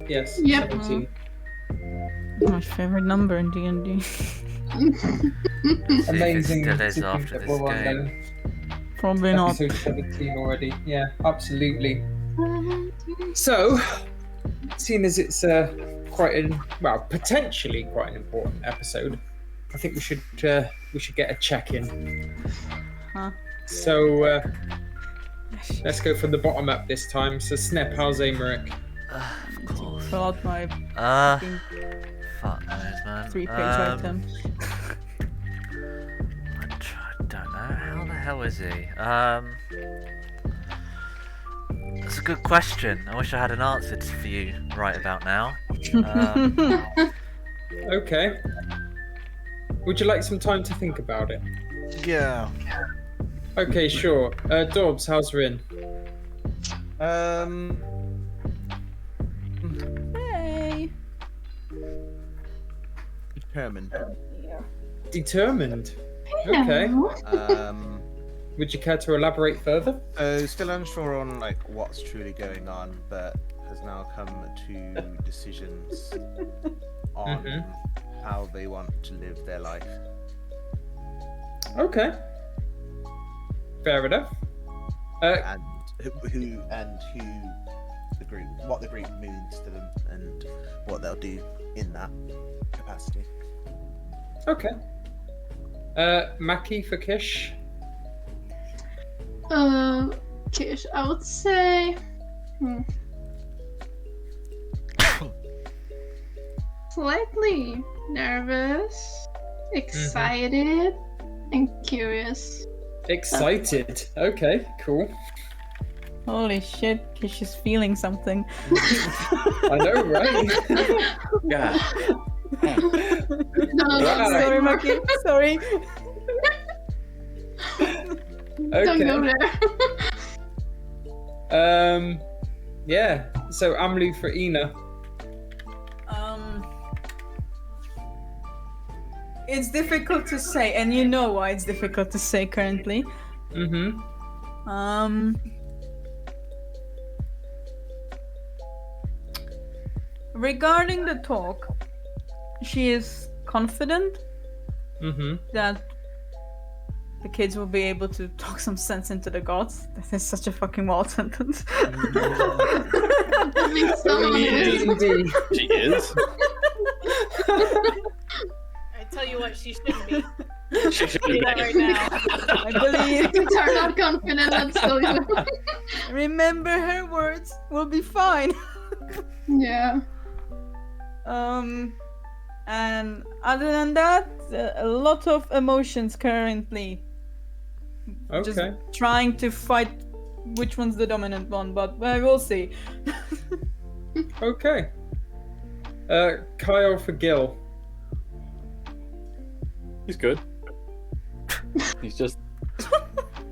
Yes, Yep. 17. My favorite number in D&D. Let's see if it Amazing still to is think after that this we're on game. Probably not. episode 17 already. Yeah, absolutely. So, seeing as it's potentially quite an important episode, I think we should get a check-in. Huh? So let's go from the bottom up this time. So Snep, how's Amaric? Of course. Fill out my fucking Fuck knows, man. 3-page item. I don't know. How the hell is he? That's a good question. I wish I had an answer for you right about now. Okay. Would you like some time to think about it? Yeah. Okay, sure. Dobbs, how's Rin? Hey. Determined. Determined. Okay. Hello. Would you care to elaborate further? Still unsure on like what's truly going on, but has now come to decisions on how they want to live their life. Okay. Fair enough. And who the group, what the group means to them, and what they'll do in that capacity. Okay. Maki for Kish. Kish, I would say. Slightly nervous, excited, and curious. Excited. Okay, cool. Holy shit, Kish is feeling something. I know, right? Yeah. No, Wow. Sorry, Maki. Sorry. don't go Okay. there. Yeah. So Amlu for Ina. It's difficult to say, and you know why it's difficult to say currently. Regarding the talk, she is confident that the kids will be able to talk some sense into the gods. That is such a fucking wild sentence. That makes so much Indeed. She is. I tell you what, she shouldn't be. She should Tell be you that right now. I believe. You are not confident, that's still Remember her words. We'll be fine. Yeah. And other than that, a lot of emotions currently. Just Okay. trying to fight which one's the dominant one, but we'll see. Okay. Kyle for Gil. He's good. He's just.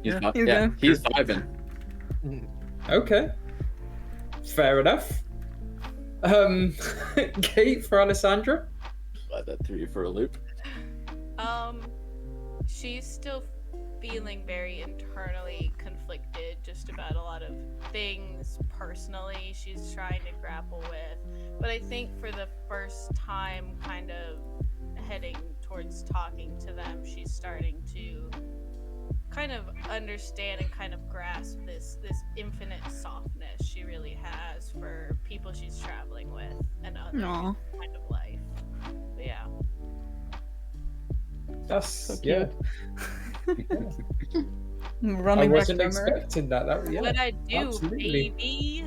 He's not. He's Yeah, good. he's vibing. Okay. Fair enough. Kate for Alessandra. Glad that threw you for a loop. She's still feeling very internally conflicted just about a lot of things personally she's trying to grapple with. But I think for the first time kind of heading towards talking to them, she's starting to kind of understand and kind of grasp this infinite softness she really has for people she's traveling with and other Aw. kind of life. But yeah. That's So yeah. I Running back wasn't to America. expecting that. Yeah. What I do, absolutely. baby.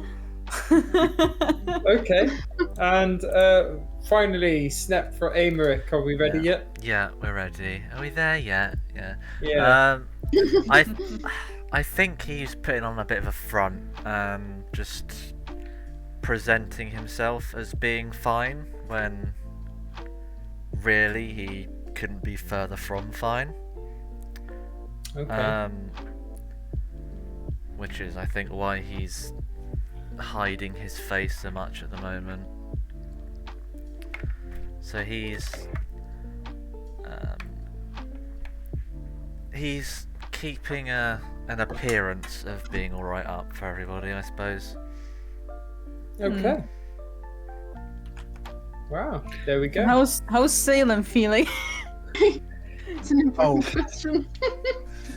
Okay. And finally, Snap for Amaric. Are we ready yet? Yeah, we're ready. Are we there yet? Yeah. Yeah. I think he's putting on a bit of a front, just presenting himself as being fine when really he couldn't be further from fine. Okay. Which is, I think, why he's hiding his face so much at the moment. So he's keeping an appearance of being all right up for everybody, I suppose. Okay. Wow, there we go. How's Salem feeling? It's an important question.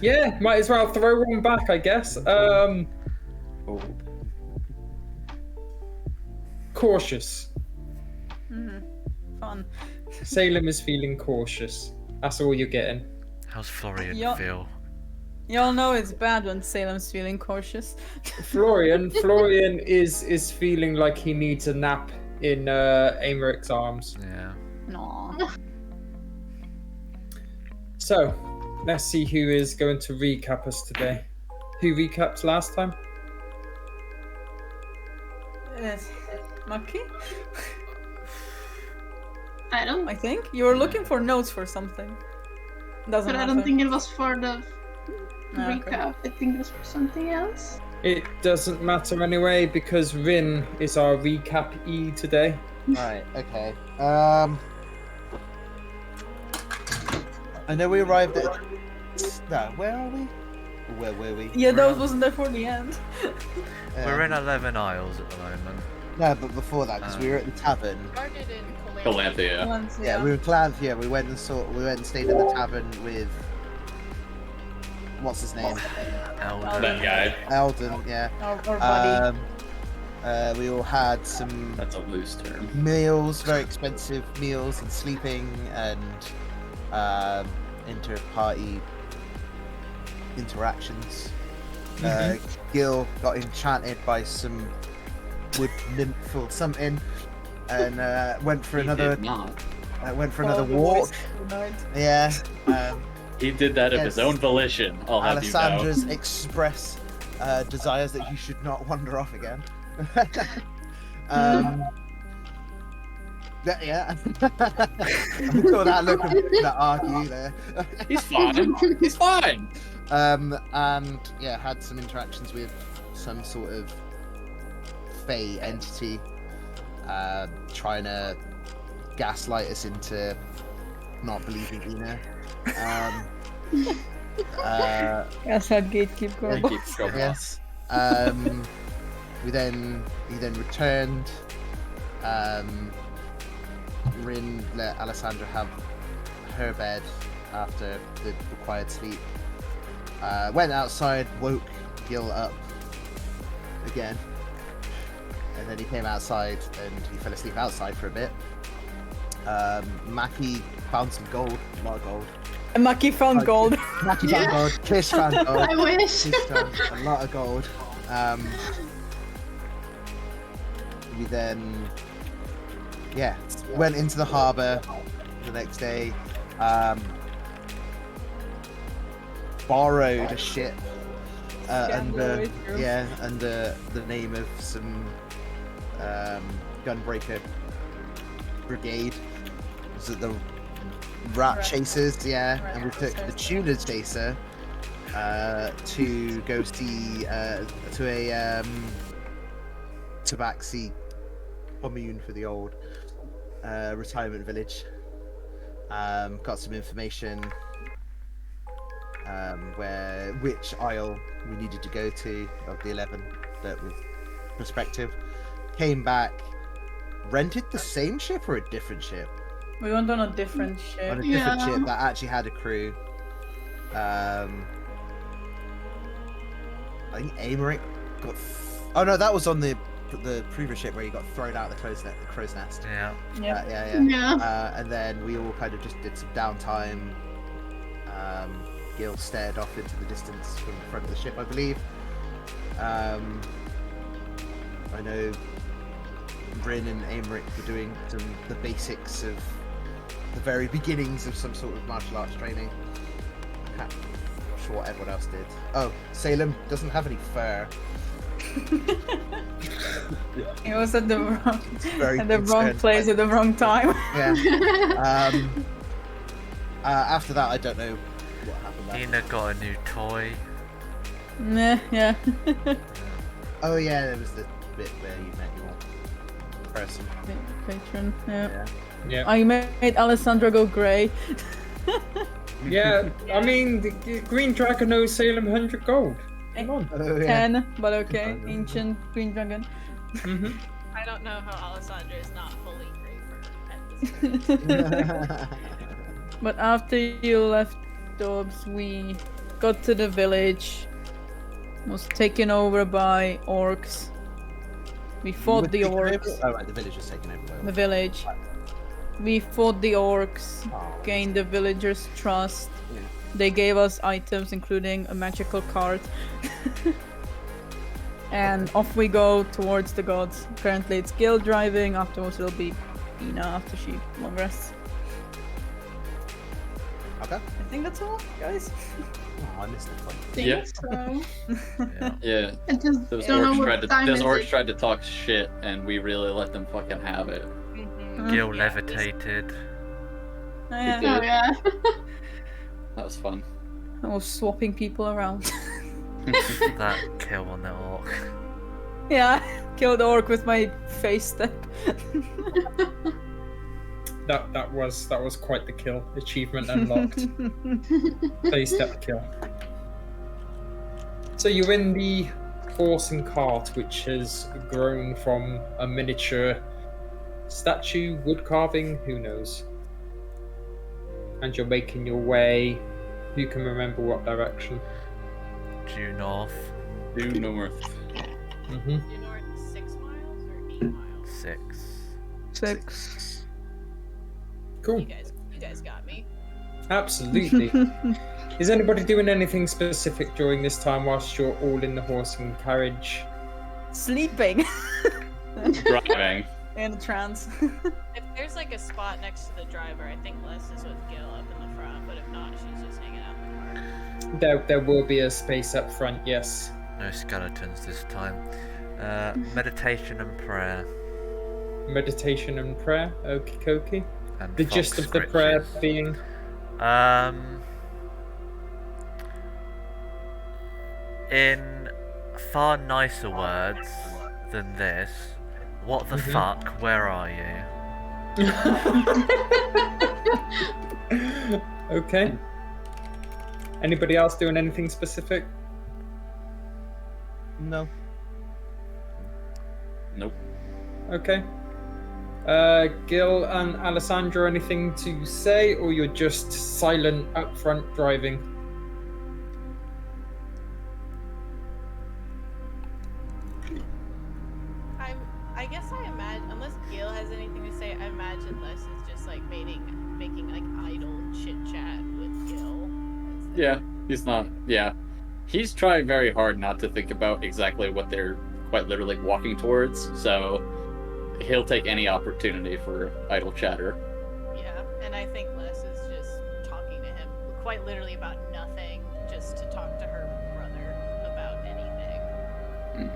Yeah, might as well throw one back, I guess. Oh. Cautious. Fun. Salem is feeling cautious. That's all you're getting. How's Florian Yeah. feel? Y'all know it's bad when Salem's feeling cautious. Florian is feeling like he needs a nap in Americ's arms. Yeah. No. So, let's see who is going to recap us today. Who recapped last time? Maki? I don't. I think you were looking for notes for something. Doesn't But I matter. don't think it was for the Okay. recap. I think it was for something else. It doesn't matter anyway because Rin is our recap E today. Right, okay. I know we arrived at. No, where are we? Where were we? Yeah, that wasn't there for the end. We're in 11 Isles at the moment. No, but before that, because we were at the tavern. Started in Calanthea. Once, Yeah, we were in Calanthea. We went and stayed in the tavern with. What's his name? Elder. That guy. Eldon. Yeah. Our buddy. We all had some That's a loose term. meals, very expensive meals, and sleeping, and inter-party interactions. Gil got enchanted by some wood nymph or something, and went for He another did not. walk. Yeah. He did that of his Yes. own volition. I'll have you know. Alessandra's express desires that he should not wander off again. Yeah. I saw that look of that argue there. He's fine. He's fine. And yeah, had some interactions with some sort of Fey entity, trying to gaslight us into not believing Ina. Yes, that gatekeep girl. Thank you, Go Yes. He then returned. Rin let Alessandra have her bed after the required sleep. Went outside, woke Gil up again, and then he came outside and he fell asleep outside for a bit. Maki found some gold, a lot of gold. And Maki found gold. Maki found Yeah. gold. Kish found gold. I wish. Kish found a lot of gold. We then, went into the harbour the next day. Borrowed a ship under the name of some gunbreaker brigade. Was it the rat chasers? Yeah, and we took the tuna chaser to go see to a tabaxi commune for the old retirement village. Got some information which isle we needed to go to of the 11 that with perspective. Came back, rented the same ship or a different ship? We went on a different ship. On a different Yeah. ship that actually had a crew. I think Aymeric got. Oh no, that was on the previous ship where he got thrown out of the crow's nest. Yeah. Yeah. Yeah. And then we all kind of just did some downtime. Gil stared off into the distance from the front of the ship, I believe. I know Rin and Aymeric were doing the basics of the very beginnings of some sort of martial arts training. I'm sure what everyone else did. Oh, Salem doesn't have any fur. It was at the wrong, Very at the wrong concerned place by- at the wrong time. Yeah. After that, I don't know what happened. After. Ina got a new toy. Nah, yeah. Oh yeah, there was the bit where you met your person. Patron. Yeah. Yeah. Yeah. I made Alessandra go grey. Yeah, I mean, the Green Dragon owes Salem 100 gold. Come on. Oh, yeah. 10, but okay. Ancient green dragon. Mm-hmm. I don't know how Alessandra is not fully gray for But after you left Dobbs, we got to the village. Was taken over by orcs. We fought the orcs. Oh, right, the village was taken over. The village. We fought the orcs, Oh. gained the villagers' trust. Yeah. They gave us items, including a magical cart. And off we go towards the gods. Currently it's Gil driving, afterwards it'll be Ina after she long rests. Okay. I think that's all, guys. Oh, I missed the fun. Think Yeah. so. Yeah. I just Those don't know orcs, what time those is orcs it. tried to talk shit, and we really let them fucking have it. Gil Yeah, levitated. Yeah, did. Oh yeah. That was fun. I was swapping people around. That kill on the orc. Yeah, killed the orc with my face step. That was quite the kill. Achievement unlocked. Face step kill. So you're in the horse and cart, which has grown from a miniature statue, wood carving, who knows. And you're making your way. Who can remember what direction? Due north. Due north. Mm-hmm. Due north 6 miles or 8 miles? 6. 6. Cool. You guys got me. Absolutely. Is anybody doing anything specific during this time whilst you're all in the horse and carriage? Sleeping. Driving. In a trance. If there's like a spot next to the driver, I think Les is with Gil up in the front, but if not, she's just hanging out in the car. There will be a space up front, yes. No skeletons this time. Meditation and prayer. Meditation and prayer, okie dokie. And The fox gist of the prayer scritches. being In far nicer words than this, what the Mhm. fuck, where are you? Okay. Anybody else doing anything specific? No. Nope. Okay. Gil and Alessandro, anything to say, or you're just silent up front driving? I guess I imagine, unless Gil has anything to say, I imagine Les is just like making like idle chit chat with Gil. Yeah, he's not. Yeah. He's trying very hard not to think about exactly what they're quite literally walking towards, so he'll take any opportunity for idle chatter. Yeah, and I think Les is just talking to him quite literally about nothing, just to talk to her brother about anything.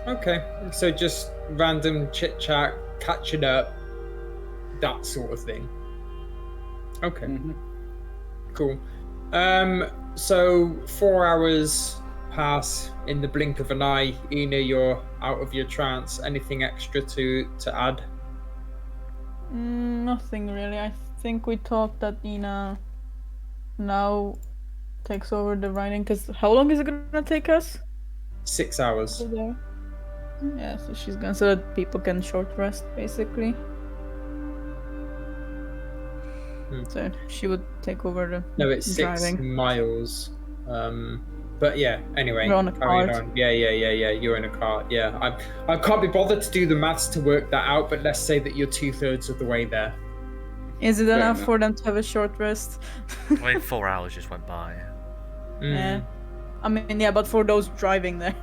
Okay, so just random chit chat, catching up, that sort of thing. Okay, cool. So 4 hours pass in the blink of an eye. Ina, you're out of your trance. Anything extra to add? Nothing really. I think we talked that Ina now takes over the riding. Cause how long is it gonna take us? 6 hours. There. Yeah, so she's gonna so that people can short rest basically. So she would take over the No, it's 6 driving. miles. But yeah, anyway. We're on a carrying cart. on. Yeah. You're in a cart. Yeah, I can't be bothered to do the maths to work that out, but let's say that you're 2/3 of the way there. Is it Fair enough enough. for them to have a short rest? I mean, 4 hours just went by. Yeah. I mean, yeah, but for those driving there.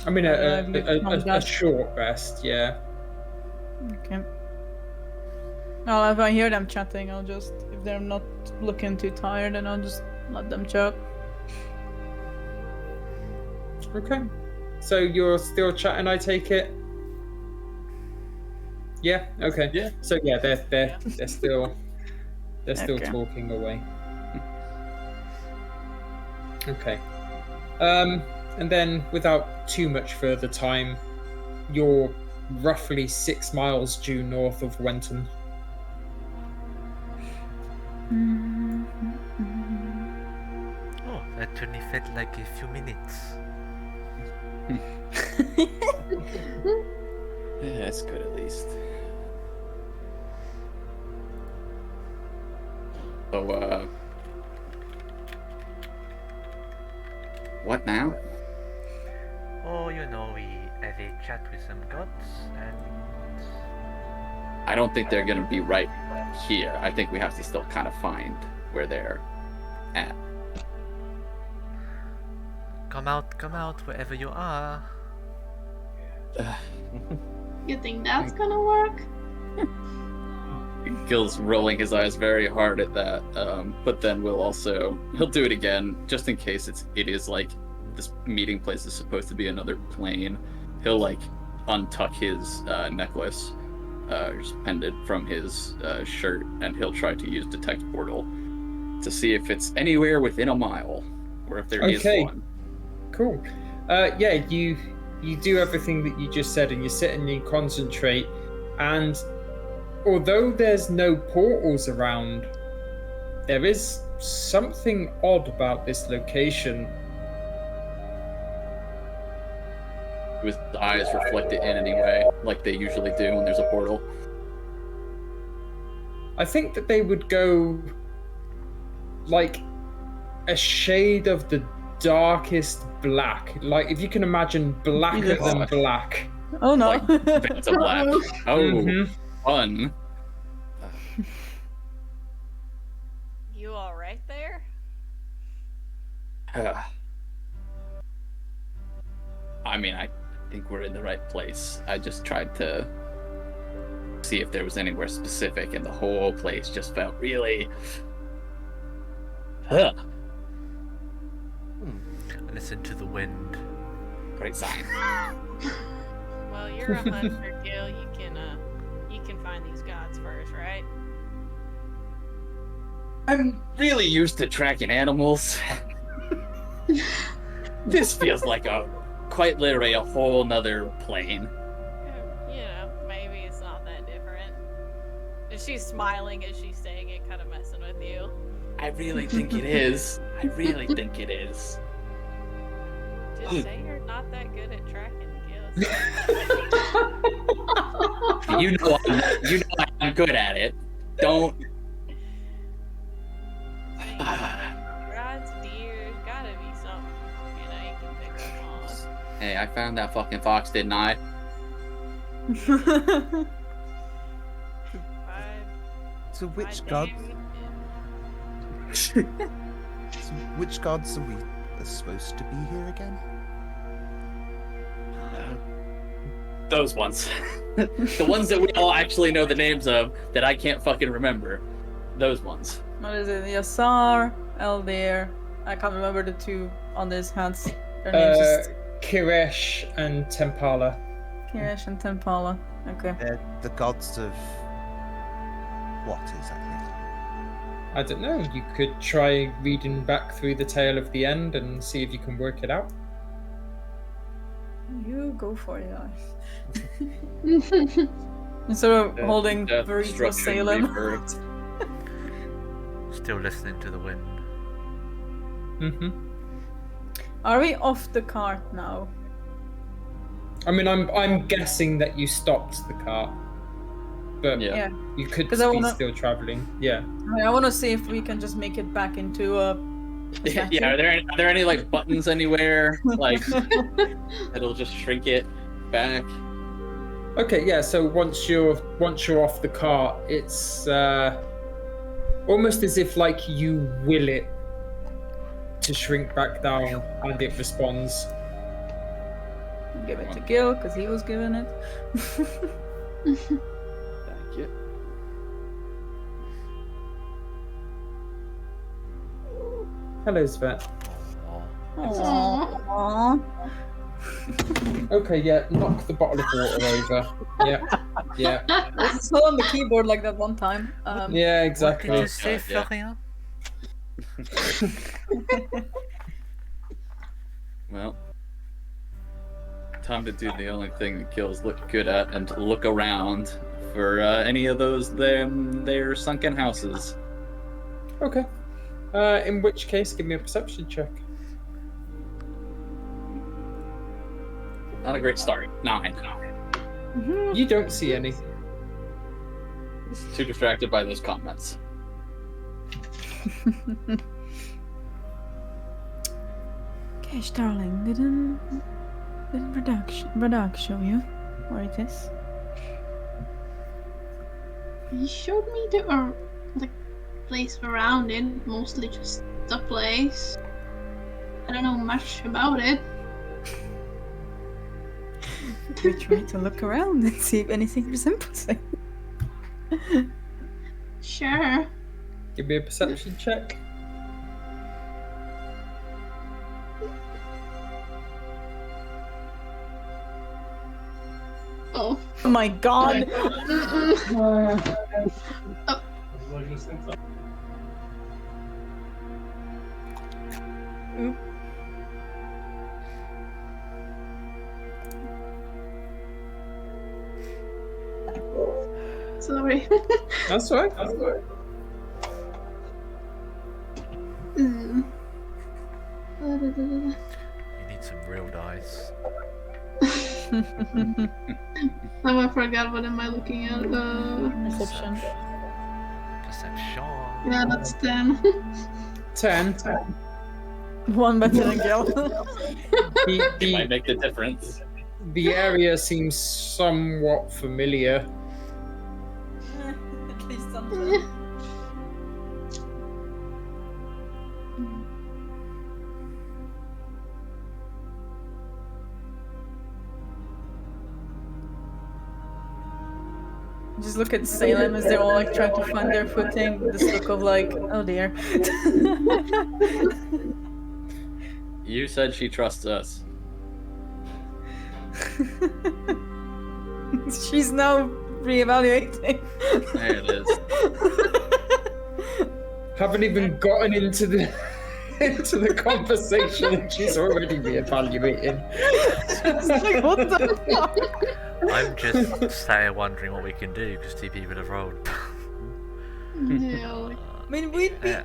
I mean, not a that. short rest. Yeah. Okay. Well, if I hear them chatting, I'll just, if they're not looking too tired, then I'll just let them chat. Okay. So you're still chatting, I take it. Yeah. Okay. Yeah. So yeah, they're still Okay. talking away. Okay. And then without too much further time, you're roughly 6 miles due north of Wenton. Oh, that only felt like a few minutes. Yeah, that's good at least. So, what now? Oh, you know, we have a chat with some gods, and I don't think they're gonna be right here. I think we have to still kind of find where they're at. come out, wherever you are. You think that's gonna work? Gil's rolling his eyes very hard at that, but then he'll do it again just in case it is like this meeting place is supposed to be another plane. He'll like untuck his necklace, just pendant from his shirt, and he'll try to use detect portal to see if it's anywhere within a mile or if there is one. Cool. Yeah, you do everything that you just said, and you sit and you concentrate, and although there's no portals around, there is something odd about this location. With the eyes reflected in anyway, like they usually do when there's a portal. I think that they would go like a shade of the darkest black. Like if you can imagine blacker than black. Oh no. Like bits of black. Oh, fun. You all right there? I mean, I think we're in the right place. I just tried to see if there was anywhere specific, and the whole place just felt really... Listen to the wind. Great sign. Well, you're a hunter, Gil. You can find these gods first, right? I'm really used to tracking animals. This feels like quite literally a whole nother plane. You know, maybe it's not that different. And she's smiling as she's saying it, kind of messing with you. I really think it is. I really think it is. Just say you're not that good at tracking, Gil. You know I'm good at it. Don't. Rods, deer, gotta be something, you can pick up on. Hey, I found that fucking fox, didn't I? So which By god? day we So which gods are we supposed to be here again? Those ones. The ones that we all actually know the names of that I can't fucking remember. Those ones. What is it? Yassar, Eldir. I can't remember the two on these hats. Their names just Kiresh and Tempala. Kirish and Tempala. Okay. They're the gods of what exactly? I don't know. You could try reading back through the tale of the end and see if you can work it out. You go for it, Instead of holding Death, Burrito destruction, Salem. rebirth. Still listening to the wind. Mm-hmm. Are we off the cart now? I mean, I'm guessing that you stopped the car, but Yeah. you could 'Cause I be wanna- still traveling. Yeah. I want to see if we can just make it back into a. Yeah, are there any like buttons anywhere? Like it'll just shrink it back. Okay. Yeah. So once you're off the cart, it's almost as if like you will it to shrink back down, and it responds. Give it to Gil because he was given it. Thank you. Hello, Svet. Aww. Okay. Yeah. Knock the bottle of water over. Yeah. Yeah. It's still on the keyboard like that one time. Yeah. What Exactly. did you say, Yeah. Florian? Well, time to do the only thing that Gil's look good at, and to look around for any of those their sunken houses. Okay. In which case, give me a perception check. Not a great start. 9. You don't see any. Too distracted by those comments. Gosh, darling, didn't Radak show you where it is? He showed me the place around it, mostly just the place. I don't know much about it. We try to look around and see if anything resembles it. Sure. Give me a perception check. Oh. Oh my god! Oop. Sorry. That's right. That's right. You need some real dice. Oh, I forgot what am I looking at. Perception. Perception. Yeah, that's 10. 10. One better than Gil. It might make the difference. The area seems somewhat familiar. At least something. Just look at Salem as they're all like trying to find their footing. This look of like, oh dear. You said she trusts us. She's now reevaluating. There it is. Haven't even gotten into the conversation and she's already reevaluating. It's like, what the fuck? I'm just sat here wondering what we can do because two people have rolled. Yeah, like, I mean, we'd be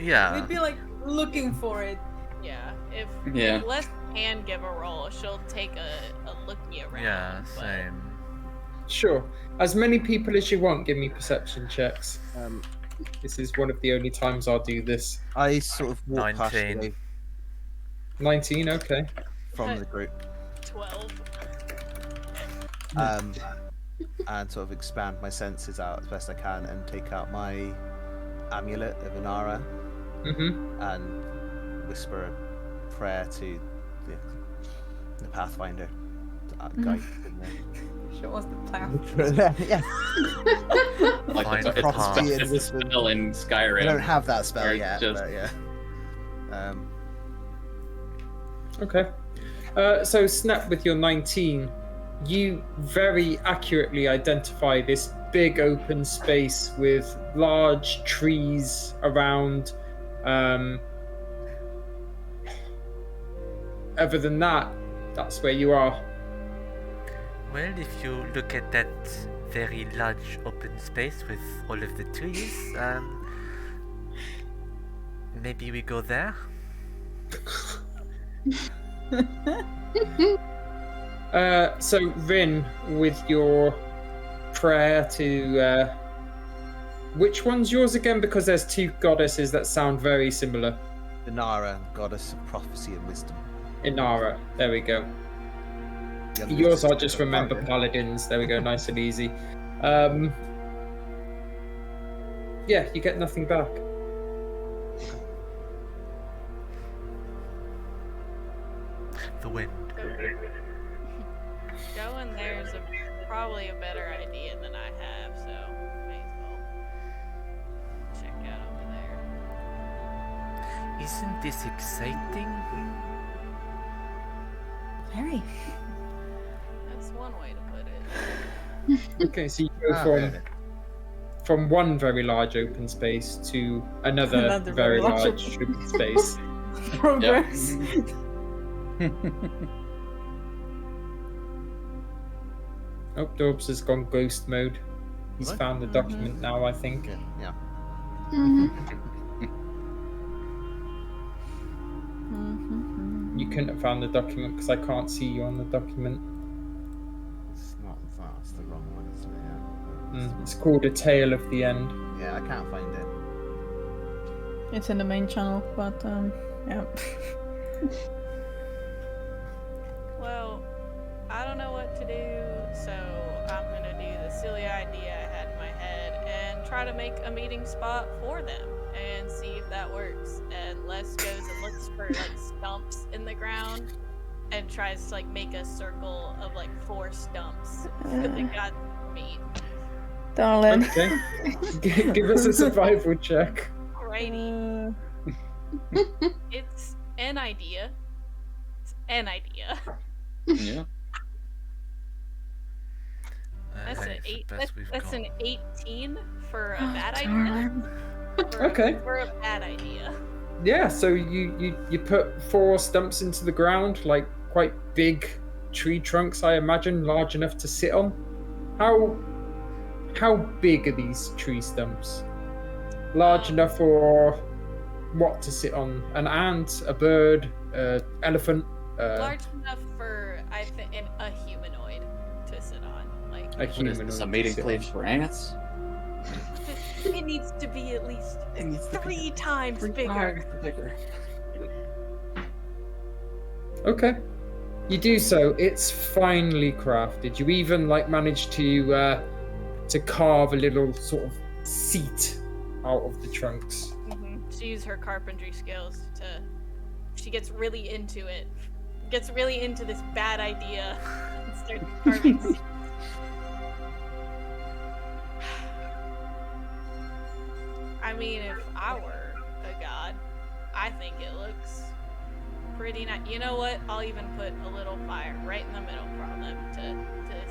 Yeah. we'd be like looking for it. Yeah, if Yeah. Les can give a roll, she'll take a looky around. Yeah, but- same. Sure. As many people as you want, give me perception checks. Um, This is one of the only times I'll do this. I sort of walk past 19. away 19, okay. from the group 12. and sort of expand my senses out as best I can and take out my amulet of Inara Mm-hmm. and whisper a prayer to the Pathfinder to guide them Sure was the plan. there. Yeah, Like Find it's, the a, path. it's a spell in Skyrim. I don't have that spell Or yet, just- but yeah. Okay. So, Snap, with your 19, you very accurately identify this big open space with large trees around. Other than that, that's where you are. Well, if you look at that very large open space with all of the trees, maybe we go there? So, Rin, with your prayer to. Which one's yours again? Because there's two goddesses that sound very similar. Inara, goddess of prophecy and wisdom. Inara, there we go. The other Yours is are just remember paladins. There we go, nice and easy. Yeah, you get nothing back. The wind. Going there's probably a better idea than I have, so may as well check out over there. Isn't this exciting? Very. That's one way to put it. Okay, so you go from one very large open space to another, Another very very large large open space. Progress. Oh, Dorbs has gone ghost mode. He's What? found the document now, I think. Yeah. mhm. Mm-hmm. You couldn't have found the document because I can't see you on the document. It's not that's the wrong one, isn't it? It's called A Tale of the End. Yeah, I can't find it. It's in the main channel, but yeah. Well, I don't know what to do, so I'm gonna do the silly idea I had in my head and try to make a meeting spot for them and see if that works. And Les goes and looks for like stumps in the ground and tries to like make a circle of like 4 stumps that they got meat. Darling. Okay. Give us a survival check. Alrighty. It's an idea. It's an idea. Yeah. That's Hey, an it's the 8. best we've That's got. an 18 for a bad idea. Darling. Okay. For a bad idea. Yeah, so you put 4 stumps into the ground, like quite big tree trunks, I imagine, large enough to sit on. How big are these tree stumps? Large enough for what to sit on? An ant, a bird, elephant? Large enough for I think a humanoid to sit on. Like A What is humanoid. this, a meeting to sit place for ants? it needs to be at least 3 times bigger. Okay. You do so. It's finely crafted. You even like manage to carve a little sort of seat out of the trunks. She used her carpentry skills to. She gets really into it. Gets really into this bad idea and starts carving seeds. I mean, if I were a god, I think it looks pretty nice. You know what? I'll even put a little fire right in the middle for them to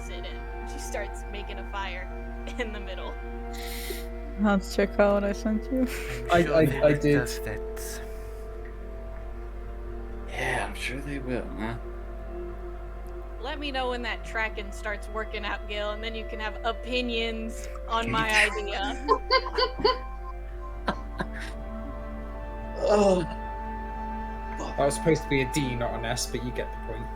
sit in. She starts making a fire in the middle. Let's check out what I sent you. I Surely did. does fit. Yeah, I'm sure they will, huh? Let me know when that tracking starts working out, Gil, and then you can have opinions on my idea. Oh. That was supposed to be a D, not an S, but you get the point.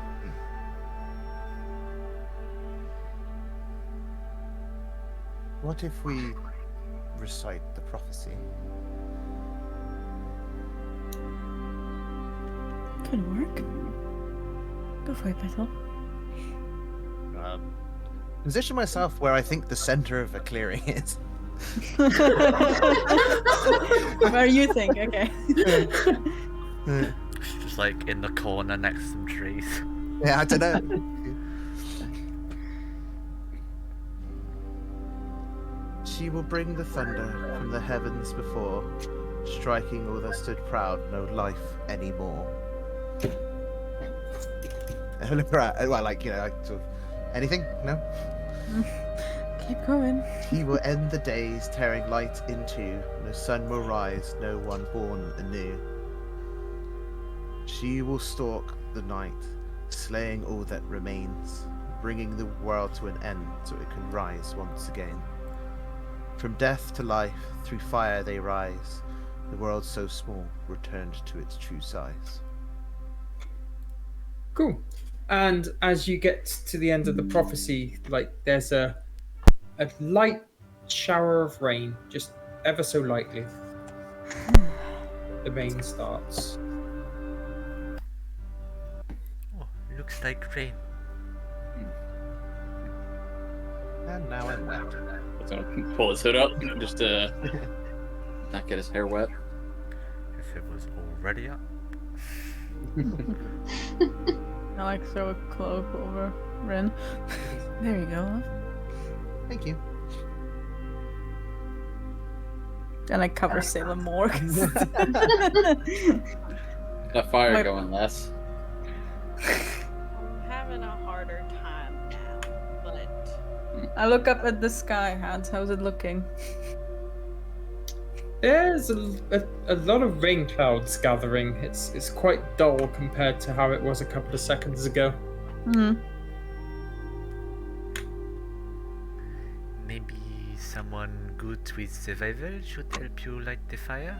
What if we recite the prophecy? Could work. Go for it, Bethel. Position myself where I think the center of a clearing is. Where you think? Okay. Just like in the corner next to some trees. Yeah, I don't know. She will bring the thunder from the heavens before, striking all that stood proud, no life anymore. Well, like, you know, like sort of anything? No? Keep going. He will end the days, tearing light into. No sun will rise, no one born anew. She will stalk the night, slaying all that remains, bringing the world to an end so it can rise once again. From death to life, through fire they rise. The world so small, returned to its true size. Cool. And as you get to the end of the prophecy, like there's a light shower of rain, just ever so lightly. The rain starts. Oh, looks like rain. And now I'm wet. So pull his hood up just to not get his hair wet. If it was already up. I like throw a cloak over Rin. There you go, love. Thank you. And I cover Sailor more. That fire My- going less. I'm having a harder time now, but I look up at the sky, Hans. How's it looking? There's a lot of rain clouds gathering. It's quite dull compared to how it was a couple of seconds ago. Hmm. Maybe someone good with survival should help you light the fire?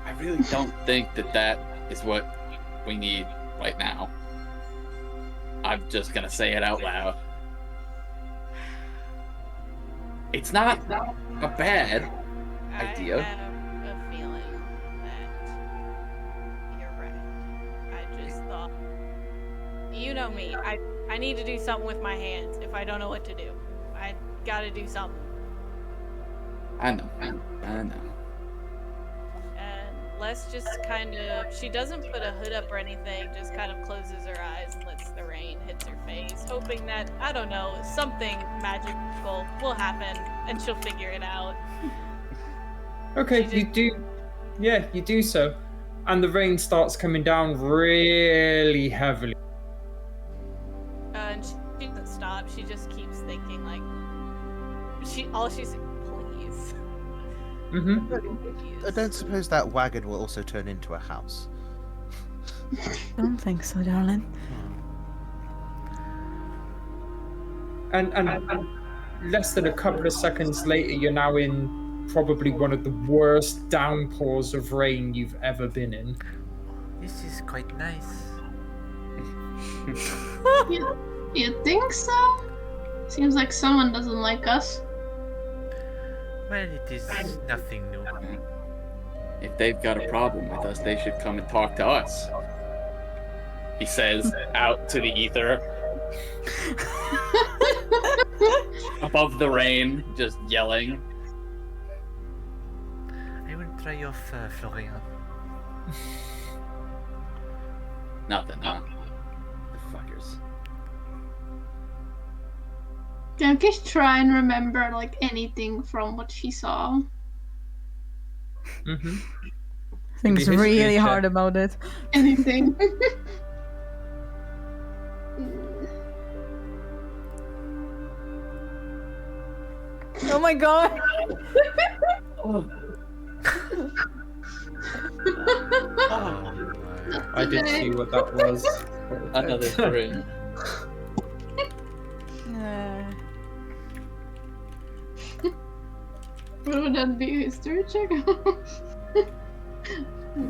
I really don't think that is what we need right now. I'm just gonna say it out loud. It's not a bad idea. I have a feeling that you're right. I just thought, you know me, I need to do something with my hands if I don't know what to do. I gotta do something. I know. And Les just kind of, she doesn't put a hood up or anything, just kind of closes her eyes and lets the rain hit her face, hoping that, I don't know, something magical will happen and she'll figure it out. Okay, you do so. And the rain starts coming down really heavily. And she doesn't stop, she just keeps thinking, like, all she's like, please. I don't suppose that wagon will also turn into a house. I don't think so, darling. And less than a couple of seconds later, you're now in probably one of the worst downpours of rain you've ever been in. This is quite nice. You think so? Seems like someone doesn't like us. Well, it is nothing new. If they've got a problem with us, they should come and talk to us. He says out to the ether. Above the rain, just yelling. I will try your fur, Florian. Nothing, huh? The fuckers. Can Kish try and remember like anything from what she saw? Things Maybe history really check. hard about it. Anything? Oh my god! I did see what that was. Another 3. What would that be? History check?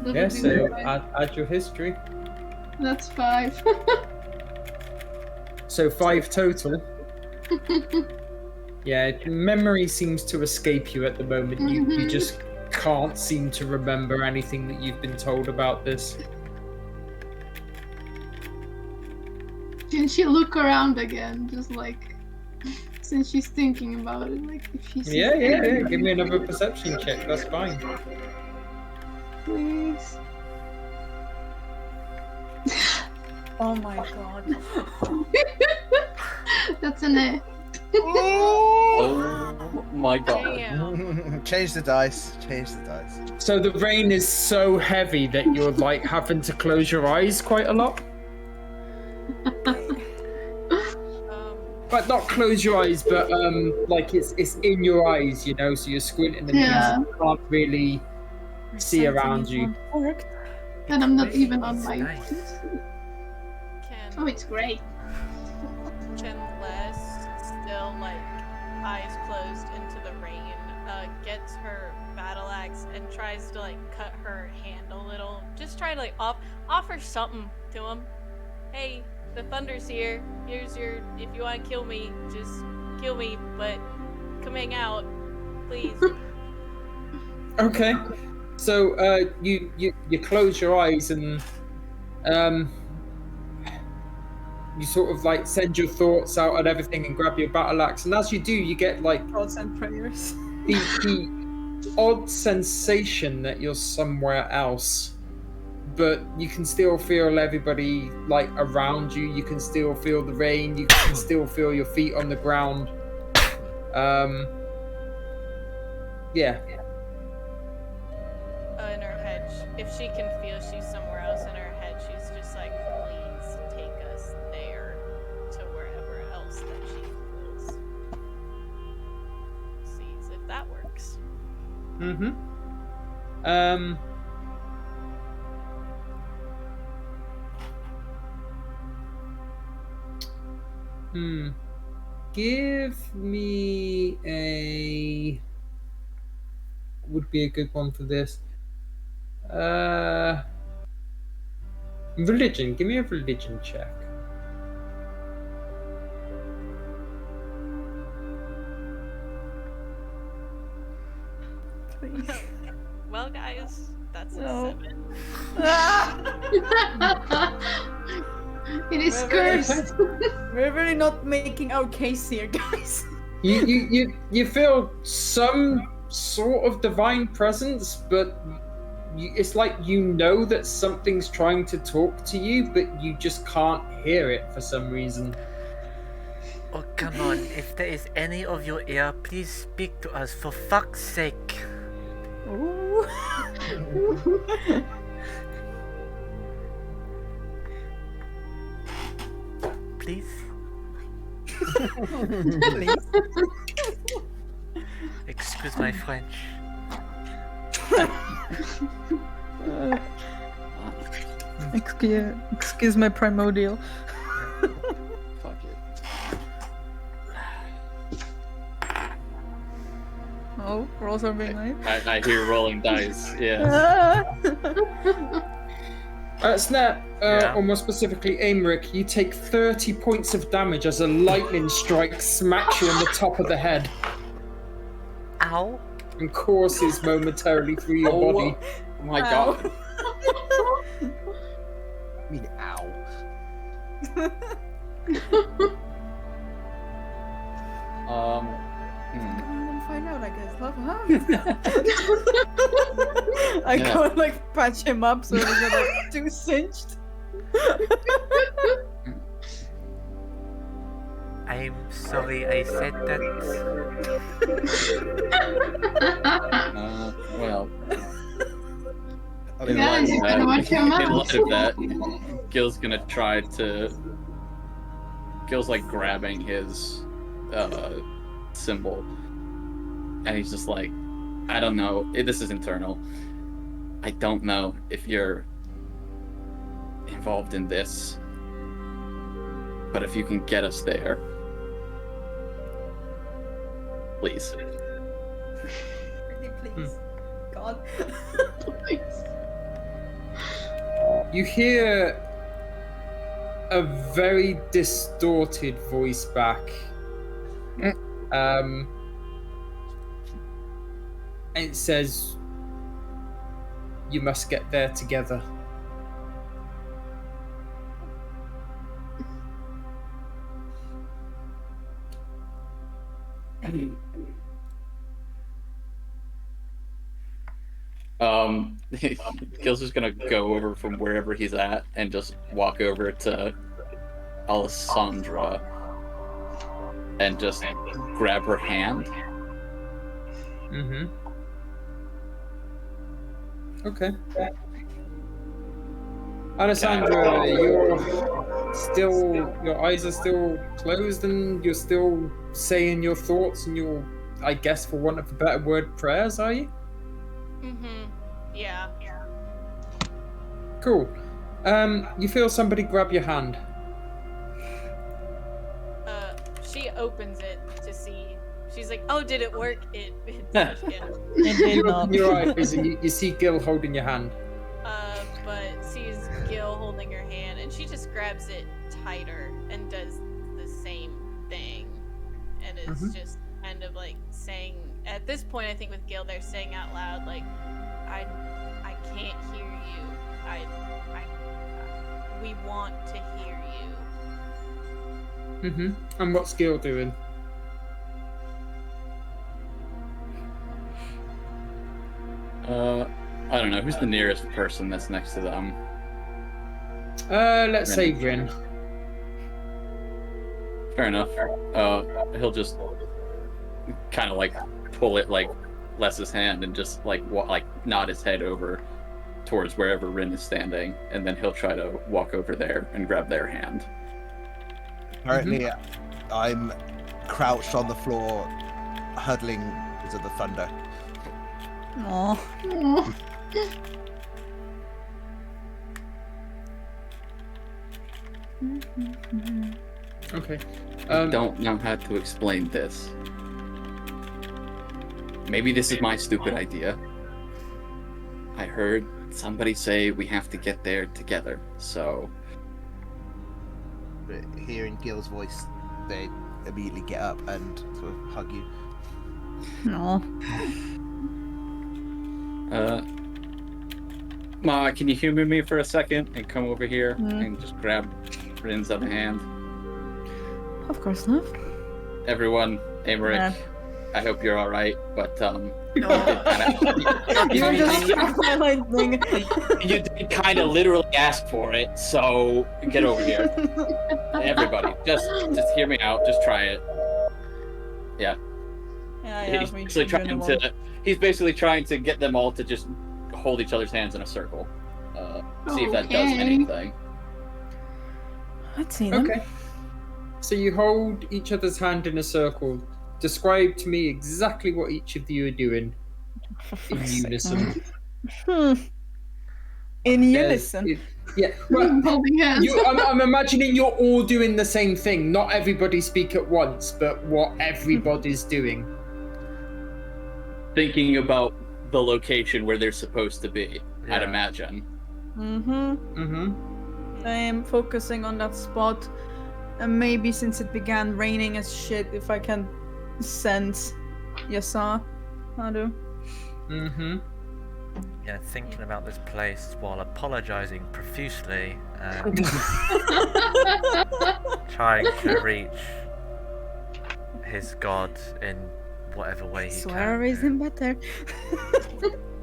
Yeah, so add your history. That's 5. So 5 total. Yeah, memory seems to escape you at the moment. You just can't seem to remember anything that you've been told about this. Can she look around again? Just like, since she's thinking about it, like if she sees Yeah. Give me another perception check. That's fine. Please. Oh my god. That's an A. Oh my god. Damn. Change the dice. Change the dice. So the rain is so heavy that you're like having to close your eyes quite a lot. But not close your eyes, but like it's in your eyes, you know. So you're squinting and Yeah. you can't really see around you. And I'm not even on It's my. nice. Oh, Can it's great. Les, still like eyes closed into the rain, gets her battle axe and tries to like cut her hand a little. Just try to like offer something to him. Hey, the thunder's here. Here's your, if you want to kill me, just kill me, but come hang out, please. Okay. So you close your eyes and you sort of like send your thoughts out and everything and grab your battle axe, and as you do, you get like Thoughts and prayers. the odd sensation that you're somewhere else, but you can still feel everybody like around you. You can still feel the rain. You can still feel your feet on the ground. Yeah. In her head, if she can feel she's somewhere else in her head, she's just like, please take us there to wherever else that she feels. Sees if that works. Give me a. Would be a good one for this. Religion. Give me a religion check. Well, guys, that's a No. 7. It is We're very- cursed. We're really not making our case here, guys. You feel some sort of divine presence, but it's like you know that something's trying to talk to you, but you just can't hear it for some reason. Oh, come on. If there is any of your ear, please speak to us for fuck's sake. Ooh. Please? Please. Excuse my French. Excuse my primordial. Fuck it. Oh, rolls are being made. I hear rolling dice. Yeah. Snap, Yeah. or more specifically, Aymeric, you take 30 points of damage as a lightning strike smacks you on the top of the head Ow. and courses momentarily through your Oh, body. Oh my god. I mean, ow. Find out, I guess. Love, huh? I Yeah. go and like patch him up so he's not like too cinched. I'm sorry I said that. Well, I in mean, Guys, you better watch your in mouth. light of that, Gil's gonna try to. Gil's like grabbing his symbol, and he's just like, I don't know. This is internal. I don't know if you're involved in this, but if you can get us there, please. Pretty please. God. You hear a very distorted voice back. And it says, "You must get there together." Gil's just gonna go over from wherever he's at and just walk over to Alessandra and just grab her hand. Mm-hmm. Okay. Alessandra, your eyes are still closed and you're still saying your thoughts and your, I guess for want of a better word, prayers, are you? Yeah. Cool. You feel somebody grab your hand. She opens it to see. She's like, "Oh, did it work?" It It did You not. open your eyes and you see Gil holding your hand. But sees Gil holding her hand, and she just grabs it tighter and does the same thing, and is just kind of like saying. At this point, I think with Gil, they're saying out loud, like, "I can't hear you. We want to hear you." Mm-hmm. And what's Gil doing? I don't know. Who's the nearest person that's next to them? Let's say Rin. Fair enough. He'll just kind of like pull it like Les's hand and just like nod his head over towards wherever Rin is standing, and then he'll try to walk over there and grab their hand. Currently, I'm crouched on the floor, huddling because of the thunder. Aw. Okay. I don't know how to explain this. Maybe this is my stupid idea. I heard somebody say we have to get there together, so... But hearing Gil's voice, they immediately get up and sort of hug you. No. Ma, can you humor me for a second and come over here Hmm. and just grab Rin's other hand? Of course not. Everyone, Emmerich, Yeah. I hope you're all right. But You're just highlighting. you did kind of literally ask for it, so get over here. Everybody, just hear me out. Just try it. Yeah. Yeah, He's basically trying to get them all to just hold each other's hands in a circle. See if that does Okay. anything. I'd see them. Okay. So you hold each other's hand in a circle. Describe to me exactly what each of you are doing in unison. In There's- unison. Yeah. Well, Holding hands. I'm imagining you're all doing the same thing. Not everybody speak at once, but what everybody's doing. Thinking about the location where they're supposed to be, I'd Yeah. imagine. Mm-hmm. I am focusing on that spot. And maybe since it began raining as shit, if I can sense Yasa. I do. Mm-hmm. Yeah, thinking about this place while apologizing profusely and trying to reach his god in whatever way he Swear can. is him better.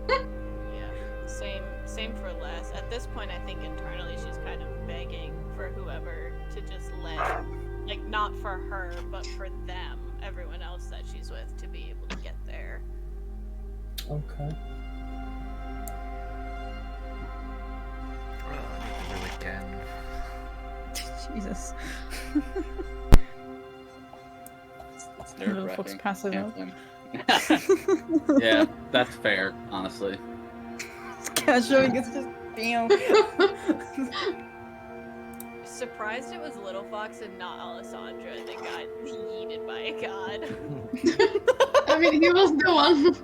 Yeah, same for Les. At this point, I think internally she's kind of begging for whoever to just let, like, not for her, but for them, everyone else that she's with, to be able to get there. Okay. Oh, I need to roll again. Jesus. It's Little fox nerve-wracking. passes out. Yeah, that's fair, honestly. Casual gets just damn. Surprised it was Little Fox and not Alessandra that got yeeted by a god. I mean, he was the one.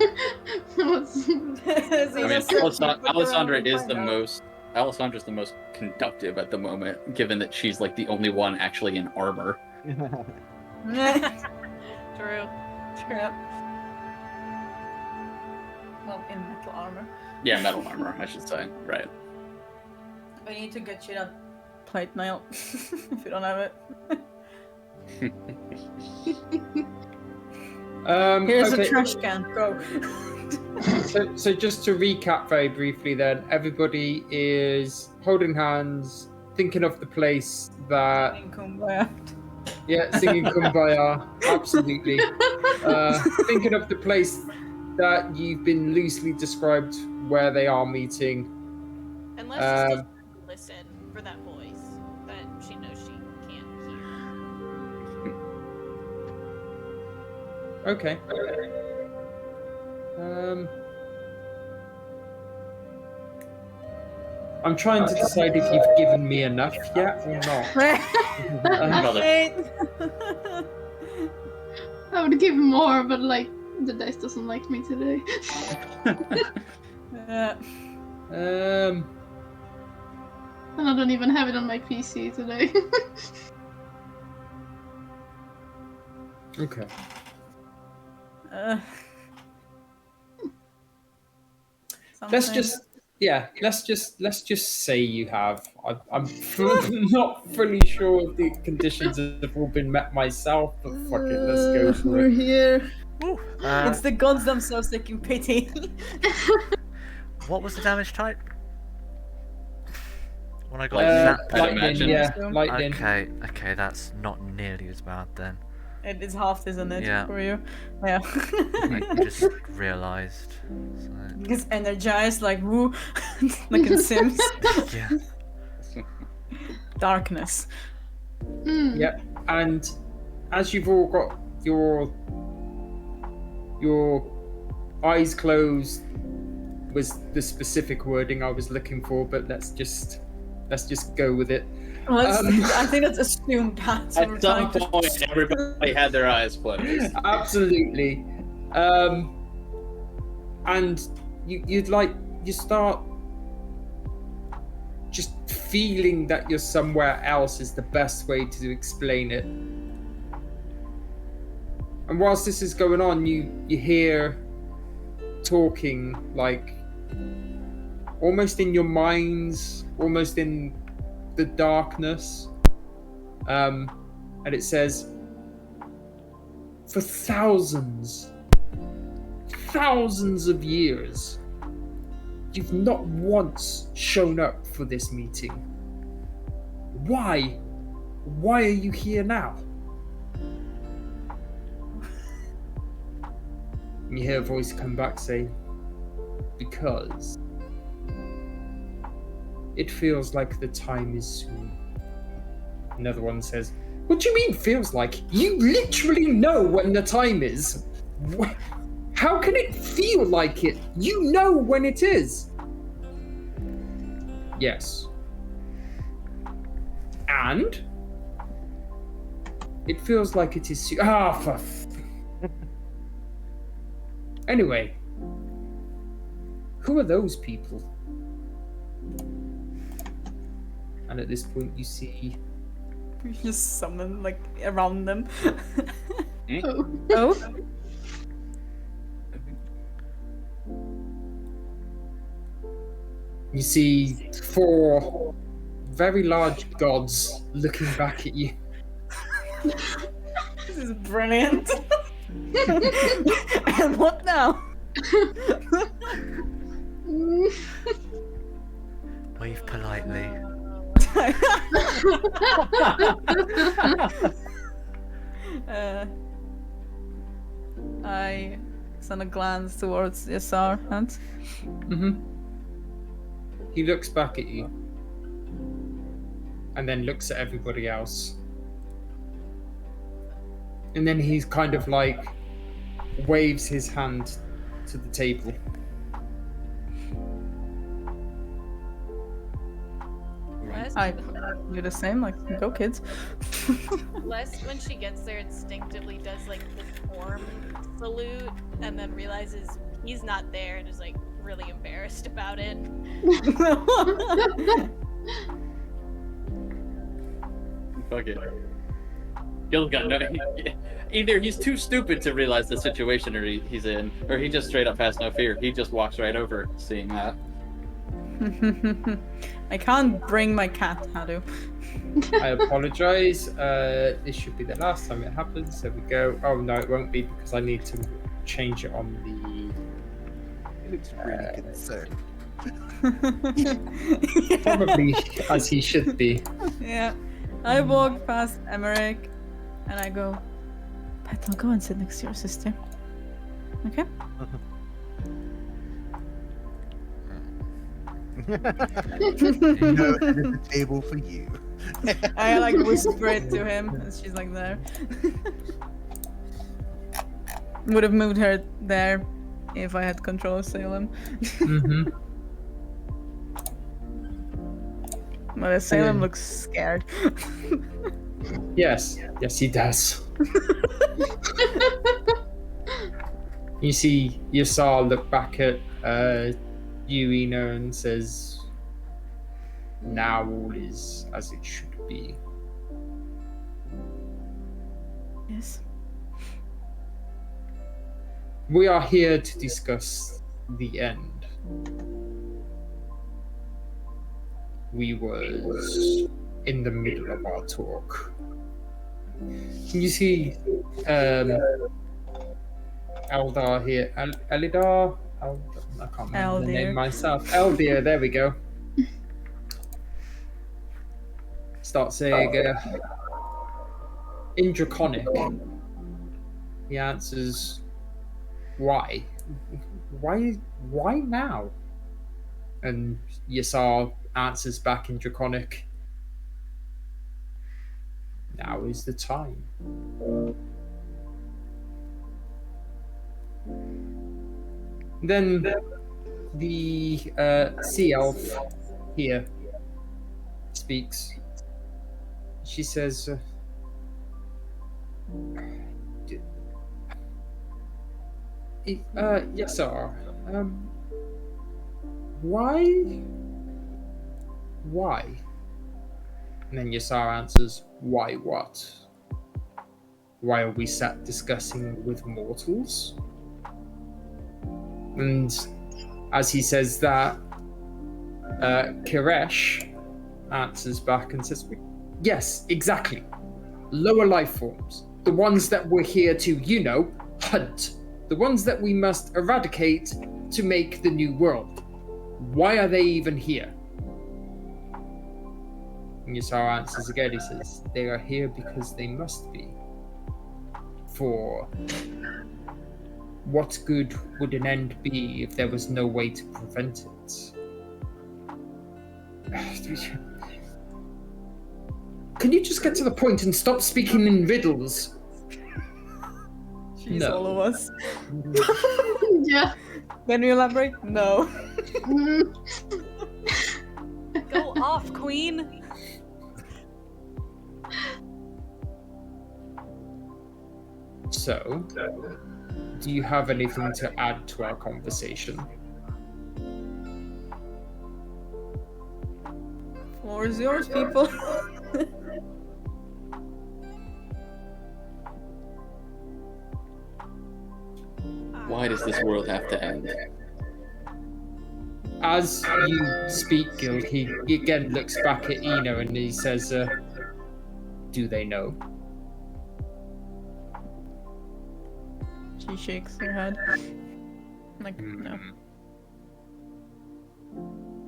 Alessandra's the most conductive at the moment, given that she's like the only one actually in armor. True. True. Well, in metal armor. Yeah, metal armor, I should say. Right. I need to get you that plate mail if you don't have it. Here's okay. a trash can. Go. So just to recap very briefly then, everybody is holding hands, thinking of the place that... Kumbaya. Yeah, singing Kumbaya, absolutely. Thinking of the place that you've been loosely described where they are meeting. And let's just listen for that voice that she knows she can't hear. Okay. I'm trying to decide if you've given me enough yet or not. I would give more, but like the dice doesn't like me today. Um, And I don't even have it on my PC today. okay. Let's just say you have. I'm not fully sure if the conditions have all been met myself, but fuck it, let's go for We're it. here. Woo. It's the gods themselves taking pity. What was the damage type? When I got Like that. I'd lightning, imagine. yeah, lightning. Okay, that's not nearly as bad then. It is half, isn't it, Yeah. for you? Yeah. I just realised. So, Gets energized like woo, like in Sims. yeah. Darkness. Yep. And as you've all got your eyes closed was the specific wording I was looking for, but let's just go with it. I think that's assumed that. So we're At some trying to- point, everybody had their eyes closed. Absolutely. And you start just feeling that you're somewhere else is the best way to explain it. And whilst this is going on, you hear talking like almost in your minds, almost in the darkness. And it says, for thousands of years, you've not once shown up for this meeting. Why? Why are you here now? And you hear a voice come back saying, because it feels like the time is soon. Another one says, what do you mean feels like? You literally know when the time is. How can it feel like it? You know when it is. Yes. And it feels like it is soon. Anyway, who are those people? And at this point you see... You just summon, like, around them. Oh. Oh? You see 4 very large gods looking back at you. This is brilliant. And what now? Wave politely. I send a glance towards Yasar and He looks back at you. And then looks at everybody else. And then he's kind of like waves his hand to the table. I do the same, like, go kids. Les, when she gets there, instinctively does like the form salute and then realizes he's not there and is like really embarrassed about it. Fuck it. Gil's got no. Either he's too stupid to realize the situation he's in, or he just straight up has no fear. He just walks right over, seeing that. I can't bring my cat, Hadu. I apologize. This should be the last time it happens. There we go. Oh no, it won't be because I need to change it on He looks really concerned. the... Probably as he should be. Yeah. I walk past Emmerich and I go, Petal, go and sit next to your sister. Okay? No head at the table for you. I like whisper it to him and she's like there. Would have moved her there if I had control of Salem. Mm-hmm. But Salem looks scared. Yes, he does. You see Yasar look back at you, Ina, and says, now all is as it should be. Yes. We are here to discuss the end. We was in the middle of our talk. You see Eldar here. Elidar? I can't remember the name myself. Eldir, there we go. Start saying, in Draconic, he answers, why? Why now? And Yasar answers back in Draconic, now is the time. Then the sea elf here speaks. She says, yes, sir. Why? And then Yasar answers, why what? Why are we sat discussing with mortals? And As he says that, Kiresh answers back and says, yes, exactly. Lower life forms. The ones that we're here to, hunt. The ones that we must eradicate to make the new world. Why are they even here? And Ysara answers again. He says, they are here because they must be. For what good would an end be if there was no way to prevent it? Can you just get to the point and stop speaking in riddles? She's No. all of us. Yeah. Can you elaborate? No. Go off, queen. So, do you have anything to add to our conversation? Floor is yours, people. Why does this world have to end? As you speak, Gil, he again looks back at Eno and he says, do they know? She shakes her head. Like, no.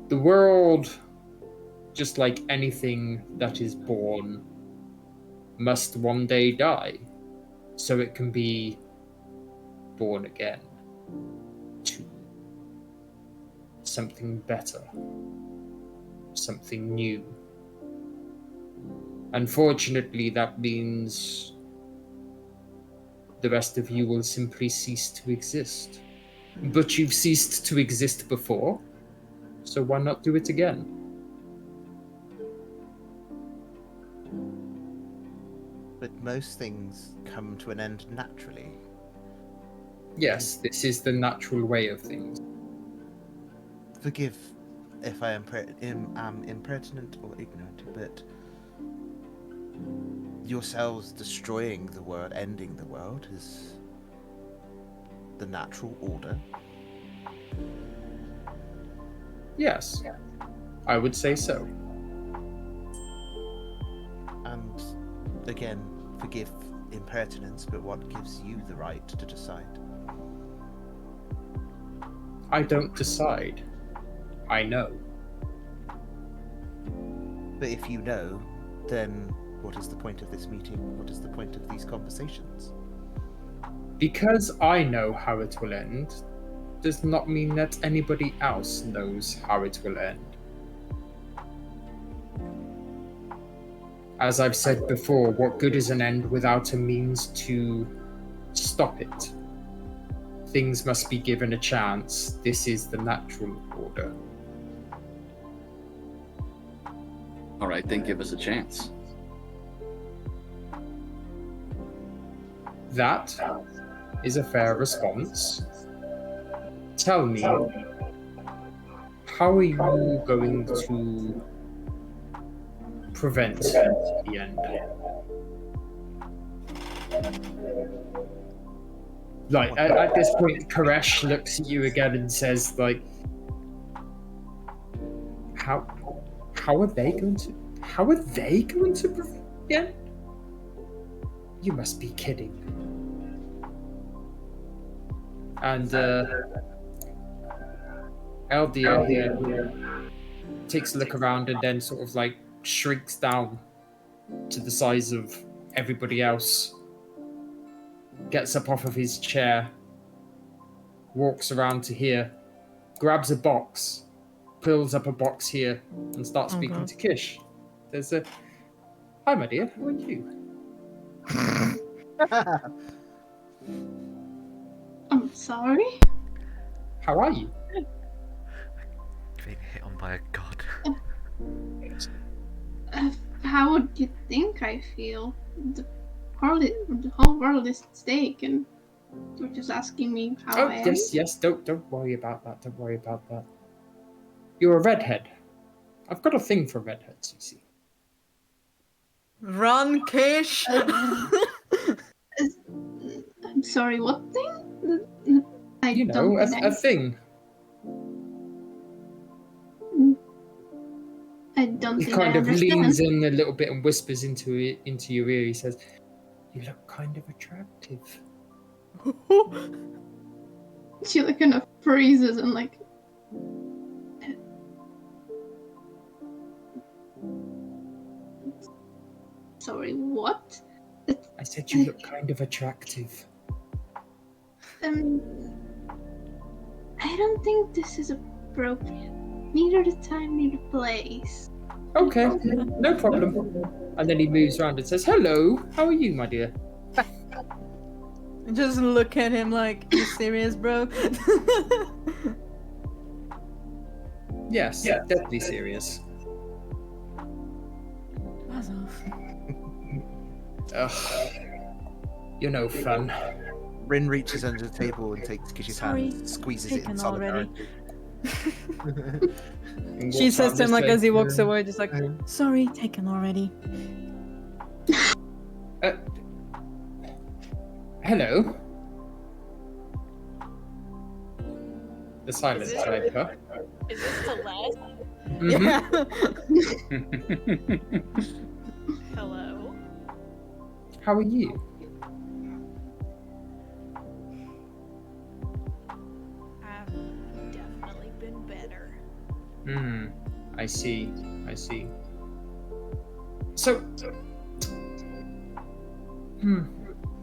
The world, just like anything that is born, must one day die, so it can be born again to something better, something new. Unfortunately, that means the rest of you will simply cease to exist. But you've ceased to exist before, so why not do it again? But most things come to an end naturally. Yes, this is the natural way of things. Forgive if I am impertinent or ignorant, but yourselves destroying the world, ending the world, is the natural order. Yes, I would say so. And again, forgive impertinence, but what gives you the right to decide? I don't decide. I know. But if you know, then what is the point of this meeting? What is the point of these conversations? Because I know how it will end, does not mean that anybody else knows how it will end. As I've said before, what good is an end without a means to stop it? Things must be given a chance. This is the natural order. All right, then give us a chance. That is a fair response. Tell me, how are you going to prevent the end? Like, at this point, Koresh looks at you again and says, like, how are they going to prevent the end? You must be kidding. And Eldia here takes a look around and then sort of like shrinks down to the size of everybody else, gets up off of his chair, walks around to here, grabs a box, pulls up a box here, and starts speaking to Kish. There's a, hi my dear, how are you? I'm sorry. How are you? Being hit on by a god. How would you think I feel? The whole world is at stake, and you're just asking me how I am. Yes, don't worry about that, don't worry about that. You're a redhead. I've got a thing for redheads, you see. Run, Kish! I'm sorry, what thing? You know, a thing. I don't He think kind I of understand. leans in a little bit and whispers into your ear. He says, "You look kind of attractive." She like kind of freezes and like. Sorry, what? I said you look kind of attractive. I don't think this is appropriate. Neither the time, neither the place. Okay, no problem. And then he moves around and says, "Hello, how are you, my dear?" Just look at him like, you serious, bro? Yes, deadly serious. Buzz off. Ugh, you're no fun. Rin reaches under the table and takes Kish's Sorry, hand, squeezes it taken in already. solidarity. And She walks says around to him this like way. as he walks away, just like, sorry, taken already. Hello. The silence Is this- drive her. Is this Celeste? Mhm. Yeah. Hello. How are you? I've definitely been better. I see. So,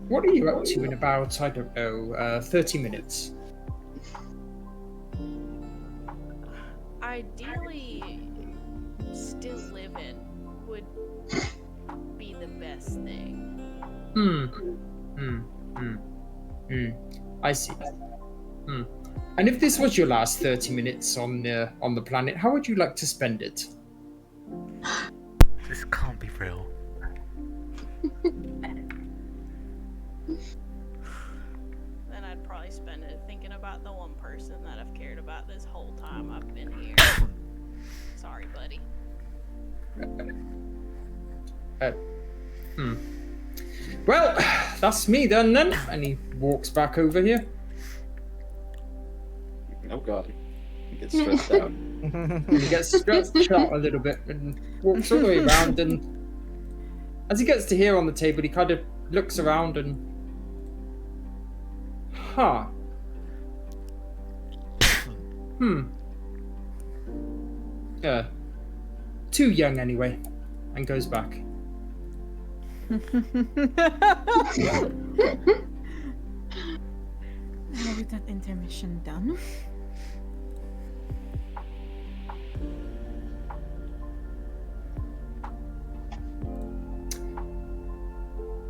what are you up to in about, I don't know, 30 minutes? Ideally, still living would be the best thing. I see. And if this was your last 30 minutes on the planet, how would you like to spend it? This can't be real. Then I'd probably spend it thinking about the one person that I've cared about this whole time I've been here. Sorry, buddy. Well, that's me then. And he walks back over here. Oh god. He gets stressed out. And he gets stretched out a little bit and walks all the way around. And as he gets to here on the table, he kind of looks around and... Yeah. Too young anyway. And goes back. Now with that intermission done.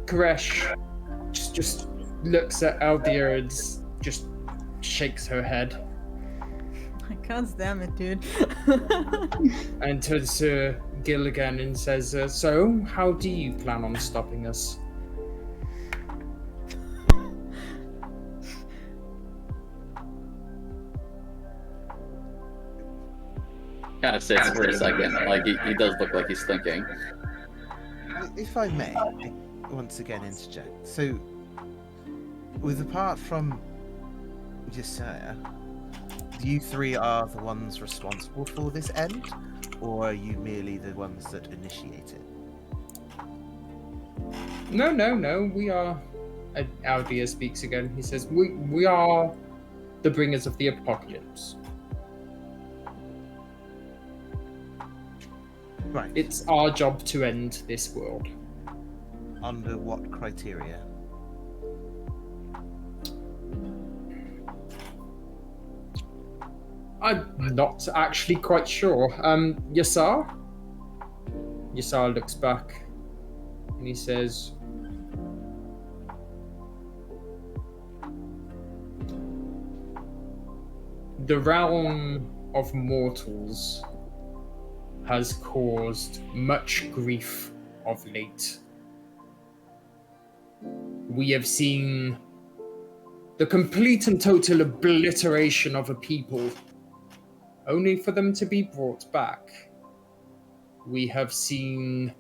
Koresh just looks at Aldia and just shakes her head. God damn it, dude. And turns to Gil again and says, "So, how do you plan on stopping us?" Kind of sits for a second. Like, he does look like he's thinking. If I may, once again interject. So, apart from Josiah, you three are the ones responsible for this end, or are you merely the ones that initiate it? No. We are. Aldia speaks again. He says, "We are the bringers of the apocalypse. Right. It's our job to end this world." Under what criteria? I'm not actually quite sure. Yassar? Yassar looks back and he says, "The realm of mortals has caused much grief of late. We have seen the complete and total obliteration of a people, only for them to be brought back. We have seen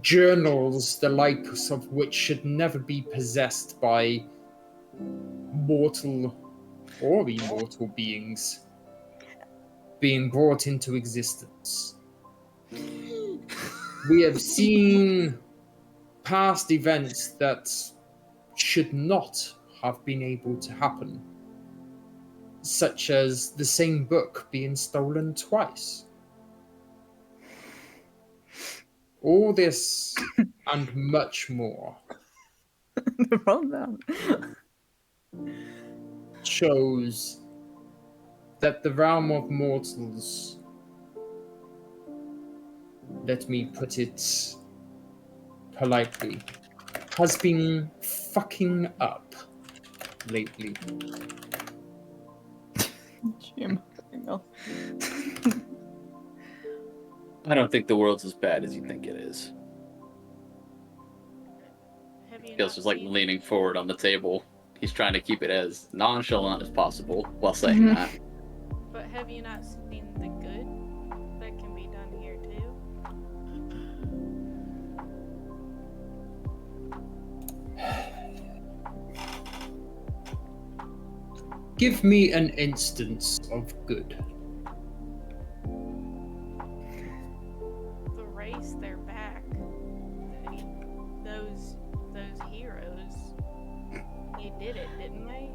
journals, the likes of which should never be possessed by mortal or immortal beings, being brought into existence. We have seen past events that should not have been able to happen, such as the same book being stolen twice. All this and much more Roll down. shows that the realm of mortals, let me put it politely, has been fucking up lately. Jim. I don't think the world's as bad as you think it is. Have you Gil's not just like seen- leaning forward on the table. He's trying to keep it as nonchalant as possible while saying that. But have you not seen the good that can be done here too? Give me an instance of good. The race, they're back. Those heroes. You did it, didn't they?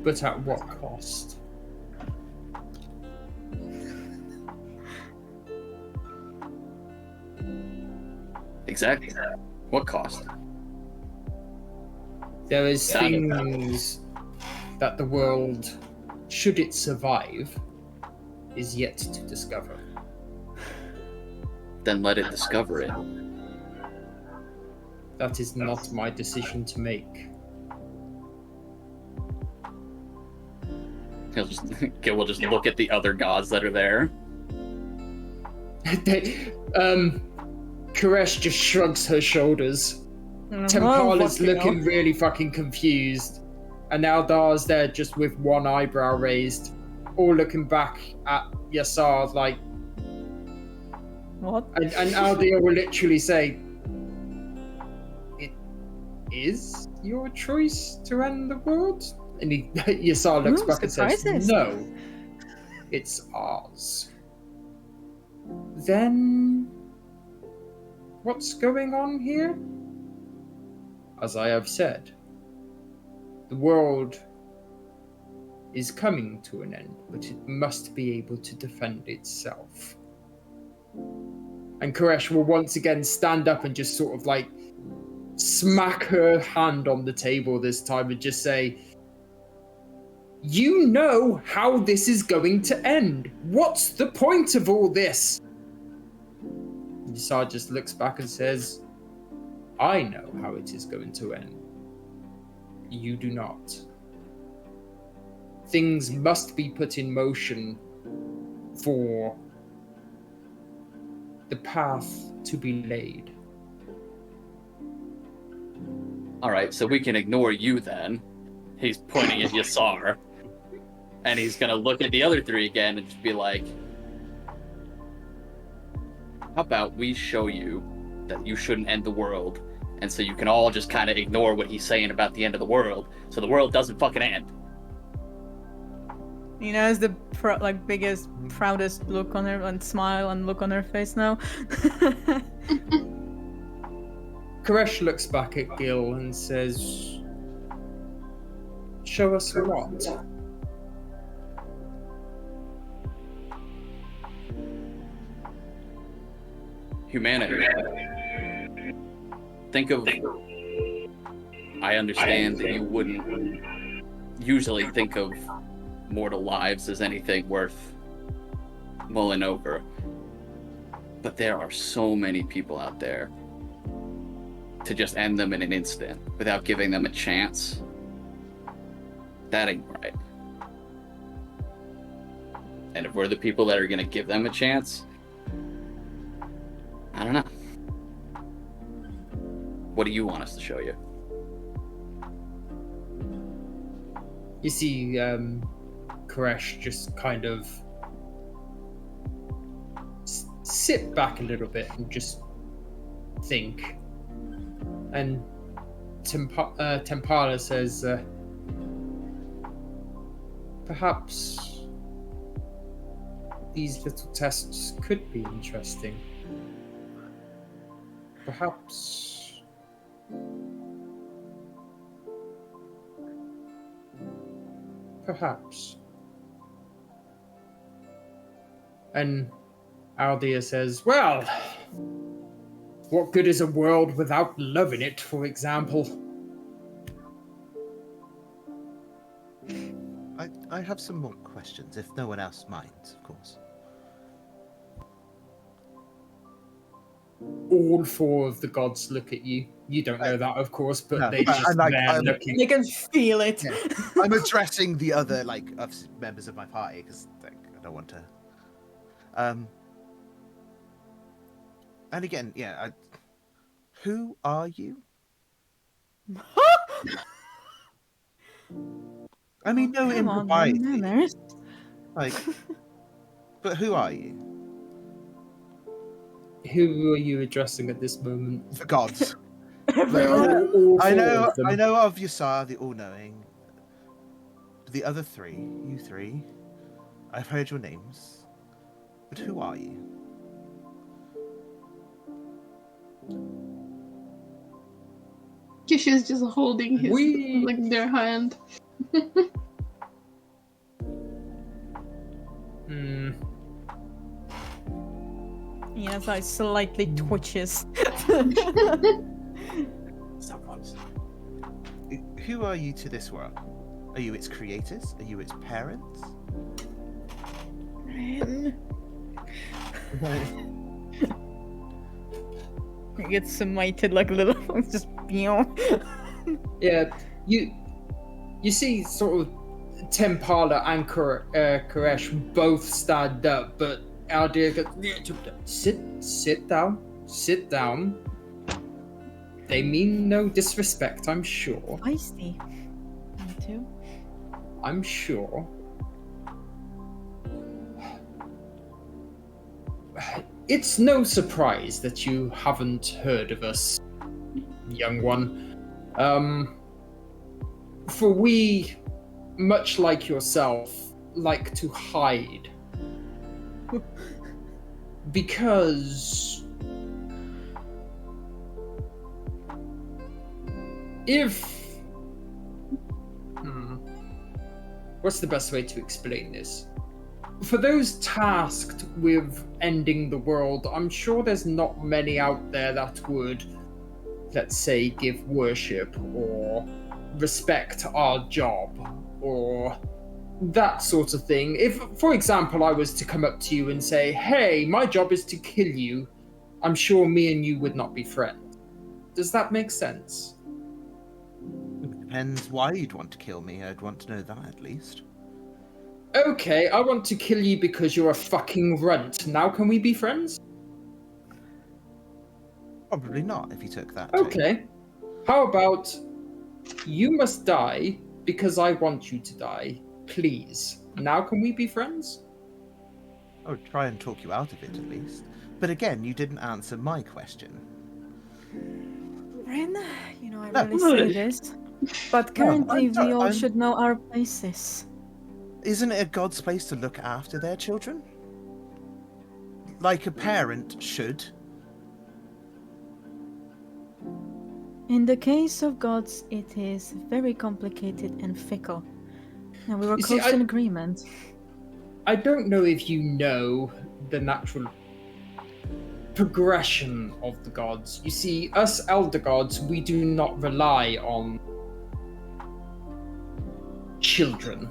But at what cost? Exactly. What cost? There is Got it. things that the world, should it survive, is yet to discover. Then let it discover it. That is not my decision to make. Gil will just look at the other gods that are there. Koresh just shrugs her shoulders. Tempala's looking really fucking confused. And Aldar's there just with one eyebrow raised, all looking back at Yassar like... What? And Aldir will literally say, "It is your choice to end the world?" And Yassar looks back and says, surprises. "No, it's ours." Then, what's going on here? As I have said, the world is coming to an end, but it must be able to defend itself. And Koresh will once again stand up and just sort of like smack her hand on the table this time and just say, "You know how this is going to end. What's the point of all this?" Yassar just looks back and says, "I know how it is going to end. You do not. Things must be put in motion for the path to be laid." Alright, so we can ignore you then. He's pointing at Yassar. And he's gonna look at the other three again and just be like, how about we show you that you shouldn't end the world, and so you can all just kind of ignore what he's saying about the end of the world, so the world doesn't fucking end. Nina has the biggest, proudest look on her and smile and look on her face now. Koresh looks back at Gil and says, "Show us what?" Humanity. Think of... I understand that you wouldn't usually think of mortal lives as anything worth mulling over. But there are so many people out there. To just end them in an instant without giving them a chance, that ain't right. And if we're the people that are gonna give them a chance, I don't know. What do you want us to show you? You see, Koresh just kind of sit back a little bit and just think. And Tempala says, "Perhaps these little tests could be interesting. Perhaps... Perhaps. And Aldea says, well, what good is a world without love in it, for example? I have some more questions, if no one else minds, of course. All four of the gods look at you. You don't know that, of course, but No, they just there looking. You can feel it. Yeah. I'm addressing the other members of my party because I don't want to. And again, yeah. Who are you? I mean, no Come on, impropriety. manners. Like, but who are you? Who are you addressing at this moment? The gods. Everyone. All I four know. of them. I know of Yasar, the all-knowing. The other three, you three, I've heard your names, but who are you? Kisha's just holding his their hand. Yes, I slightly twitches. Who are you to this world? Are you its creators? Are you its parents? He gets smited like a little, just Yeah, you see sort of Tempala and Koresh both stand up, but Aldea goes, sit down. They mean no disrespect, I'm sure. Feisty. Me too. I'm sure. It's no surprise that you haven't heard of us, young one. For we, much like yourself, like to hide. Because what's the best way to explain this? For those tasked with ending the world, I'm sure there's not many out there that would, let's say, give worship or respect our job or that sort of thing. If, for example, I was to come up to you and say, hey, my job is to kill you, I'm sure me and you would not be friends. Does that make sense? It depends why you'd want to kill me. I'd want to know that at least. Okay, I want to kill you because you're a fucking runt. Now can we be friends? Probably not if you took that. Okay. How about you must die because I want you to die. Please. Now can we be friends? I would try and talk you out of it at least. But again, you didn't answer my question. Ren, you know I really say this, but currently we all should know our places. Isn't it a god's place to look after their children? Like a parent should. In the case of gods, it is very complicated and fickle. Now we were close in agreement. I don't know if you know the natural progression of the gods. You see, us elder gods, we do not rely on children.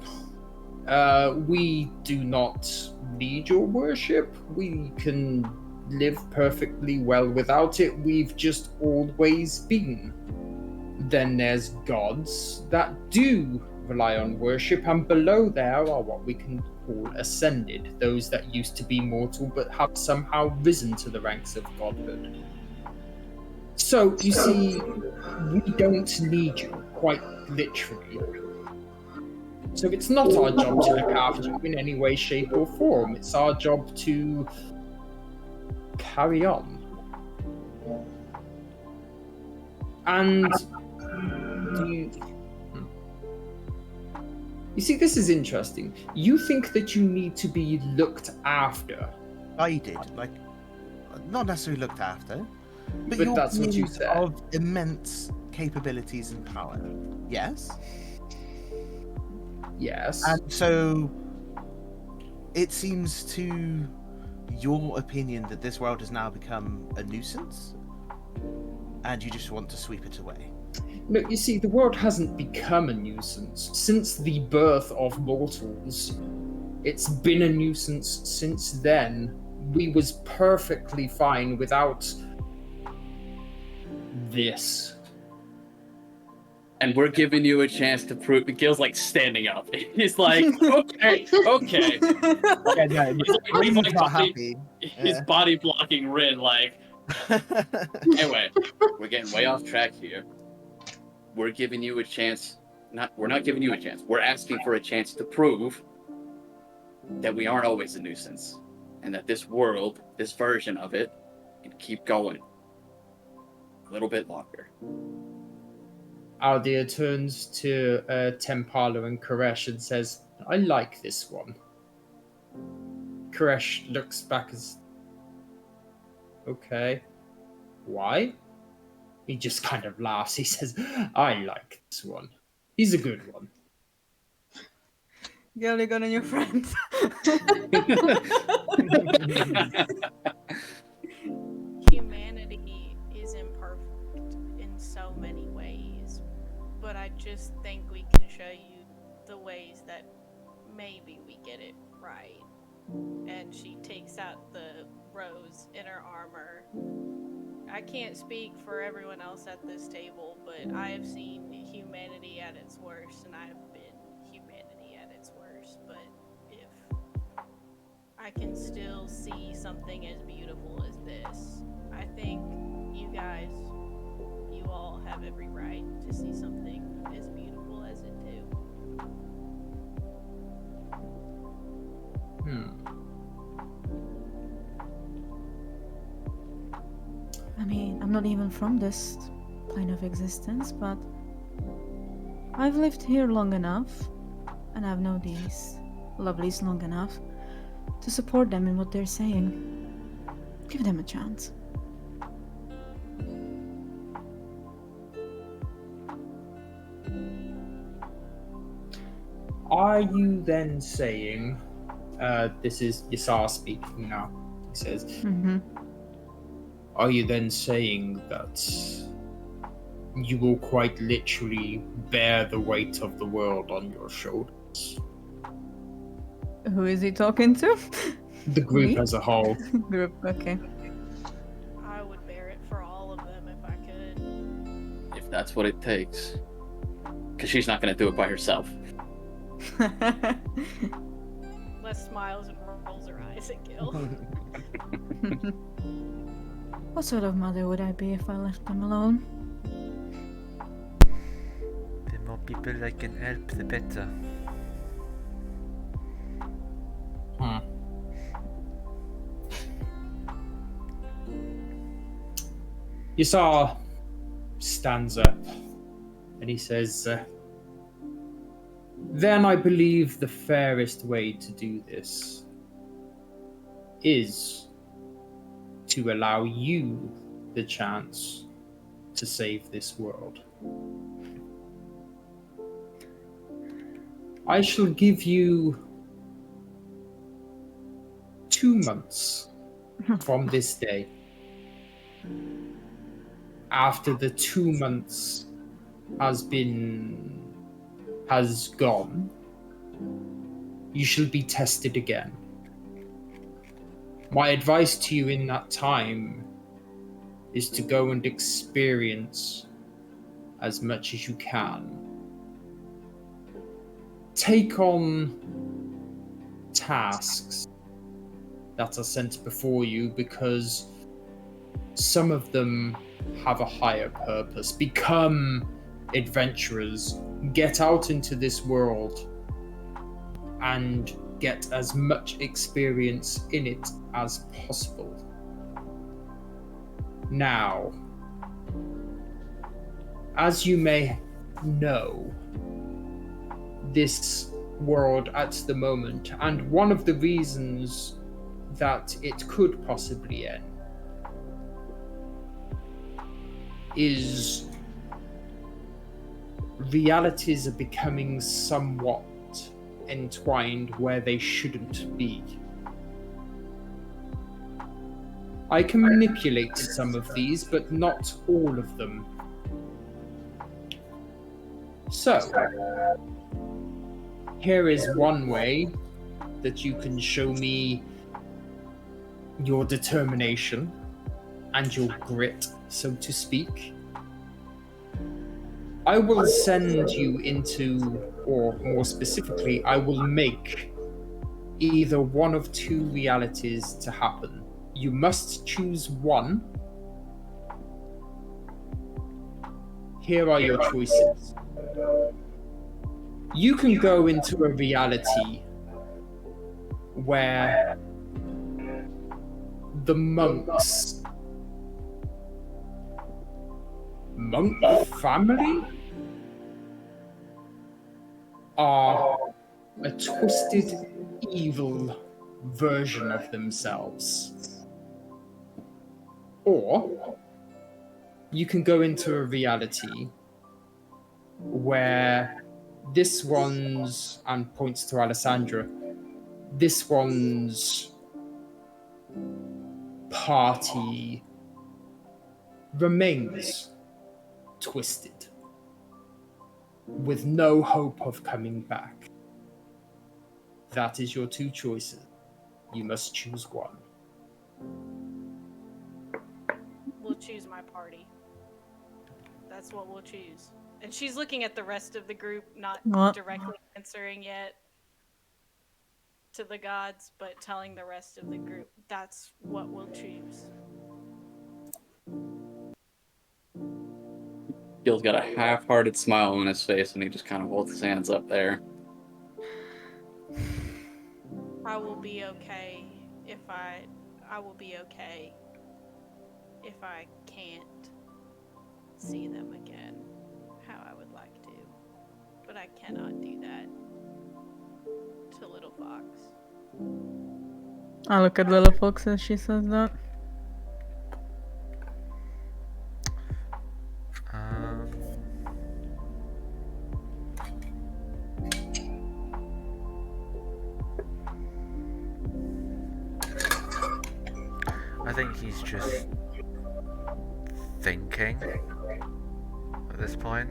We do not need your worship. We can live perfectly well without it. We've just always been. Then there's gods that do rely on worship, and below there are what we can call ascended, those that used to be mortal but have somehow risen to the ranks of godhood. So, you see, we don't need you, quite literally. So it's not our job to look after you in any way, shape, or form. It's our job to carry on. And You see, this is interesting. You think that you need to be looked after. Guided, like, not necessarily looked after, but But you're that's what you beings said. of immense capabilities and power. Yes? Yes. And so it seems to your opinion that this world has now become a nuisance, and you just want to sweep it away. No, you see, the world hasn't become a nuisance. Since the birth of mortals, it's been a nuisance since then. We was perfectly fine without this. And we're giving you a chance to prove. Gil's like standing up. He's like, okay. Yeah, no, He's I'm like not body- happy. His body blocking Rin, like. Anyway, we're getting way off track here. We're giving you a chance. We're not giving you a chance. We're asking for a chance to prove that we aren't always a nuisance, and that this world, this version of it, can keep going a little bit longer. Aldir turns to Tempala and Koresh and says, I like this one. Koresh looks back as... Okay. Why? He just kind of laughs. He says, I like this one. He's a good one. Girl, you got a new friend. Humanity is imperfect in so many ways, but I just think we can show you the ways that maybe we get it right. And she takes out the rose in her armor. I can't speak for everyone else at this table, but I have seen humanity at its worst, and I have been humanity at its worst. But if I can still see something as beautiful as this, I think you guys, you all have every right to see something as beautiful as it too. I mean, I'm not even from this plane of existence, but I've lived here long enough, and I've known these lovelies long enough to support them in what they're saying. Give them a chance. Are you then saying, this is Yasar speaking now, he says, Are you then saying that you will quite literally bear the weight of the world on your shoulders? Who is he talking to? The group Me? as a whole. Group, okay. I would bear it for all of them if I could. If that's what it takes. Because she's not going to do it by herself. Les smiles and rolls her eyes at Gil. What sort of mother would I be if I left them alone? The more people I can help, the better. Yasar stands up and he says, Then I believe the fairest way to do this is to allow you the chance to save this world. I shall give you 2 months from this day. After the 2 months has gone, you shall be tested again. My advice to you in that time is to go and experience as much as you can. Take on tasks that are sent before you, because some of them have a higher purpose. Become adventurers. Get out into this world and get as much experience in it as possible. Now, as you may know, this world at the moment, and one of the reasons that it could possibly end is realities are becoming somewhat entwined where they shouldn't be. I can manipulate some of these, but not all of them. So, here is one way that you can show me your determination and your grit, so to speak. I will send you into, or more specifically, I will make either one of two realities to happen. You must choose one. Here are your choices. You can go into a reality where the monk family are a twisted, evil version of themselves. Or you can go into a reality where this one's, and points to Alessandra, this one's party remains twisted, with no hope of coming back. That is your two choices. You must choose one. We'll choose my party. That's what we'll choose. And she's looking at the rest of the group, not directly answering yet to the gods, but telling the rest of the group that's what we'll choose. Gil's got a half-hearted smile on his face, and he just kind of holds his hands up there. I will be okay if I will be okay if I can't see them again how I would like to. But I cannot do that to Little Fox. I look at Little Fox as she says that. I think he's just thinking at this point.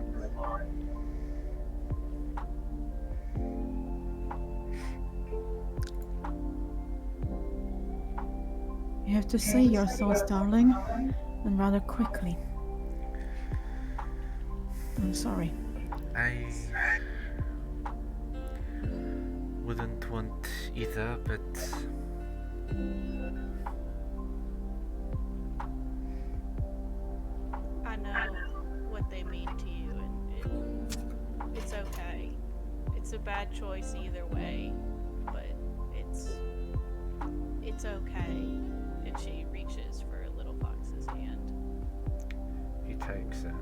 You have to say your thoughts, darling, and rather quickly. I'm sorry. I wouldn't want either, but I know what they mean to you, and it's okay. It's a bad choice either way, but it's okay. And she reaches for Little Fox's hand. he takes it.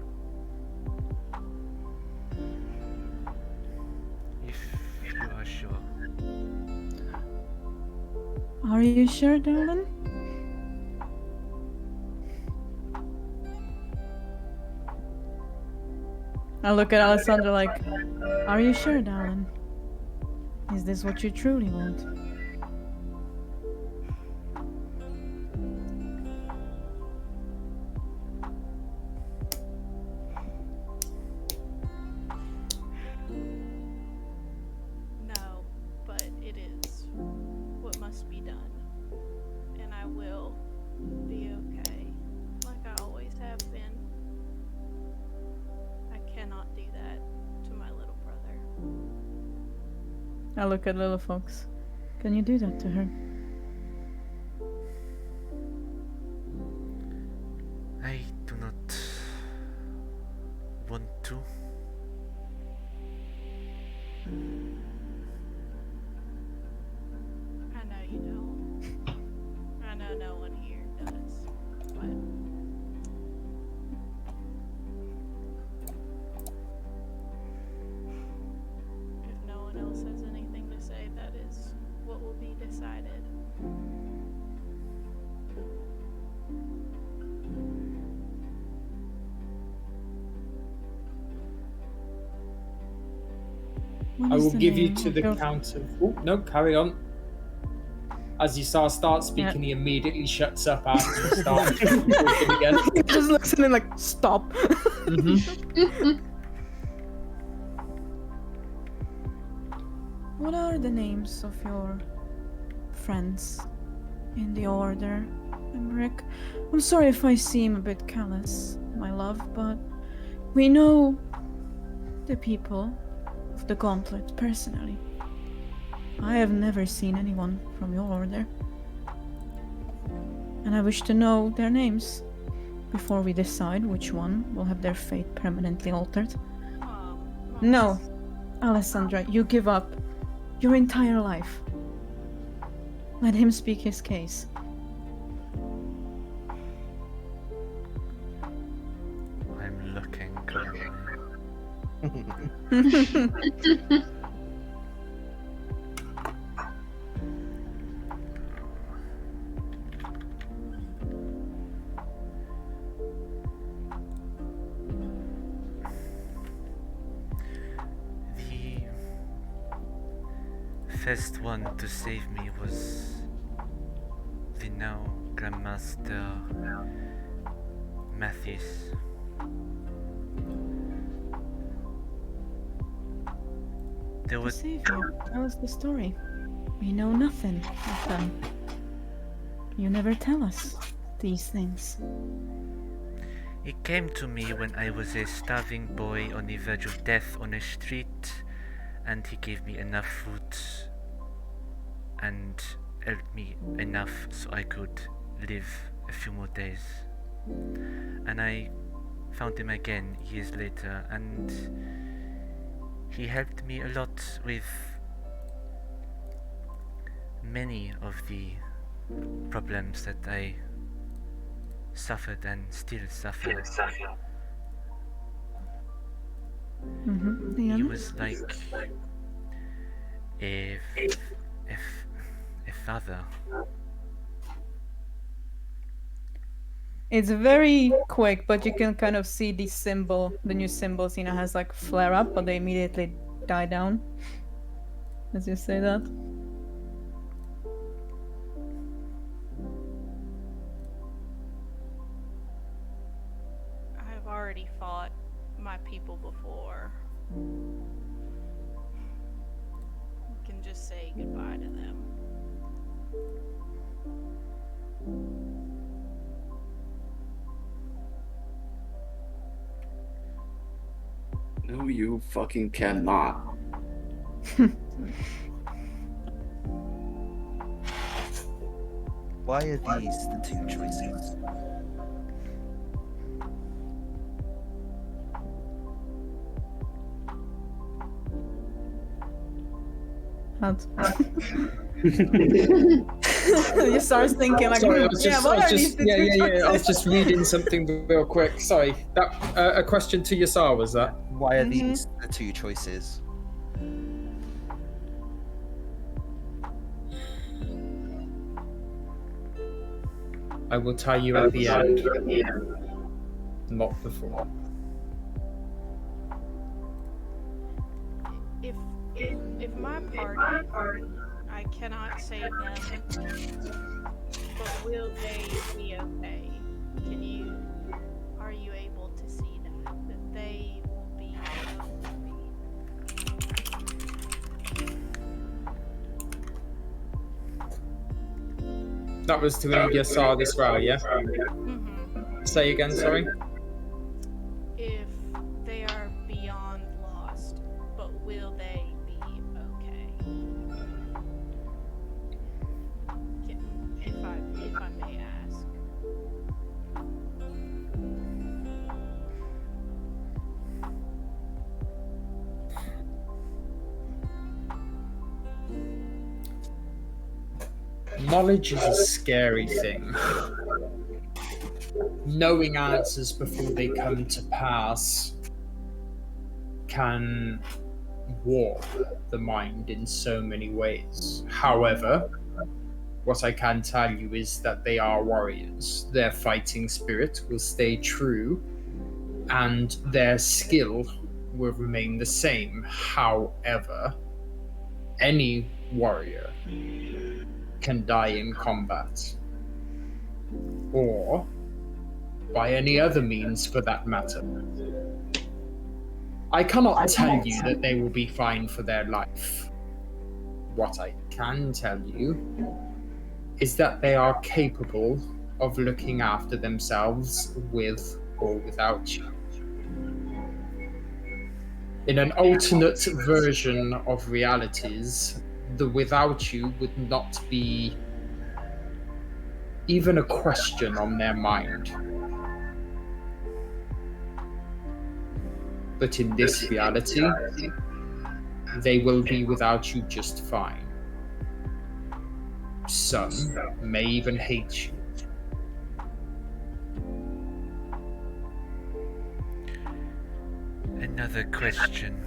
If you are sure. Are you sure, darling? I look at Alessandra like, are you sure, darling? Is this what you truly want? No, but it is what must be done. And I will be okay, like I always have been. I cannot do that to my little brother. I look at Little Fox. Can you do that to her? I do not want to. I know you don't. I know no one here does. But if no one else has any I is will the give you name to of the your- count of. Oh, no, carry on. As you start speaking, he immediately shuts up after you start talking again. He just looks at him like, stop. What are the names of your friends in the order, Emmerich? I'm sorry if I seem a bit callous, my love, but we know the people of the Gauntlet personally. I have never seen anyone from your order, and I wish to know their names before we decide which one will have their fate permanently altered. No, Alessandra, you give up your entire life. Let him speak his case. I'm looking currently. The first one to save me was the now Grandmaster Matthews. There The was Savior, tell us the story. We know nothing of them. You never tell us these things. He came to me when I was a starving boy on the verge of death on a street, and he gave me enough food and helped me enough so I could live a few more days. And I found him again years later, and he helped me a lot with many of the problems that I suffered and still suffer. Mm-hmm. He was like a father. It's very quick, but you can kind of see the new symbol Sina has like flare up, but they immediately die down as you say that. I've already fought my people before. You can just say goodbye to them. No, you fucking cannot. Why are these the two choices? You start thinking like, Sorry, I was just, what I are was these just, yeah, two yeah, yeah. I was choices? just reading something real quick. Sorry, that a question to Yasar was that? Why are these the two choices? I will tell you at the end, not before. If my party, I cannot save them, but will they be okay? Are you able to see that they will be That was to Yasar as well, yeah? Mm-hmm. Say again, sorry? If they are beyond lost, but will they be okay? If I may ask. Knowledge is a scary thing. Knowing answers before they come to pass can warp the mind in so many ways. However, what I can tell you is that they are warriors. Their fighting spirit will stay true, and their skill will remain the same. However, any warrior can die in combat, or by any other means for that matter. I cannot tell you that they will be fine for their life. What I can tell you is that they are capable of looking after themselves with or without you. In an alternate version of realities, the without you would not be even a question on their mind. But in this reality, they will be without you just fine. Some may even hate you. Another question.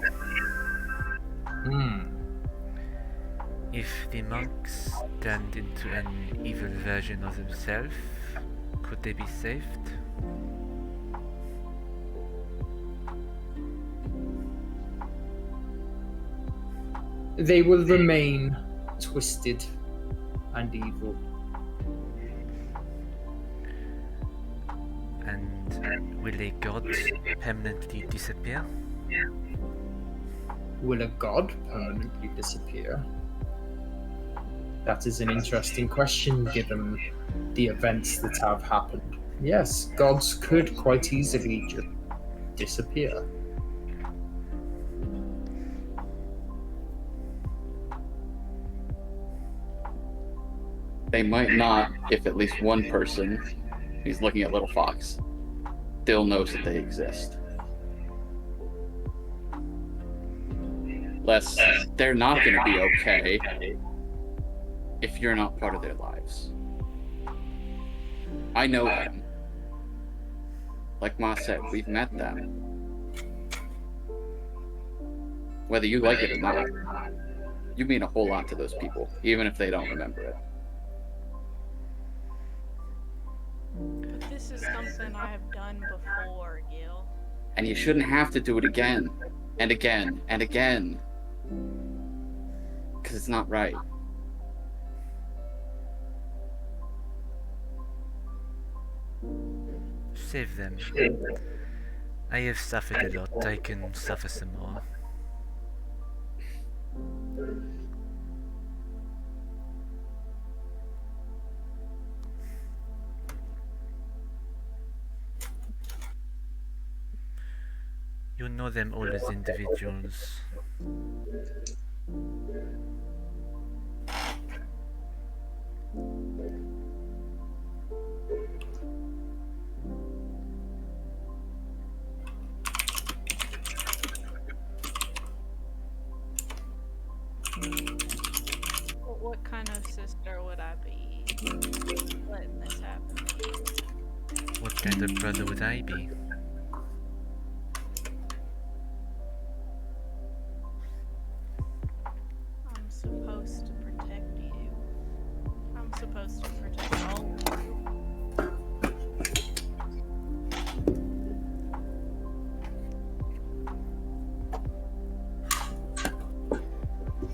If the monks turned into an evil version of themselves, could they be saved? They will remain twisted and evil. And will a god permanently disappear? Will a god permanently disappear? That is an interesting question given the events that have happened. Yes, gods could quite easily just disappear. They might not if at least one person who's looking at Little Fox still knows that they exist. Less, they're not going to be okay if you're not part of their lives. I know them. Like Ma said, we've met them. Whether you like it or not, you mean a whole lot to those people, even if they don't remember it. But this is something I have done before, Gil. And you shouldn't have to do it again, and again, and again. Because it's not right. Save them. I have suffered a lot, I can suffer some more. You know them all as individuals. What kind of sister would I be letting this happen? What kind of brother would I be? I'm supposed to protect you. I'm supposed to protect all of you.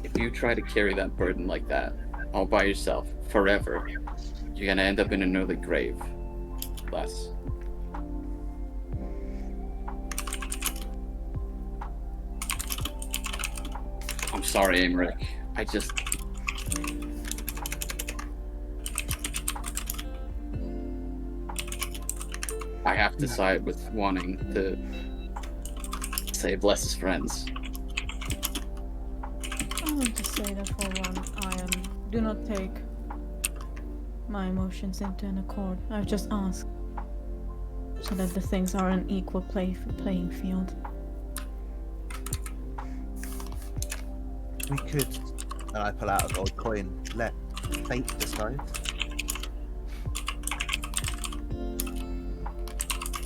If you try to carry that burden like that, all by yourself, forever, you're gonna end up in an early grave. Les. I'm sorry, Aymeric. I have to side with wanting to save Les's friends. I want to say that for one, do not take my emotions into an accord. I've just asked so that the things are an equal playing field. We could, and I pull out a gold coin, let fate decide.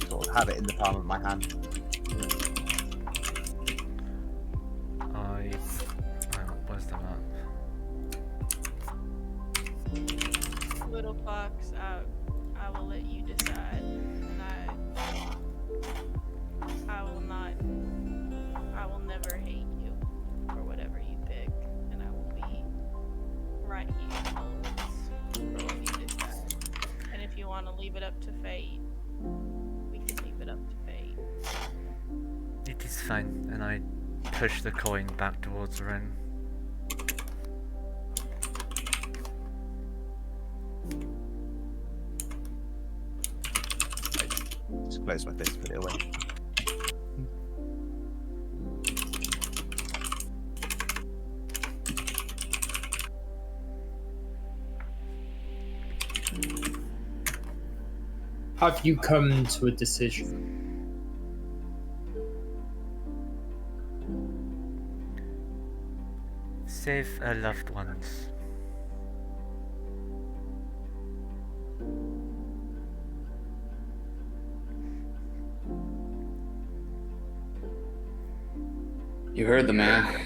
Sort of have it in the palm of my hand. Where's the map? Little Fox, I will let you decide, and I will not I will never hate you for whatever you pick, and I will be right here always for what you decide. And if you want to leave it up to fate, we can leave it up to fate. It is fine, and I push the coin back towards Ren. Just close my fist, put it away. Have you come to a decision? Save our loved ones. You heard the man.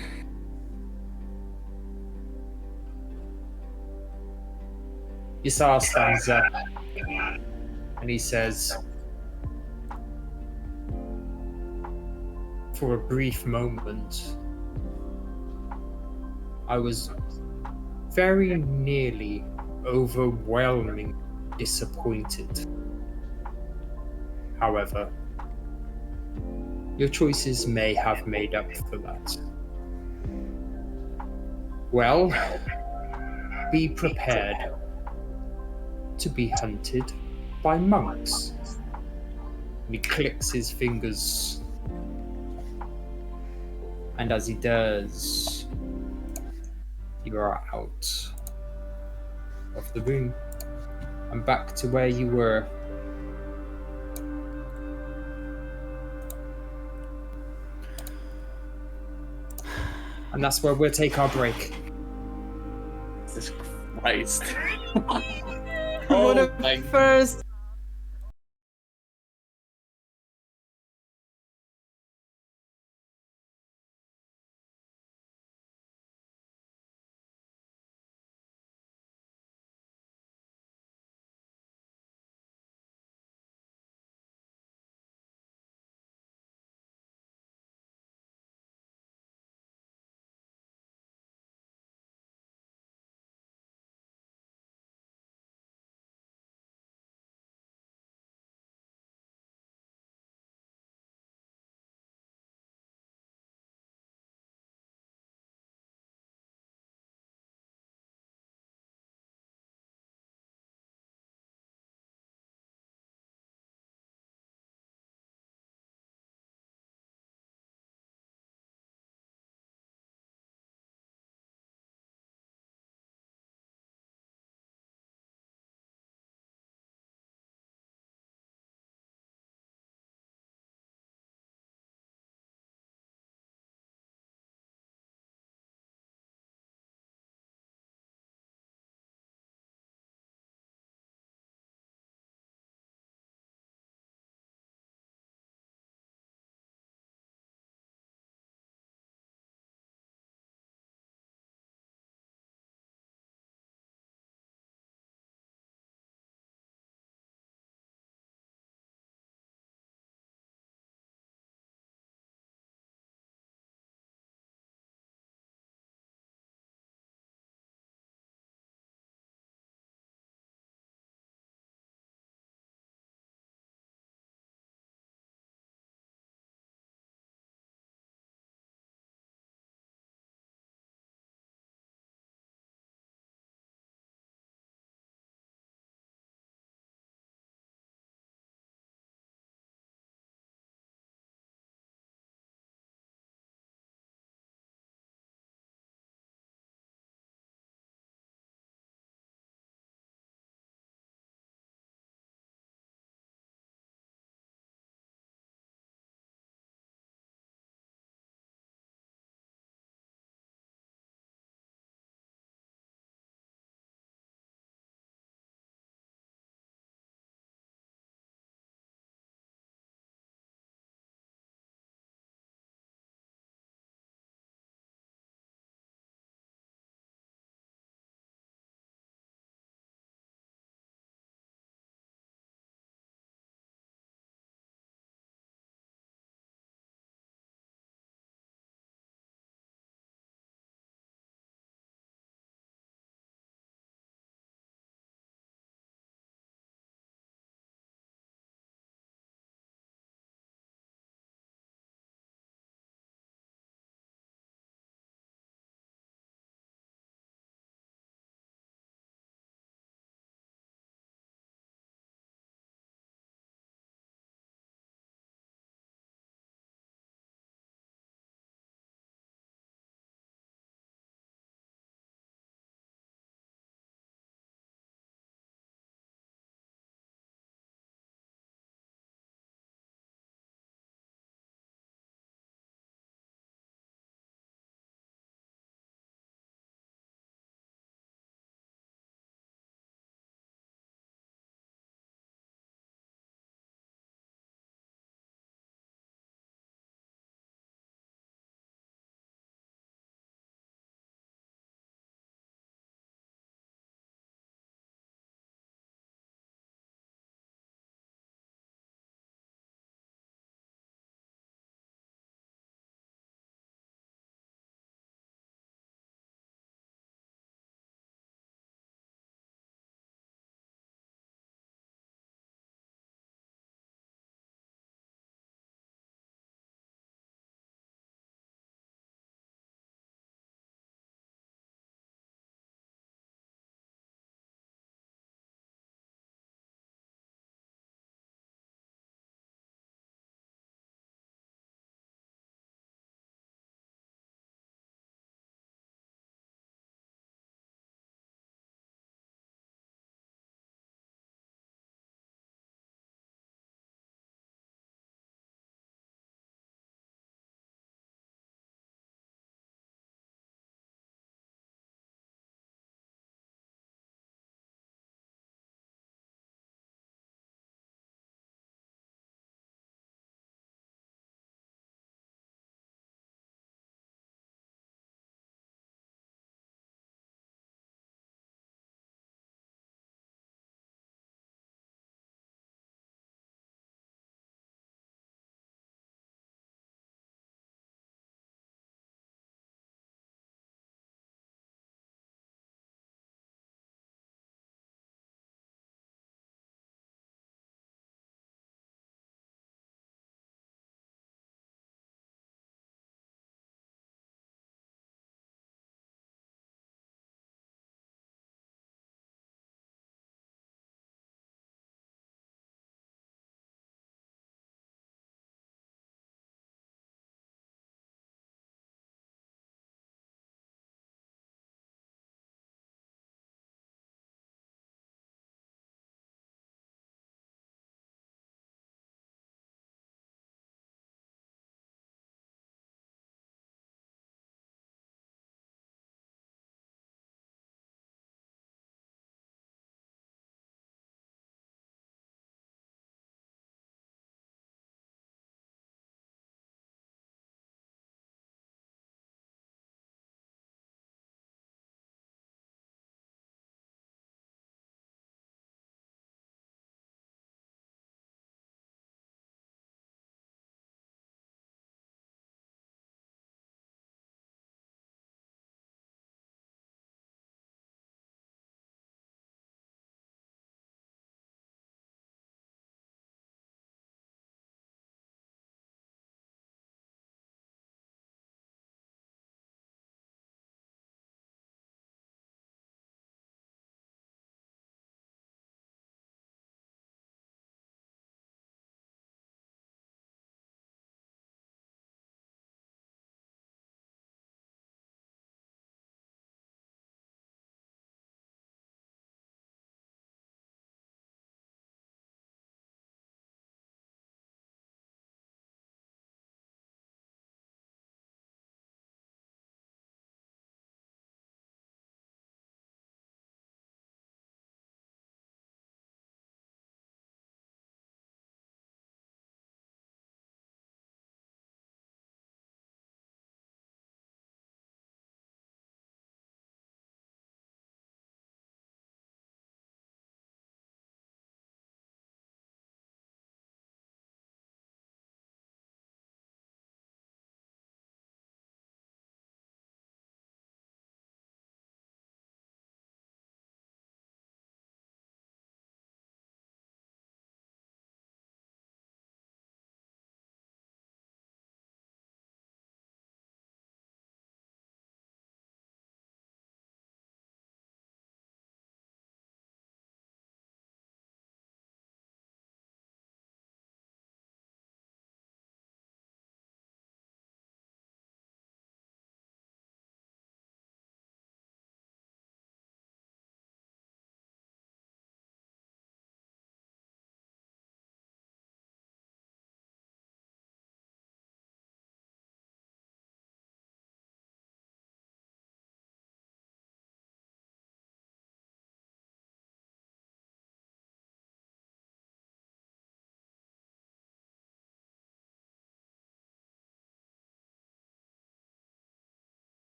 Isar stands up and he says, for a brief moment, I was very nearly overwhelmingly disappointed. However, your choices may have made up for that. Well, be prepared to be hunted by monks. And he clicks his fingers. And as he does, you are out of the room and back to where you were. And that's where we'll take our break. Jesus Christ. What my first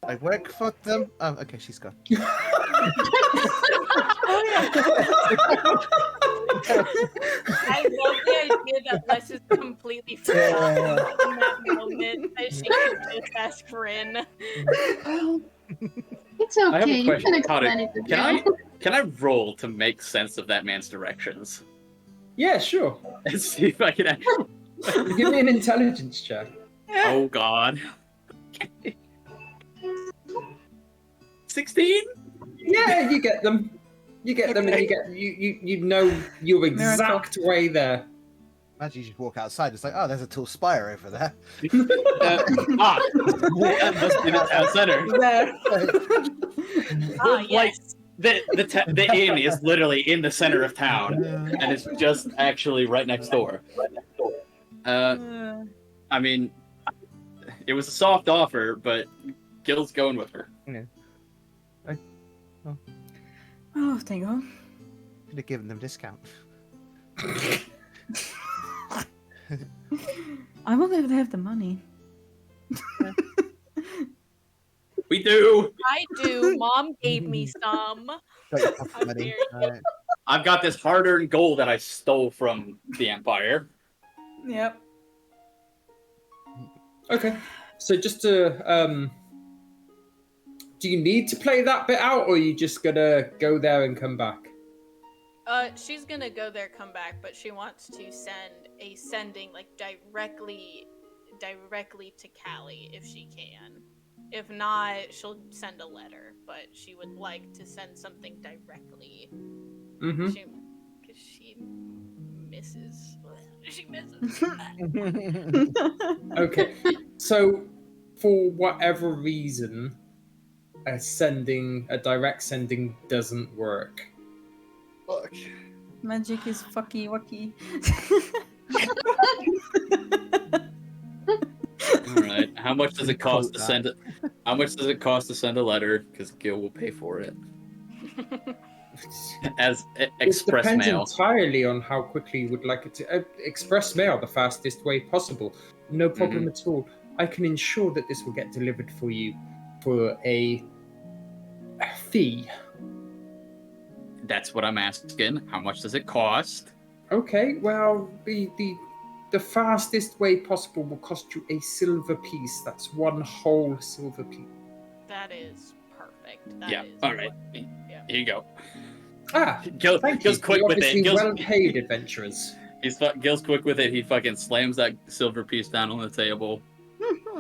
I work for them. Oh, okay, she's gone. I love the idea that Les is completely forgotten in that moment that she could just ask Rin. It's I have okay. a You question. can explain it to Can I roll to make sense of that man's directions Yeah, sure. and see if I can actually? Give me an intelligence check. Oh God. 16? Yeah, you get them. You get them, and you know your exact way there. Imagine you just walk outside. It's like, oh, there's a tall spire over there. That must be the town center. There. Like the inn is literally in the center of town, and it's just actually right next door. I mean, it was a soft offer, but Gil's going with her. Oh, thank you. Could have given them discount. I won't be able to have the money. We do. I do. Mom gave me some. Got your pocket How money. dare you. Right. I've got this hard-earned gold that I stole from the Empire. Yep. Okay. So just to do you need to play that bit out, or are you just gonna go there and come back? She's gonna go there, come back, but she wants to send a sending like directly to Callie if she can. If not, she'll send a letter, but she would like to send something directly. Mm-hmm. Because she misses. She misses. Okay. So, for whatever reason, a direct sending doesn't work. Fuck. Magic is fucky wucky. All right. How much does it cost to send it? How much does it cost to send a letter? Because Gil will pay for it. As express It depends mail. entirely on how quickly you would like it to. Express mail the fastest way possible. No problem at all. I can ensure that this will get delivered for you for a fee. That's what I'm asking. How much does it cost? Okay, well, the fastest way possible will cost you a silver piece. That's one whole silver piece. That is perfect. Yeah. All right. Here you go. Ah, Gil's thank you. quick You're with it. obviously Gil's, well-paid adventurers. Gil's quick with it. He fucking slams that silver piece down on the table,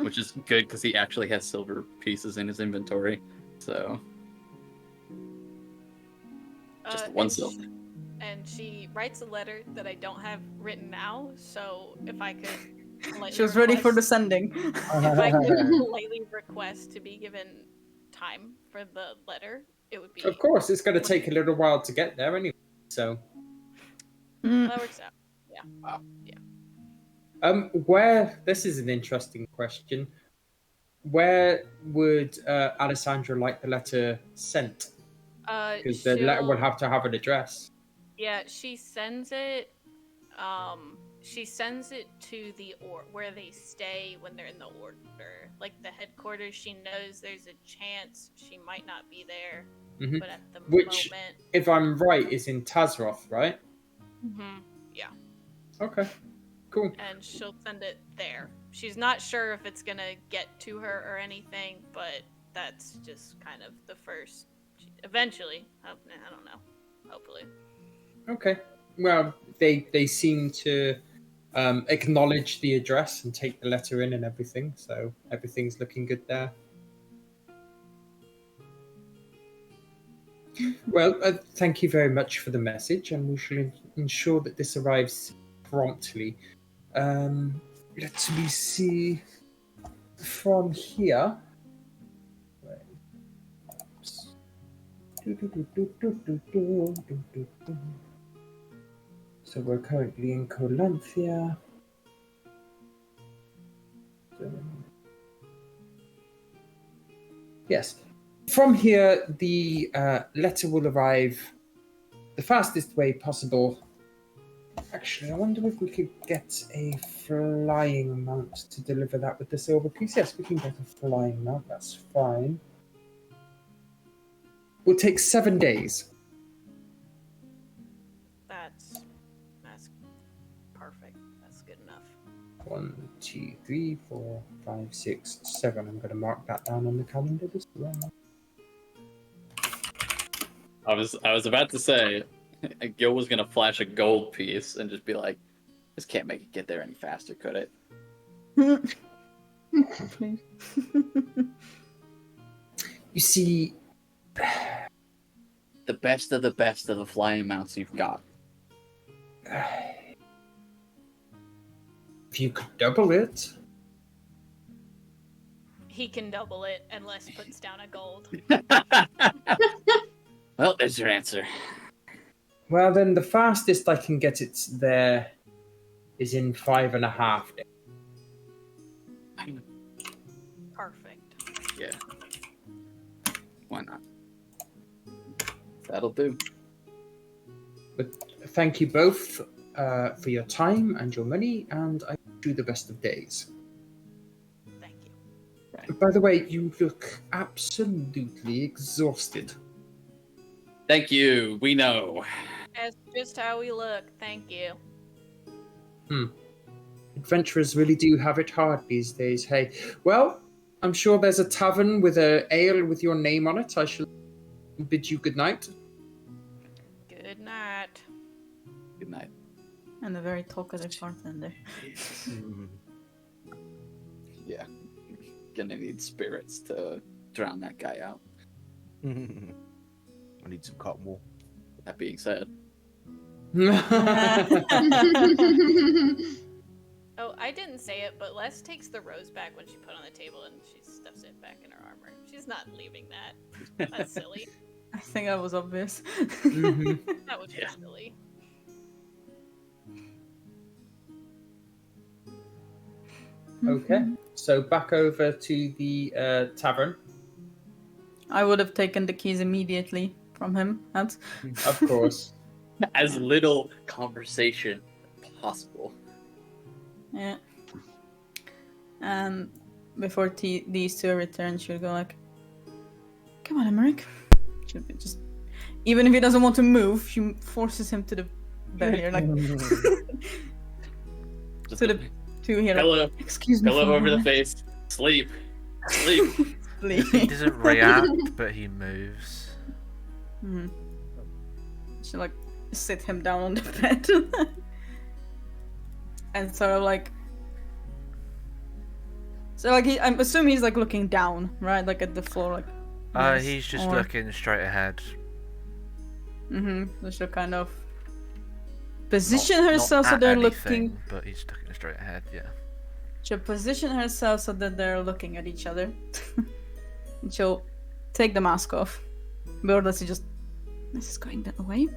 which is good because he actually has silver pieces in his inventory. So just one silver. And she writes a letter that I don't have written now, so if I could She was ready for the sending. if I could politely request to be given time for the letter, it would be. Of course, it's going to take a little while to get there anyway. So, That works out. where this is an interesting question. Where would Alessandra like the letter sent? Because the letter will have to have an address. Yeah, she sends it. She sends it to where they stay when they're in the order, like the headquarters. She knows there's a chance she might not be there, but at the Which, moment, if I'm right, is in Tazroth, right? yeah. Okay, cool. And she'll send it there. She's not sure if it's gonna get to her or anything, but that's just kind of the first. Eventually, I don't know. Hopefully. Okay. Well, they seem to acknowledge the address and take the letter in and everything, so everything's looking good there. Well, thank you very much for the message, and we shall ensure that this arrives promptly. Let me see. From here. So we're currently in Colanthia. Yes. From here, the letter will arrive the fastest way possible Actually, I wonder if we could get a flying mount to deliver that with the silver piece. Yes, we can get a flying mount. That's fine. Will take 7 days. That's perfect. That's good enough. 1, 2, 3, 4, 5, 6, 7. I'm going to mark that down on the calendar as well. I was about to say, Gil was gonna flash a gold piece and just be like, "This can't make it get there any faster, could it?" Please. You see, The best of the flying mounts you've got. if you could double it. He can double it, and Les puts down a gold. Well, there's your answer. Well, then the fastest I can get it there is in 5.5 days. Perfect. Yeah. Why not? That'll do. But thank you both for your time and your money, and I wish you the best of days. Thank you. By the way, you look absolutely exhausted. Thank you. We know. That's just how we look. Thank you. Adventurers really do have it hard these days, hey. Well, I'm sure there's a tavern with a ale with your name on it. I shall bid you good night. Good night. Good night. And a very talkative bartender. Yeah. Gonna need spirits to drown that guy out. I need some cotton wool. That being said. Oh, I didn't say it, but Les takes the rose back when she put it on the table and she stuffs it back in her armor. She's not leaving that. That's silly. I think that was obvious. That would be silly. Okay, so back over to the tavern. I would have taken the keys immediately from him. And Of course. As little conversation possible. yeah. And before these two return, she'll go like, "Come on, Emmerich." She'll be just, even if he doesn't want to move, she forces him to the bed here, like Just to the two here. pillow, Like, excuse me. pillow for a over the moment." face. Sleep. Sleep. He doesn't react, but he moves. Mhm. She like sit him down on the bed and sort of like, so like I'm assuming he's like looking down, right, like at the floor, like. yes, He's just or- looking straight ahead. So she'll kind of position Not herself so at they're anything, looking. but he's looking straight ahead. Yeah. She'll position herself so that they're looking at each other. And she'll take the mask off. Bordasi just, this is going that way.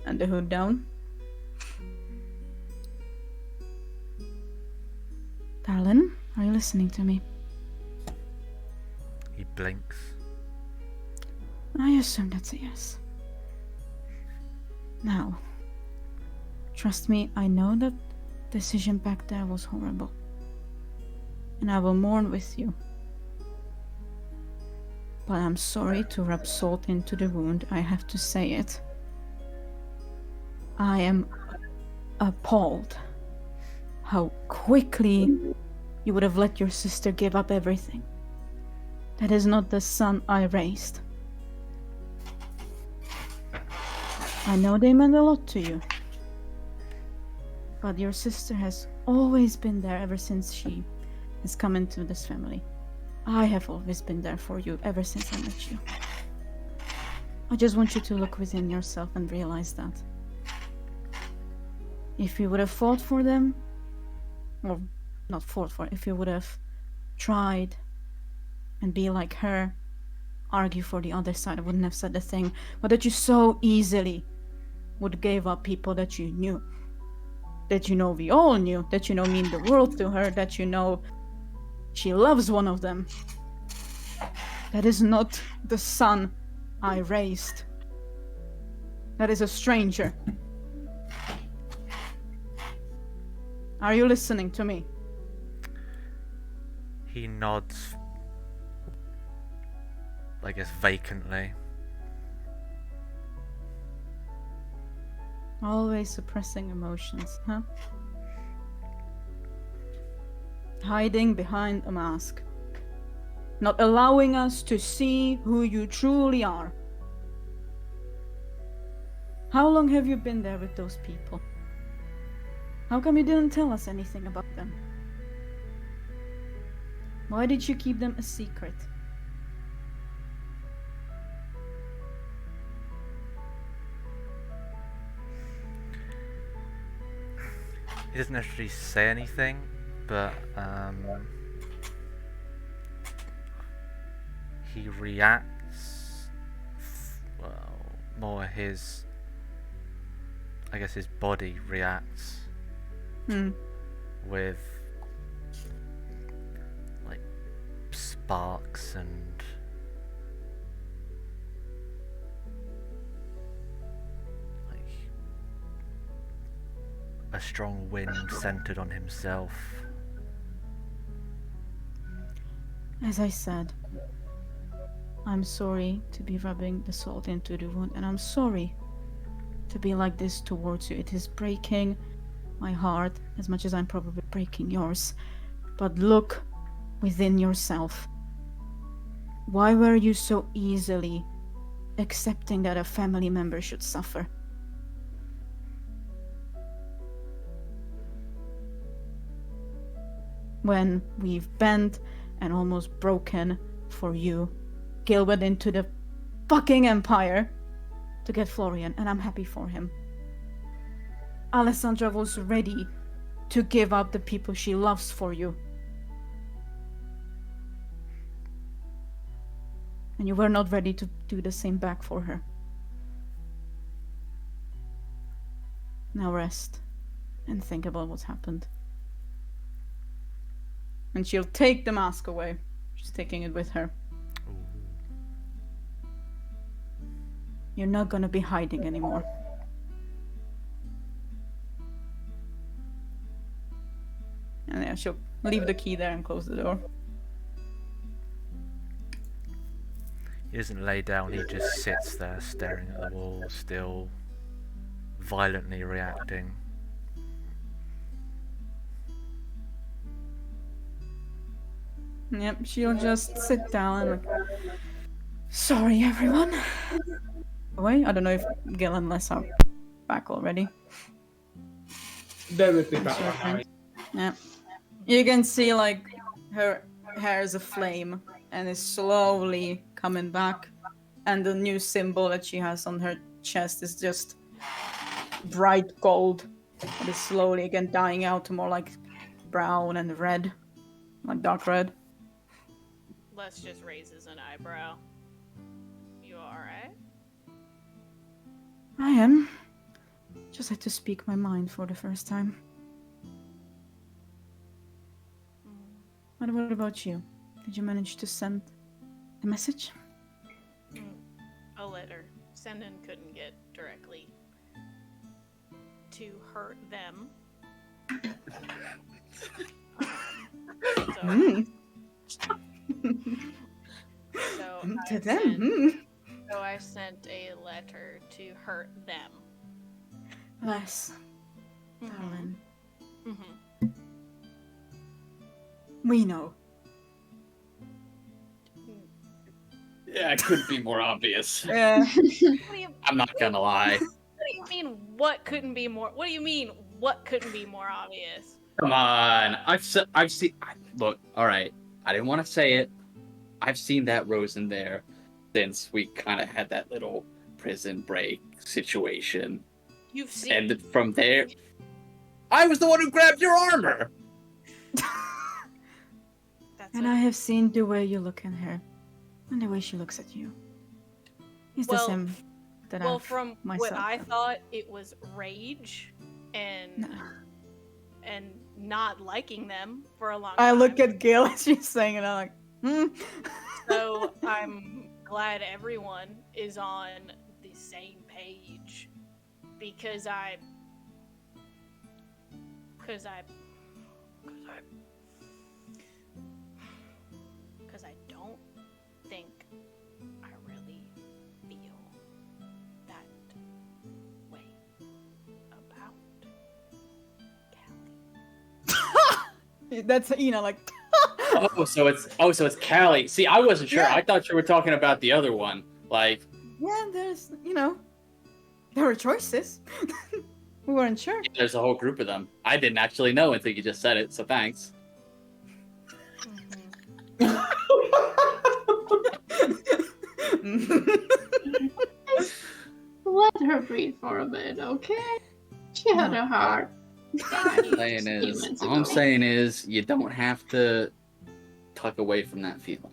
And the hood down. Darlin, are you listening to me? He blinks. I assume that's a yes. Now, trust me, I know that decision back there was horrible. And I will mourn with you. But I'm sorry to rub salt into the wound, I have to say it. I am appalled how quickly you would have let your sister give up everything. That is not the son I raised. I know they meant a lot to you. But your sister has always been there ever since she has come into this family. I have always been there for you ever since I met you. I just want you to look within yourself and realize that. If you would have fought for them, or not fought for, if you would have tried and be like her, argue for the other side, I wouldn't have said a thing, but that you so easily would give up people that you knew. That you know we all knew, that you know mean the world to her, that you know she loves one of them. That is not the son I raised. That is a stranger. Are you listening to me? He nods, I guess, vacantly. Always suppressing emotions, huh? Hiding behind a mask. Not allowing us to see who you truly are. How long have you been there with those people? How come you didn't tell us anything about them? Why did you keep them a secret? He doesn't actually say anything, but he reacts, well, more his, I guess his body reacts with like sparks and like a strong wind centered on himself. As I said, I'm sorry to be rubbing the salt into the wound, and I'm sorry to be like this towards you. It is breaking my heart as much as I'm probably breaking yours. But look within yourself. Why were you so easily accepting that a family member should suffer? When we've bent and almost broken for you, Gil went into the fucking Empire to get Florian, and I'm happy for him. Alessandra was ready to give up the people she loves for you. And you were not ready to do the same back for her. Now rest and think about what's happened. And she'll take the mask away. She's taking it with her. You're not gonna be hiding anymore. And yeah, she'll leave the key there and close the door. He doesn't lay down, he just sits there staring at the wall, still violently reacting. Yep, she'll just sit down and like, sorry everyone. Wait, I don't know if Gil and Les are back already. They would be back. Yeah. You can see like her hair is aflame and is slowly coming back, and the new symbol that she has on her chest is just bright gold. It is slowly again dying out to more like brown and red, like dark red. Les just raises an eyebrow. You alright? I am. Just had to speak my mind for the first time. What about you? Did you manage to send a message? A letter. Senden couldn't get directly to hurt them. To them? So I sent a letter to hurt them. Les, darling. Mm-hmm. We know. Yeah, it couldn't be more obvious. Yeah. I'm not gonna lie. What do you mean? What couldn't be more? What do you mean? What couldn't be more obvious? Come on, I've seen. Look, all right. I didn't want to say it. I've seen that rose in there since we kind of had that little prison break situation. You've seen. And from there, I was the one who grabbed your armor. And I have seen the way you look at her, and the way she looks at you. It's the same that well, I've from myself. what I thought, it was rage and not liking them for a long time. I look at Gail and she's saying it, I'm like, So I'm glad everyone is on the same page because I Because I don't think I really feel that way about Callie. That's like. So it's Callie. See, I wasn't sure. Yeah. I thought you were talking about the other one. Like, Yeah, there's there were choices. We weren't sure. there's a whole group of them. I didn't actually know until you just said it. So thanks. Let her breathe for a bit, okay? She had a heart. All I'm saying is, you don't have to tuck away from that feeling.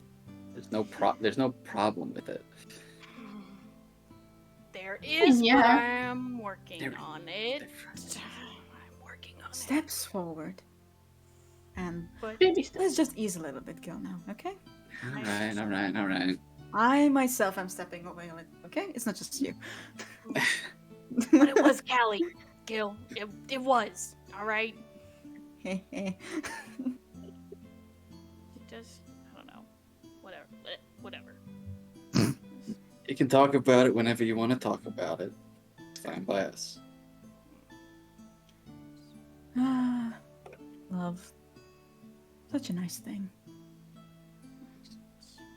There's no problem with it. There is, Yeah. but I'm working They're on it. different. I'm working on Steps forward. And it. But Baby steps. let's just ease a little bit, Gil, now, okay? All right. I myself am stepping away a little, okay? It's not just you. but it was Callie, Gil. It was. All right. Hehe. Just I don't know. Whatever. You can talk about it whenever you want to talk about it. It's fine by us. Ah, love. Such a nice thing.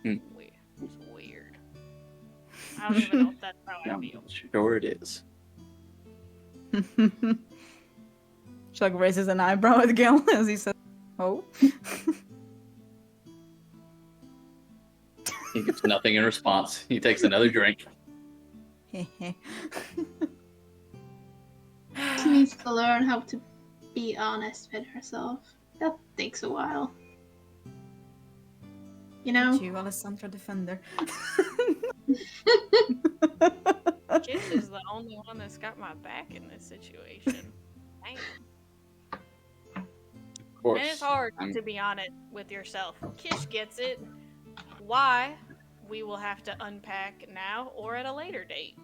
It's weird. I don't even know if that's how I feel. Sure it is. Chuck raises an eyebrow at Gil as he says, "Oh." He gives nothing in response. He takes another drink. Hehe. She needs to learn how to be honest with herself. That takes a while. You know? Not you, Alessandra Defender. Kish is the only one that's got my back in this situation. Damn. Of course. And it's hard I'm- to be honest with yourself. Kish gets it. Why? We will have to unpack now or at a later date.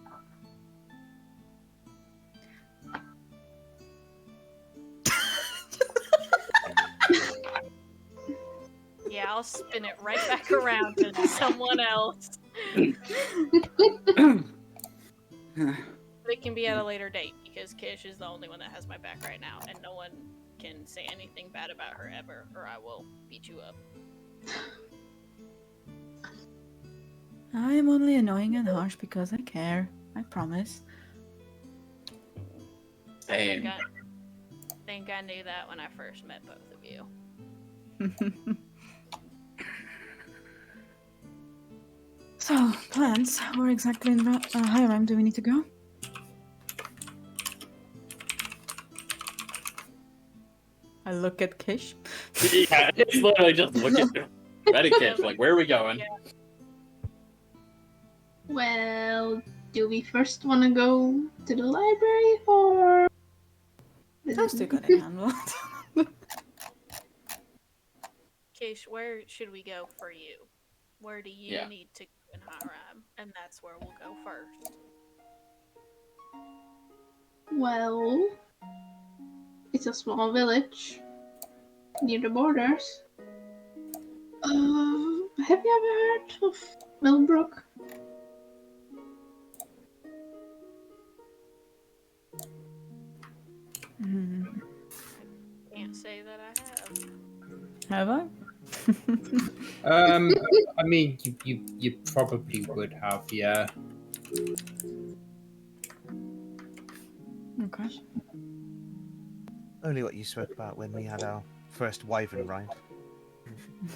Yeah, I'll spin it right back around to someone else. But it can be at a later date because Kish is the only one that has my back right now, and no one can say anything bad about her ever, or I will beat you up. I am only annoying and harsh because I care. I promise. Same. I think I knew that when I first met both of you. So, plans. Where exactly in Hiram do we need to go? I look at Kish. Yeah, it's literally just look at ready Kish. Like, where are we going? Yeah. Well, do we first want to go to the library or? Those two got it handled. Kish, where should we go for you? Where do you Yeah. need to go in Hiram? And that's where we'll go first. Well, it's a small village near the borders. Have you ever heard of Millbrook? Mhm. Can't say that I have. Have I? I mean, you probably would have, yeah. Okay. Only what you spoke about when we had our first wyvern ride.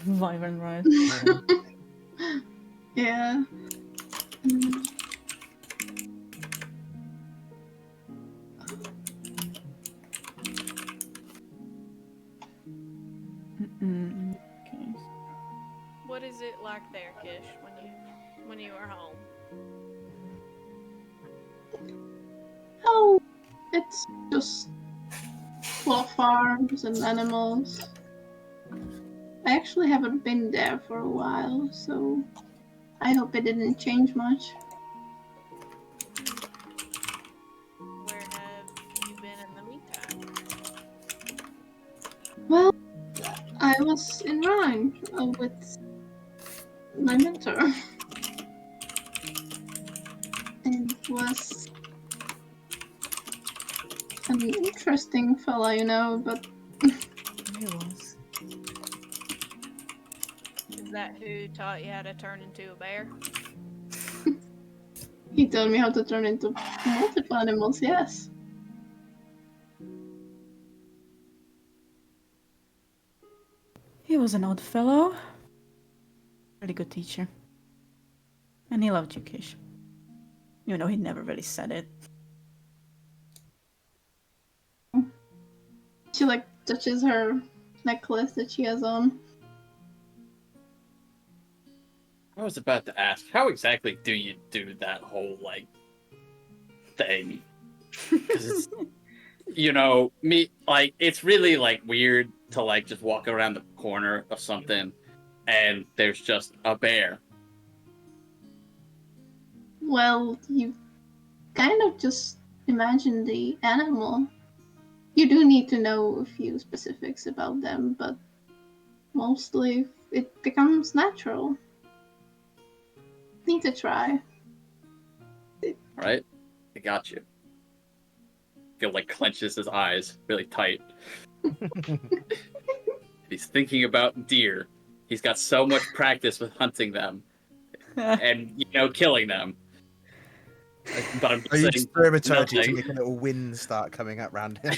Wyvern ride. Yeah. Mm. Mm-mm. Okay. What is it like there, Kish, when you are home? Oh, it's just full of farms and animals. I actually haven't been there for a while, so I hope it didn't change much. Where have you been in the meantime? Well, I was in Rhine with my mentor. And was an interesting fella, you know, but He was. Is that who taught you how to turn into a bear? he told me how to turn into multiple animals, yes. He was an odd fellow. Really good teacher. And he loved you, Kish. Even though he never really said it. She like touches her necklace that she has on. I was about to ask, how exactly do you do that whole, like, thing? Because it's, you know, me, like, it's really, like, weird to, like, just walk around the corner of something and there's just a bear. Well, you kind of just imagine the animal. You do need to know a few specifics about them, but mostly it becomes natural. Need to try. Right? I got you. Phil, like, clenches his eyes really tight. He's thinking about deer. He's got so much practice with hunting them and, you know, killing them. But I'm Are you saying experimenting to nothing. make a little wind start coming up round him?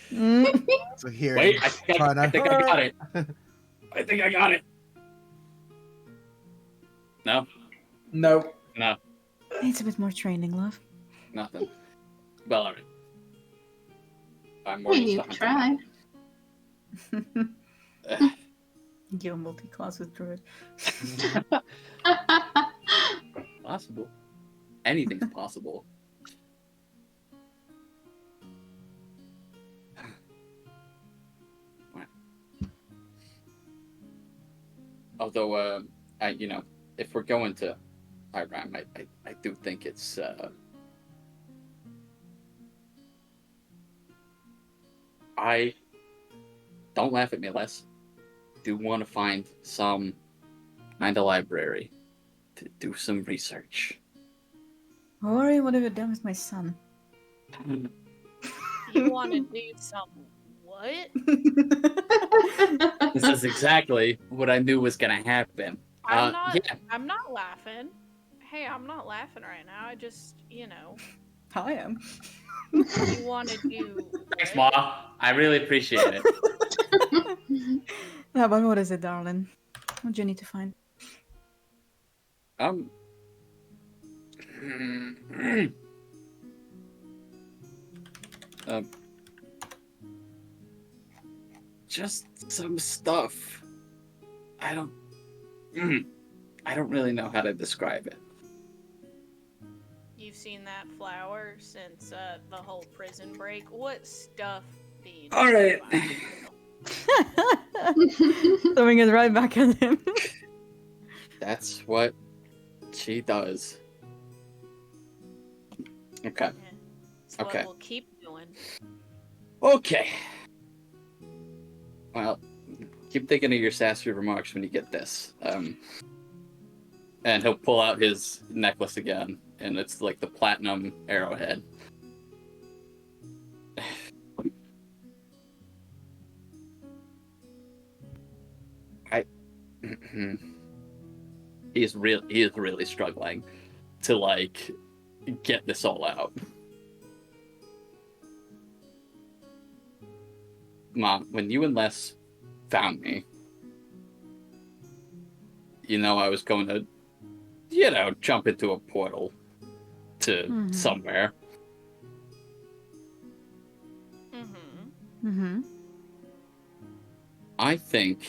Mm. So here, Wait, I think I got it. I think I got it. No? No. No. Needs a bit more training, love. Nothing. Well, alright. I'm more When used you to try. hunting. Yo, multi-class with druid. Possible. Anything's possible. Although, you know, if we're going to Iran, I do think it's, I don't laugh at me, Les. Do want to find some kind of library to do some research. Rory, what have you done with my son? You want to do some what? This is exactly what I knew was gonna happen. I'm not. Yeah. I'm not laughing. Hey, I'm not laughing right now. I just, you know, I am. you want to do. Thanks, what? Ma. I really appreciate it. Yeah, but what is it, darling? What do you need to find? Just some stuff. I don't really know how to describe it. You've seen that flower since the whole prison break. What stuff do you? All right. Throwing it right back at him. That's what she does. Okay. It's what Okay. we'll keep doing. Okay. Well, keep thinking of your sassy remarks when you get this. And he'll pull out his necklace again, and it's like the platinum arrowhead. He is really struggling to like get this all out. Mom, when you and Les found me, you know I was going to, you know, jump into a portal to somewhere. I think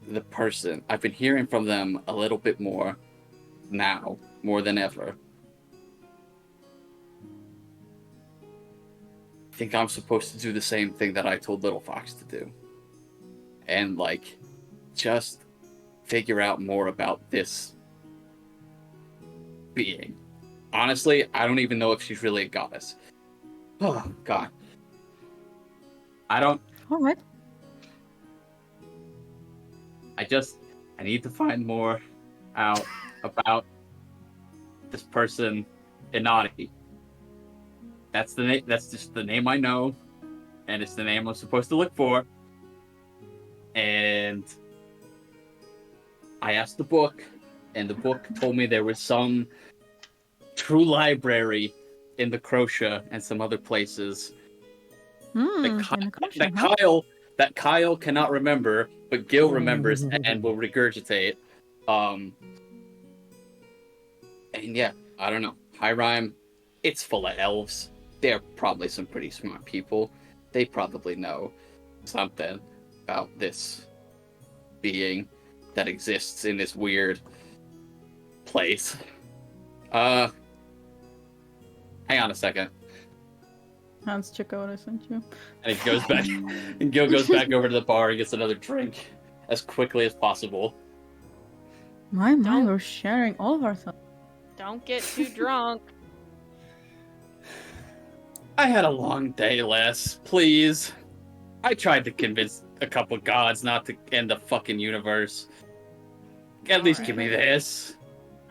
the person, I've been hearing from them a little bit more now, more than ever. I think I'm supposed to do the same thing that I told Little Fox to do. And, like, just figure out more about this being. Honestly, I don't even know if she's really a goddess. Oh, God. I don't... Alright. I need to find more out about this person, Inati. That's the name. That's just the name I know, and it's the name I'm supposed to look for. And I asked the book, and the book told me there was some true library in the Crocea and some other places that Kyle cannot remember, but Gil remembers and will regurgitate. And yeah, I don't know. High Rhyme, it's full of elves. They're probably some pretty smart people. They probably know something about this being that exists in this weird place. Hang on a second. Hans, check out what I sent you. And he goes back, and Gil goes back over to the bar and gets another drink as quickly as possible. My, we're sharing all of our thoughts. Don't get too drunk. I had a long day, Les. Please. I tried to convince a couple gods not to end the fucking universe. At least give me this.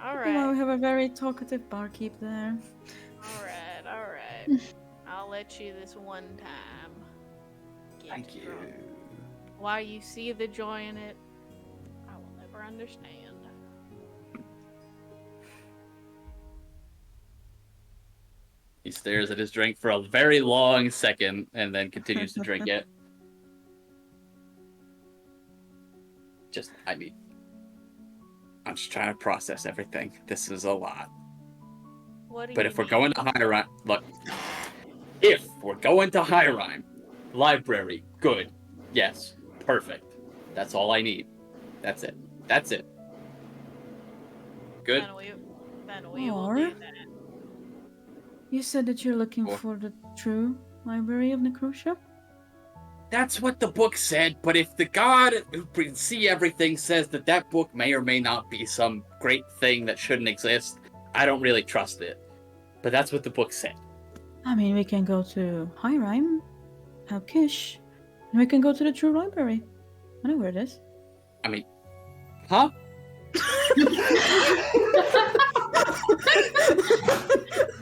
Alright. Well, we have a very talkative barkeep there. Alright. I'll let you this one time. Thank you. Drunk. Why you see the joy in it, I will never understand. He stares at his drink for a very long second and then continues to drink it. I'm just trying to process everything. This is a lot. But if we're going to High Rhyme, look. If we're going to High Rhyme, library, good. Yes, perfect. That's all I need. That's it. Good? Then we will do that. You said that you're looking for the true library of Necrotia? That's what the book said, but if the god who can see everything says that book may or may not be some great thing that shouldn't exist, I don't really trust it. But that's what the book said. I mean, we can go to High Rhyme, help Kish, and we can go to the true library. I know where it is. I mean, huh?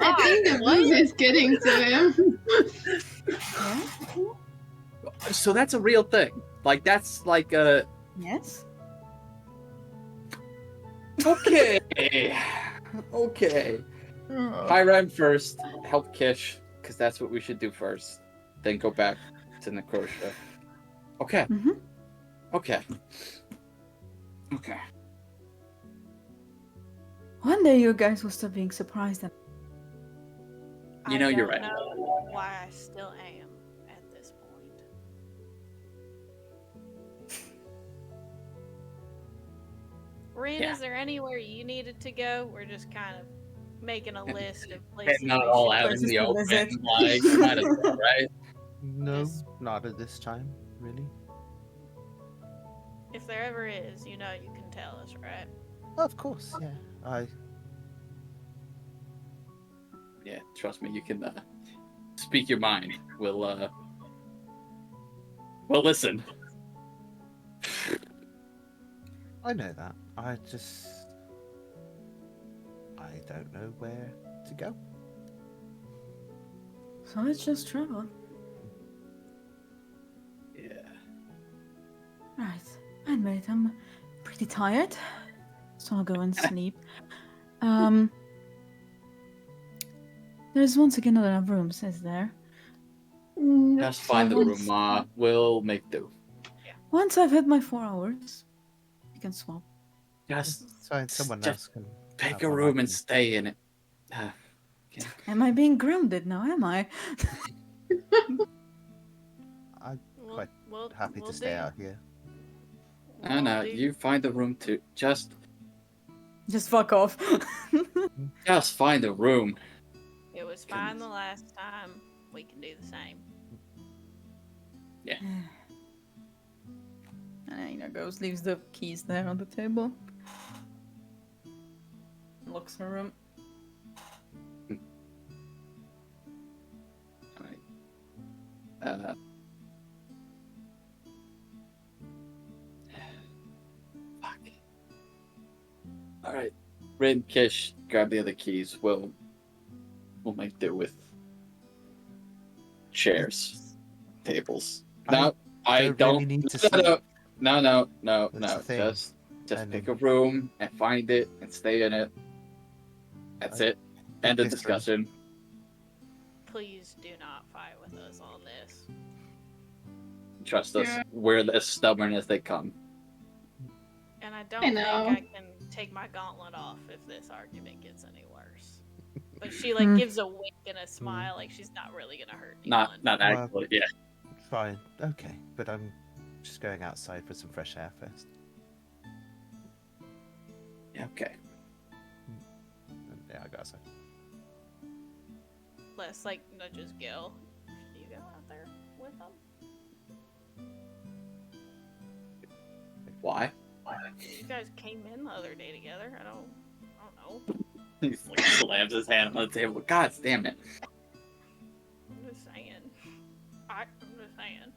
I think the booze is getting to him. So that's a real thing. Like, that's like a... Yes? Okay. Okay. High Rhyme first, help Kish, because that's what we should do first. Then go back to Necrotia. Okay. Mm-hmm. Okay. One day you guys will stop being surprised at You know, you're right. I don't know why I still am at this point. Rin, is there anywhere you needed to go? We're just kind of making a list of places. Not all out in the open, like, might as well, right? No, not at this time, really. If there ever is, you know you can tell us, right? Of course, yeah. Yeah, trust me, you can speak your mind. We'll listen. I know that. I don't know where to go. So let's just travel. Yeah. Right. I admit I'm pretty tired, so I'll go and sleep. There's once again not enough rooms, is there? Just find the room, Ma. We'll make do. Once I've had my 4 hours, we can swap. Just Find someone just else can pick have a one room I and can- stay in it. Am I being grounded now, am I? I'm We'll- quite we'll- happy we'll to stay do- out here. No, we'll do- you find the room too. Just Just fuck off. find a room. It was fine the last time. We can do the same. And Aina goes, leaves the keys there on the table. Locks her room. Alright. Rin, Kish, grab the other keys. We'll make do with chairs, tables. No, I don't don't. really need to No, sleep. no. That's the thing. Just And- pick a room and find it and stay in it. That's it. End of this room. discussion. Please do not fight with us on this. Trust us. Yeah. We're as stubborn as they come. And I don't I think know. I can take my gauntlet off if this argument gets any worse. But she like Hmm. gives a wink and a smile, like she's not really gonna hurt anyone. Not Well, actually. Yeah. Fine. Okay. But I'm just going outside for some fresh air first. Yeah. Okay. And yeah, I go outside. Les like nudges Gil. Do you go out there with them? Why? You guys came in the other day together. I don't know. He like slams his hand on the table. God damn it. I'm just saying. I'm just saying.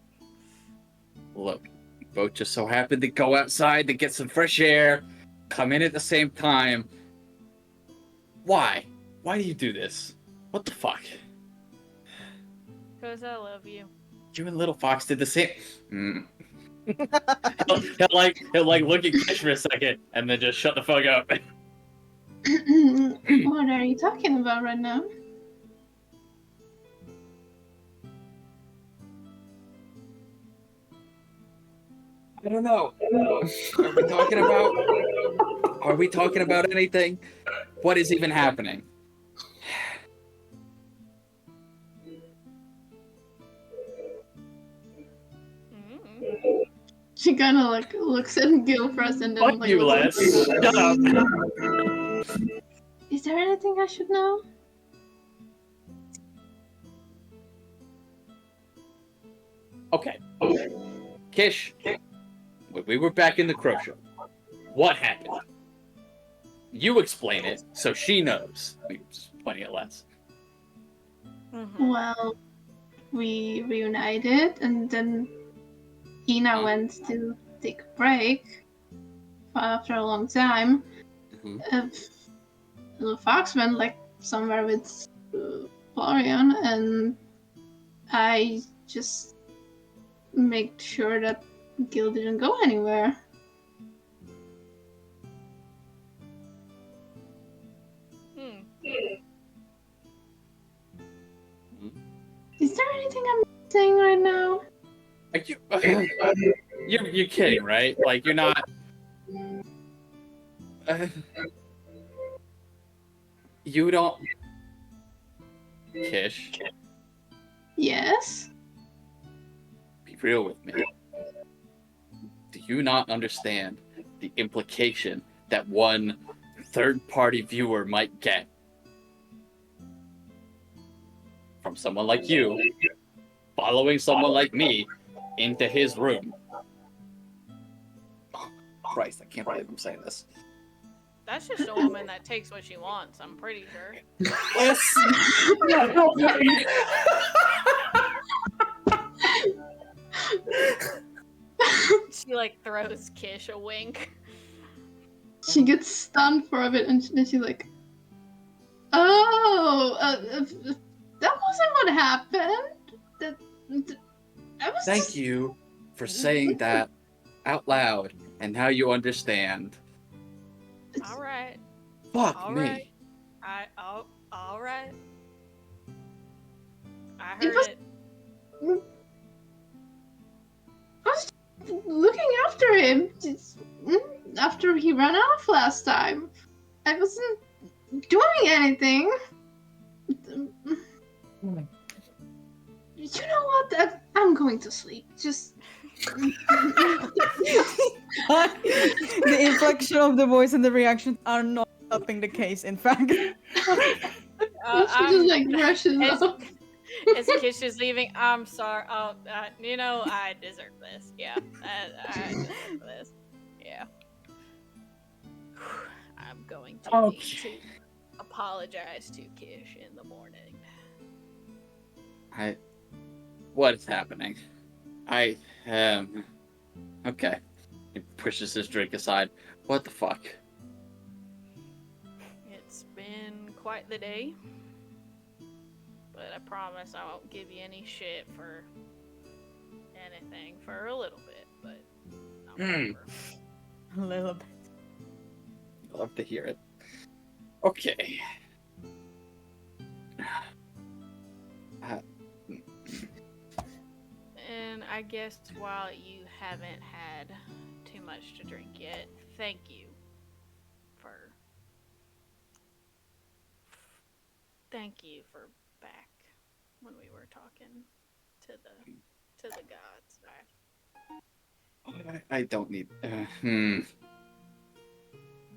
Look, both just so happened to go outside to get some fresh air, come in at the same time. Why? Why do you do this? What the fuck? Cause I love you. You and Little Fox did the same. he'll like look at Kish for a second and then just shut the fuck up. What are you talking about right now? I don't know. Are we talking about anything? What is even happening? Mm. She kind of like looks at Gil first and then Fuck like. you, Les. Shut up. Is there anything I should know? Okay. Kish, when we were back in the Crow Show, what happened? You explain it so she knows. Just pointing at Les. Mhm. Well, we reunited and then Ina went to take a break after a long time. Little Fox went like somewhere with Florian, and I just made sure that Gil didn't go anywhere. Hmm. Is there anything I'm saying right now? Are you, you're kidding, right? Like, you're not... you don't... Kish, Yes. be real with me. Do you not understand the implication that one third-party viewer might get from someone like you following someone like me into his room? Oh, Christ, I can't believe I'm saying this. That's just a woman that takes what she wants, I'm pretty sure. She like throws Kish a wink. She gets stunned for a bit, and then she's like, "Oh, that wasn't what happened. I was Thank just- you for saying that out loud, and now you understand. Alright. Fuck Alright. me. Alright. I It heard was- it. I was looking after him after he ran off last time. I wasn't doing anything. You know what? I'm going to sleep. Just. The inflection of the voice and the reaction are not helping the case, in fact. She just like rushes as, off. as Kish is leaving, I'm sorry. Oh, you know, I deserve this. Yeah. I deserve this. Yeah. I'm going to need to apologize to Kish in the morning. What is happening? Okay. He pushes his drink aside. What the fuck? quite the day. But I promise I won't give you any shit for anything for a little bit, but not forever. A little bit. I love to hear it. Okay. And I guess while you haven't had too much to drink yet, thank you for back when we were talking to the gods. I don't need.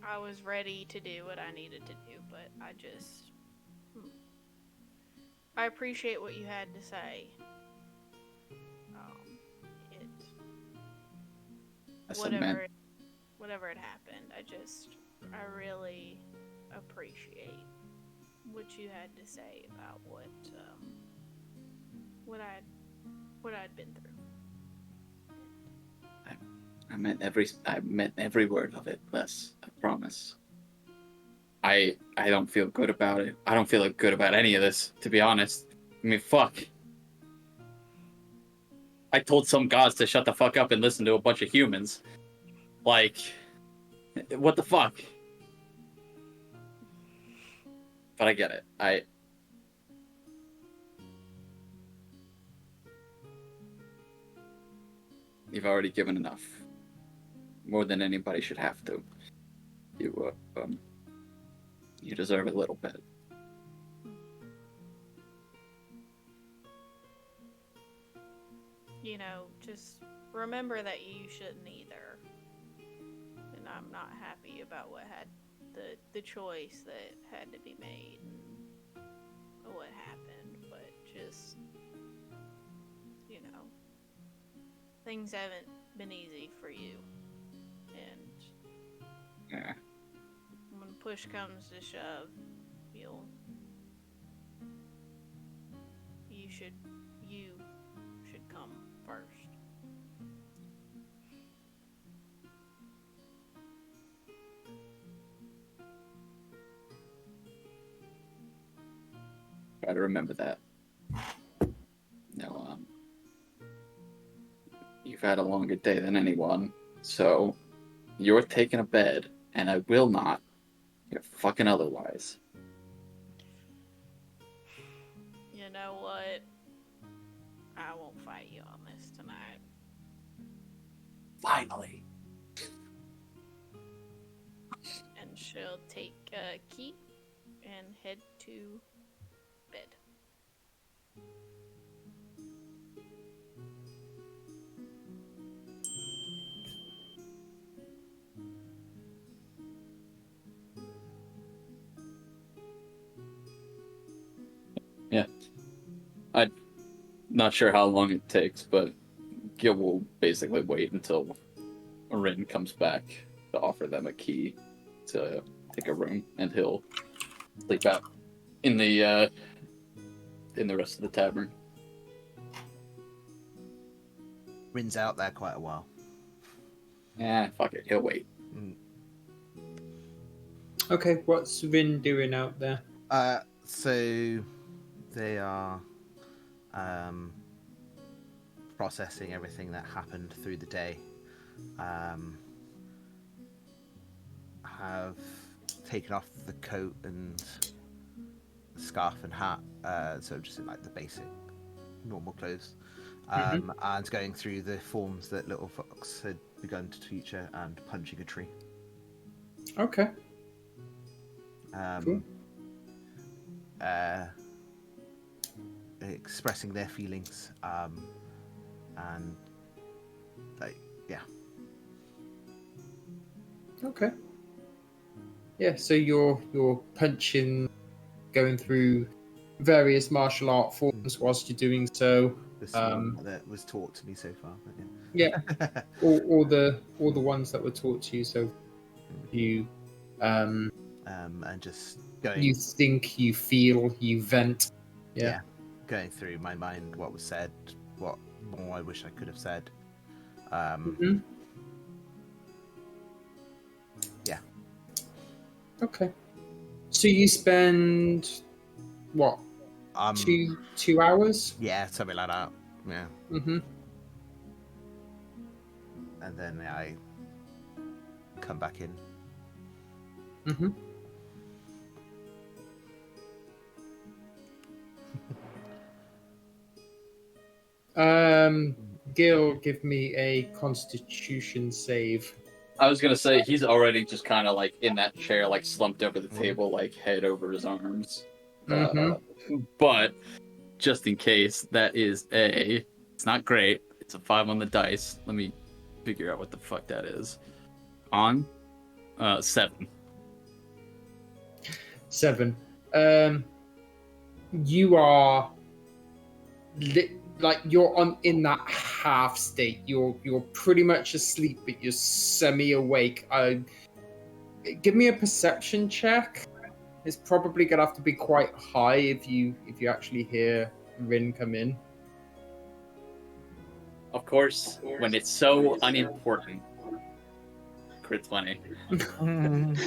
I was ready to do what I needed to do, but I appreciate what you had to say. Whatever had happened, I really appreciate what you had to say about what I'd been through. I meant every word of it, Les. I promise. I don't feel good about it. I don't feel good about any of this, to be honest. I mean, fuck. I told some gods to shut the fuck up and listen to a bunch of humans. Like, what the fuck? But I get it. You've already given enough. More than anybody should have to. You deserve a little bit. You know, just remember that you shouldn't either. And I'm not happy about the choice that had to be made and what happened, but just, you know, things haven't been easy for you. And Yeah. when push comes to shove, you should come first. Try to remember that. No, you've had a longer day than anyone, so you're taking a bed, and I will not. You're fucking otherwise. You know what? I won't fight you on this tonight. Finally. And she'll take a key and head to bed. Yeah. I'm not sure how long it takes, but Gil will basically wait until Rin comes back to offer them a key to take a room, and he'll sleep out in the rest of the tavern. Rin's out there quite a while. Yeah, fuck it, he'll wait. Okay, what's Vin doing out there? So they are processing everything that happened through the day. Have taken off the coat and scarf and hat, so just in like the basic normal clothes, and going through the forms that Little Fox had begun to teach her and punching a tree. Okay. Cool. Expressing their feelings, and like, yeah. Okay. Yeah, so you're punching, going through various martial art forms whilst you're doing so. This one that was taught to me so far. But yeah. all the ones that were taught to you. So you and just going. You think, you feel, you vent. Yeah. Going through my mind what was said, what more I wish I could have said. Yeah. Okay. So you spend what? Two hours? Yeah, something like that. Yeah. Mm-hmm. And then I come back in. Mm-hmm. Gil, give me a Constitution save. I was gonna say he's already just kind of like in that chair, like slumped over the table, like head over his arms. But just in case, that is it's not great. It's a 5 on the dice. Let me figure out what the fuck that is. On 7. 7. You are like you're in that half state. You're pretty much asleep, but you're semi-awake. Give me a perception check. It's probably gonna have to be quite high if you actually hear Rin come in. Of course, when it's so unimportant. Crit 20.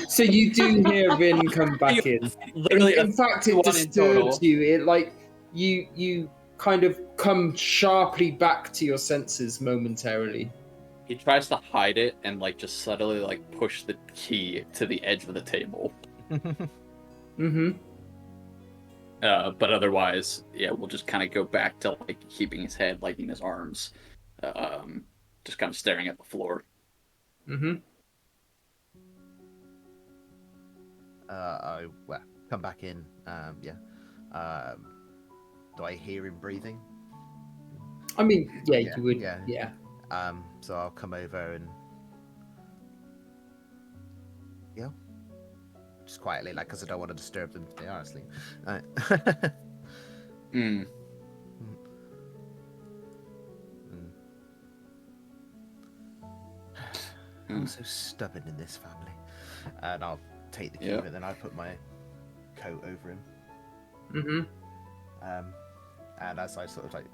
So you do hear Rin come back in. Literally, in fact, it disturbs you. It like you kind of come sharply back to your senses momentarily. He tries to hide it and like just subtly like push the key to the edge of the table. Mm-hmm. But otherwise, yeah, we'll just kind of go back to like keeping his head like in his arms, just kind of staring at the floor. Mm-hmm. I come back in. Do I hear him breathing? I mean, yeah, you would. Yeah. So I'll come over and just quietly, like, because I don't want to disturb them if they are asleep. I'm so stubborn in this family. And I'll take the key, but then I put my coat over him. Mm-hmm. And as I sort of like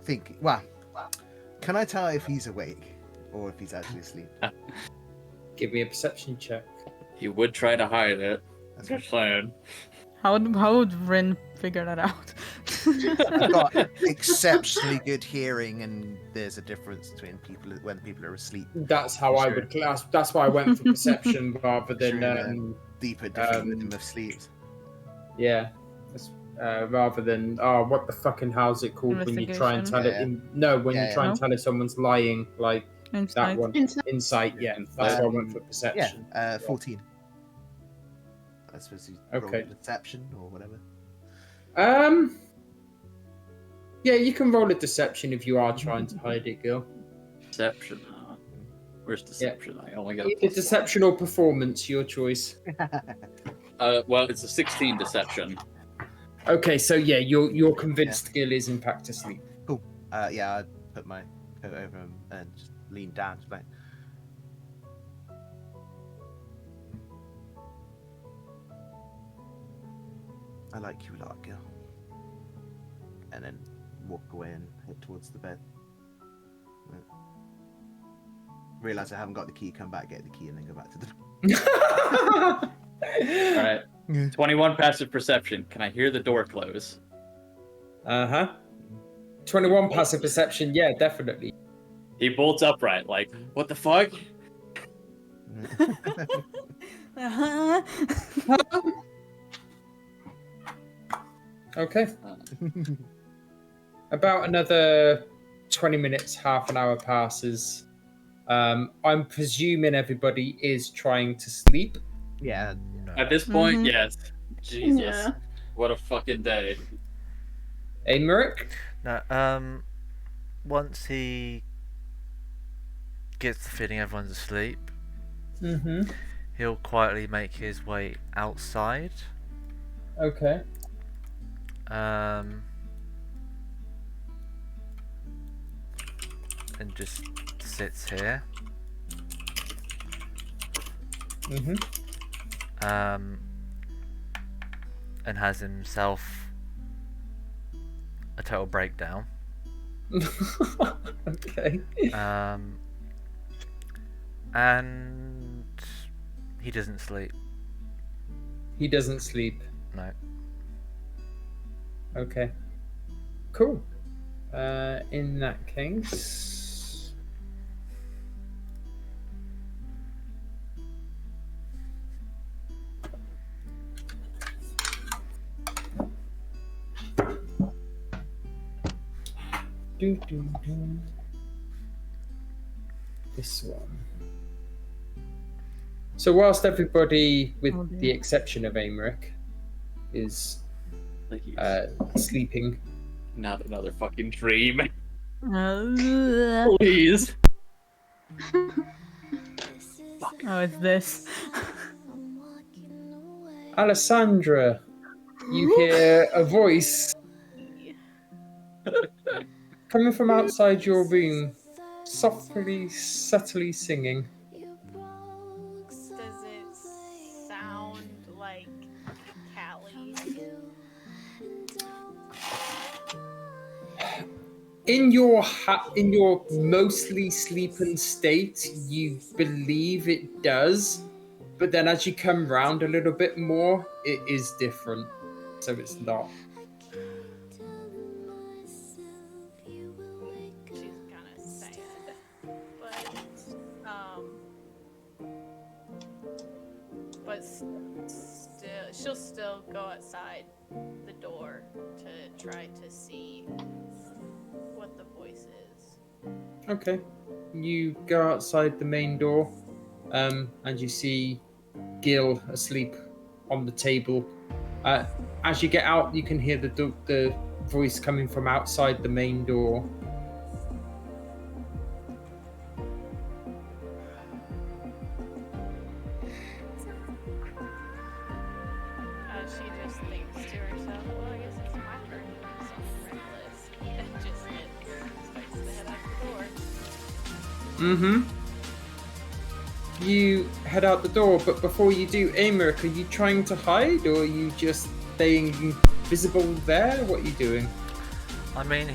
think, well, can I tell if he's awake or if he's actually asleep? Give me a perception check. He would try to hide it. That's Just saying. How would Rin figure that out? I've got exceptionally good hearing, and there's a difference between when people are asleep. That's how I would class. That's why I went for perception rather than deeper different rhythm of sleep. Yeah, rather than what the fucking how's it called when you try and tell it? When you try and tell if someone's lying, like that one. Insight. Yeah, that's why I went for perception. Yeah, 14. I suppose you roll deception or whatever. Yeah, you can roll a deception if you are trying to hide it, Gil. Deception, huh? Where's deception? I only got either deception or performance, your choice. Well, it's a 16 deception. Okay, so yeah, you're convinced Gil is in fact asleep. Cool. Yeah, I put my coat over him and just lean down to like. I like you a lot, Gil. And then walk away and head towards the bed. Realize I haven't got the key, come back, get the key, and then go back to the Alright. 21 passive perception. Can I hear the door close? 21 passive perception, yeah, definitely. He bolts upright, like, what the fuck? Okay. About another 20 minutes, half an hour passes. I'm presuming everybody is trying to sleep. Yeah. At this point, yes. Jesus. Yeah. What a fucking day. Hey, Merrick? No, once he gets the feeling everyone's asleep, he'll quietly make his way outside. Okay. And just sits here. And has himself a total breakdown. Okay. And he doesn't sleep. He doesn't sleep. No. Okay. Cool. In that case... This one. So whilst everybody, with the exception of Aymeric, is sleeping. Not another fucking dream. Oh, Please. it's this. Alessandra, you hear a voice coming from outside your room, softly, subtly singing. Does it sound like Callie? In your mostly sleeping state, you believe it does, but then as you come round a little bit more, it is different. So it's not. She's kind of sad, but she'll still go outside the door to try to see what the voice is. Okay. You go outside the main door, and you see Gil asleep on the table. As you get out, you can hear the voice coming from outside the main door. She just thinks to herself, well, I guess it's my turn to do something reckless. And just starts to head out the door. You head out the door, but before you do, Aymeric, are you trying to hide, or are you just staying visible there? What are you doing? I mean,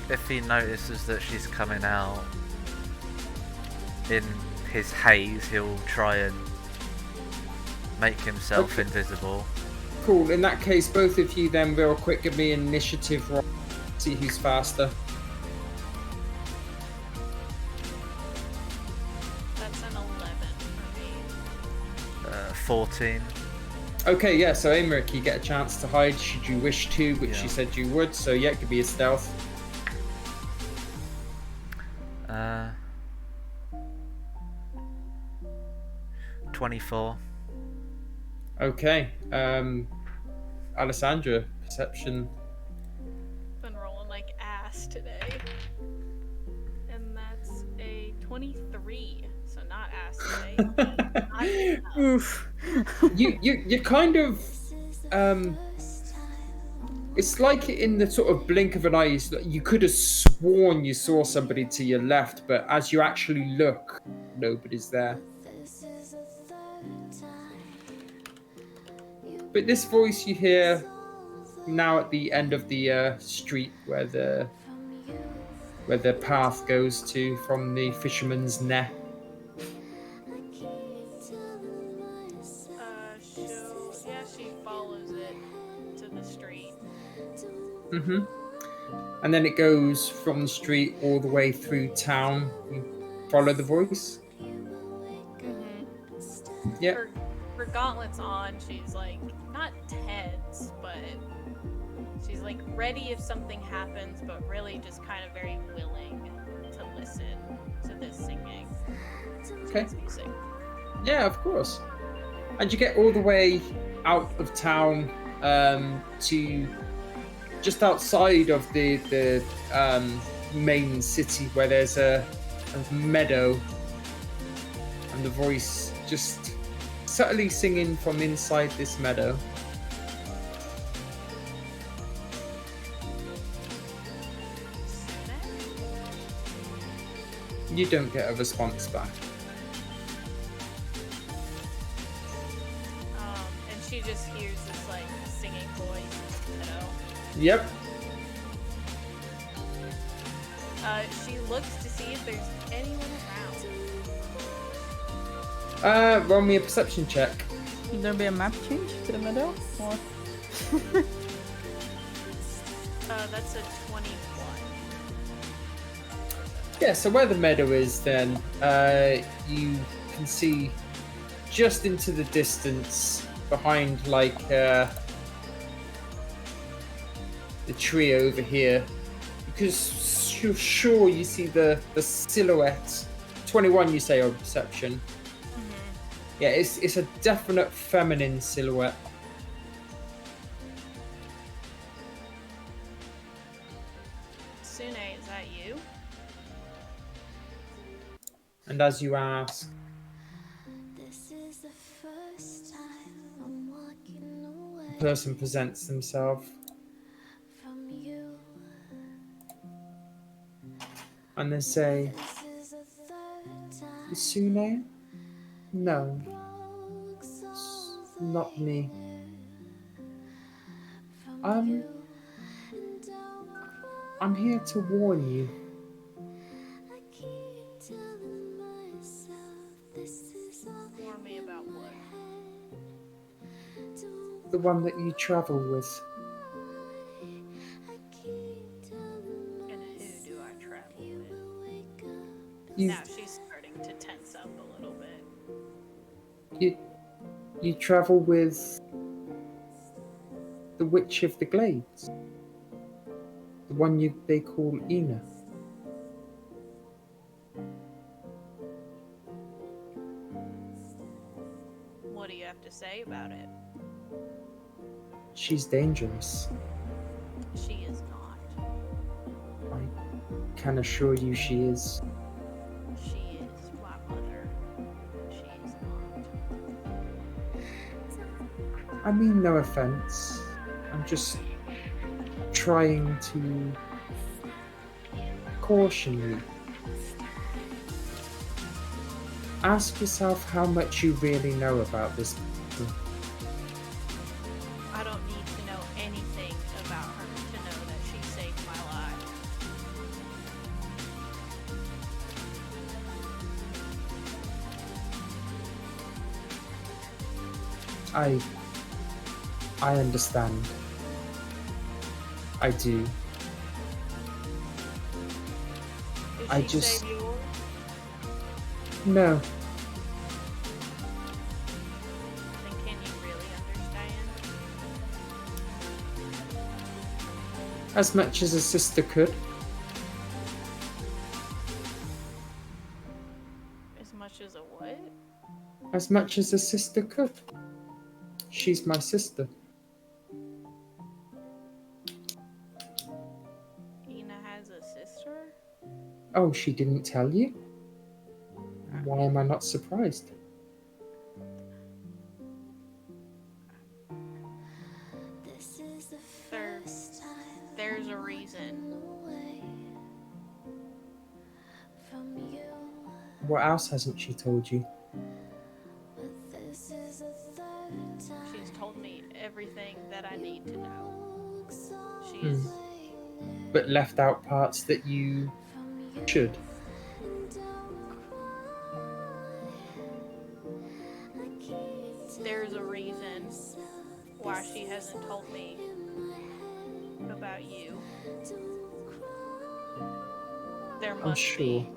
if he notices that she's coming out in his haze, he'll try and make himself invisible. Cool. In that case, both of you then real quick give me an initiative roll. See who's faster. That's an 11 for me. 14. Okay, yeah, so Aymeric, you get a chance to hide should you wish to, which Yeah. you said you would, so yeah, it could be a stealth. 24. Okay, Alessandra, perception. Been rolling like ass today. And that's a 23. So not ass today. Oof. you kind of it's like in the sort of blink of an eye, you could have sworn you saw somebody to your left, but as you actually look, nobody's there. But this voice you hear now at the end of the street where the path goes to from the Fisherman's Net. She follows it to the street. And then it goes from the street all the way through town. You follow the voice. Yeah. Her gauntlet's on. She's like not tense, but she's like ready if something happens, but really just kind of very willing to listen to this singing. Okay. This music. Yeah, of course. And you get all the way out of town to just outside of the main city where there's a meadow, and the voice just subtly singing from inside this meadow. You don't get a response back. And she just hears this like singing voice, you know. Yep. She looks to see if there's anyone around. Roll me a perception check. Will there be a map change to the meadow? Or That's a 21. Yeah, so where the meadow is then, you can see just into the distance behind the tree over here. Because you're sure you see the silhouette. 21 you say on perception. Yeah, it's a definite feminine silhouette. Sune, is that you? And as you ask, the person presents themselves. And they say, Sune? No, it's not me. I'm here to warn you. Warn me about what? The one that you travel with. And who do I travel with? You, Now she's starting to tense up a little bit. you travel with the Witch of the Glades. The one they call Ina. What do you have to say about it? She's dangerous. She is not. I can assure you she is. She is my mother. She is not. I mean no offense. I'm just trying to caution you. Ask yourself how much you really know about this person. I don't need to know anything about her to know that she saved my life. I understand. I do. Did I she just- save yours? No. Then can you really understand? As much as a sister could. As much as a what? As much as a sister could. She's my sister. Ina has a sister? Oh, she didn't tell you? Why am I not surprised? There's a reason. What else hasn't she told you? She's told me everything that I need to know. She's But left out parts that you should. there's a reason why she hasn't told me about you. There must I'm sure. be.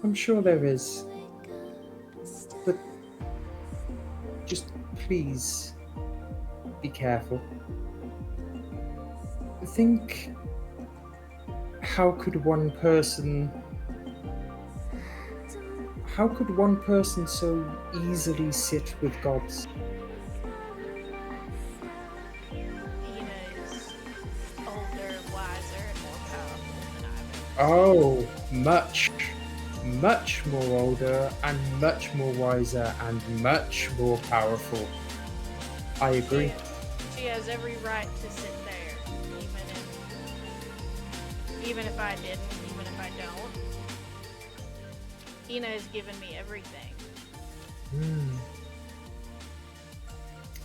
I'm sure there is. But just please be careful. Think, how could one person so easily sit with gods? Ina is older, wiser, and more powerful than I've ever. Oh, much more older and much more wiser and much more powerful. I agree. She has every right to sit there, even if I didn't, even if I don't. Ina has given me everything.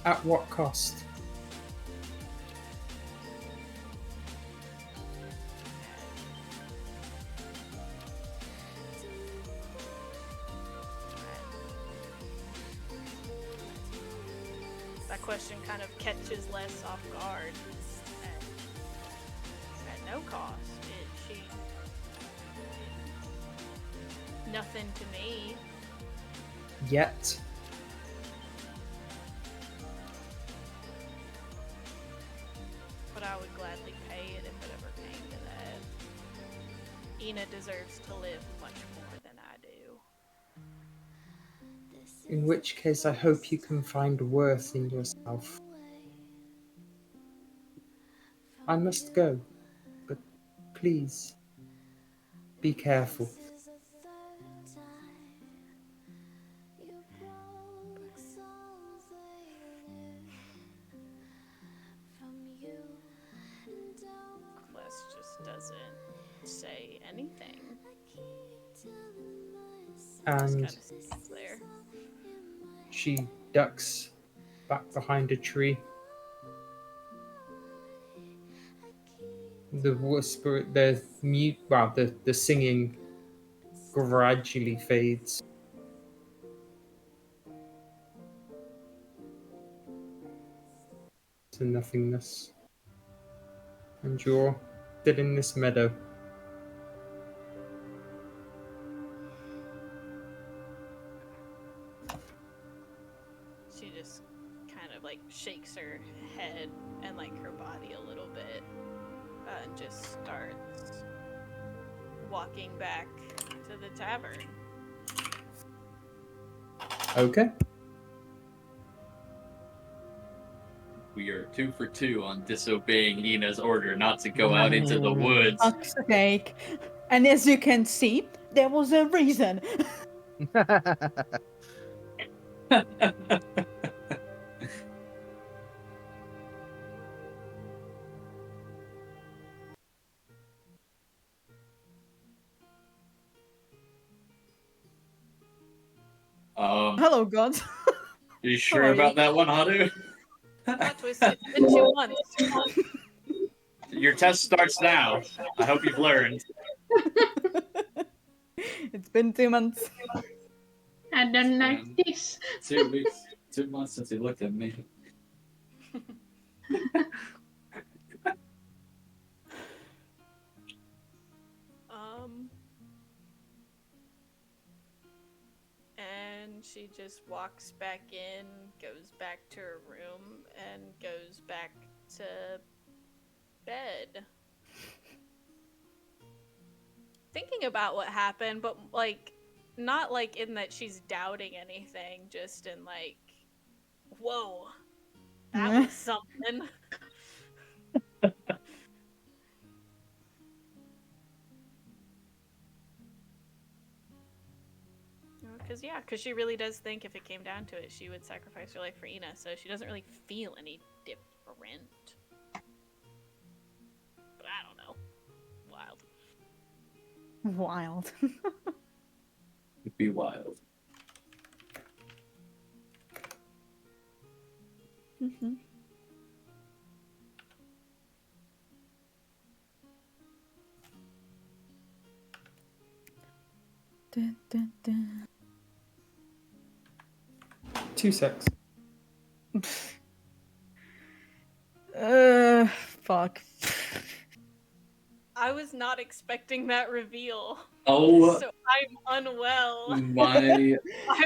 At what cost? kind of catches Les off guard at no cost. Nothing to me. Yet. But I would gladly pay it if it ever came to that. Ina deserves to live much more than I do. In which case, I hope you can find worth in yourself. I must go, but please, be careful. Les just doesn't say anything. And Just kind of sits there. she ducks back behind a tree. The whisper, the mute, well, the singing gradually fades. To nothingness. And you're still in this meadow. She just kind of like shakes her head and like her body a little bit and just starts walking back to the tavern. Okay. We are 2 for 2 on disobeying Ina's order not to go out into the woods. Fuck's sake. And as you can see, there was a reason. Hello, God. You sure How are about you? that one, Haru? Plot twist, it's been 2 months. Your test starts now. I hope you've learned. It's been 2 months. I don't like this. 2 weeks, 2 months since he looked at me. And she just walks back in, goes back to her room, and goes back to bed. Thinking about what happened, but like, not like in that she's doubting anything, just in like, whoa, that was something. Because she really does think if it came down to it, she would sacrifice her life for Ina, so she doesn't really feel any different. But I don't know. Wild. Wild. It'd be wild. Mm-hmm. Dun, dun, dun. 2 secs. Fuck. I was not expecting that reveal. Oh So I'm unwell. my I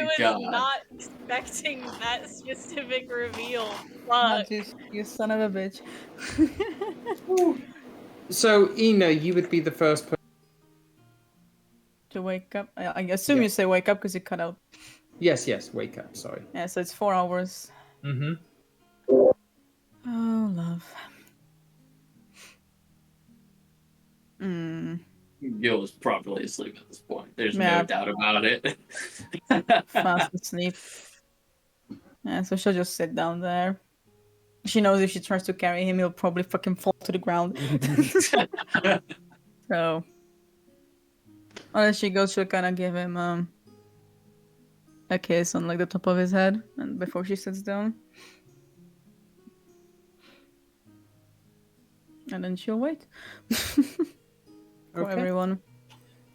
was God. not expecting that specific reveal. Oh, Fuck. you son of a bitch. So, Ina, you would be the first person. To wake up. I assume Yeah. you say wake up because you cut out. Yes, wake up, sorry. Yeah, so it's 4 hours. Mm-hmm. Oh, love. Hmm. Gil was properly asleep at this point. There's Yeah. no doubt about it. Fast asleep. Yeah, so she'll just sit down there. She knows if she tries to carry him, he'll probably fucking fall to the ground. So, unless she goes, she'll kind of give him a kiss on like the top of his head, and before she sits down, and then she'll wait for Okay. everyone.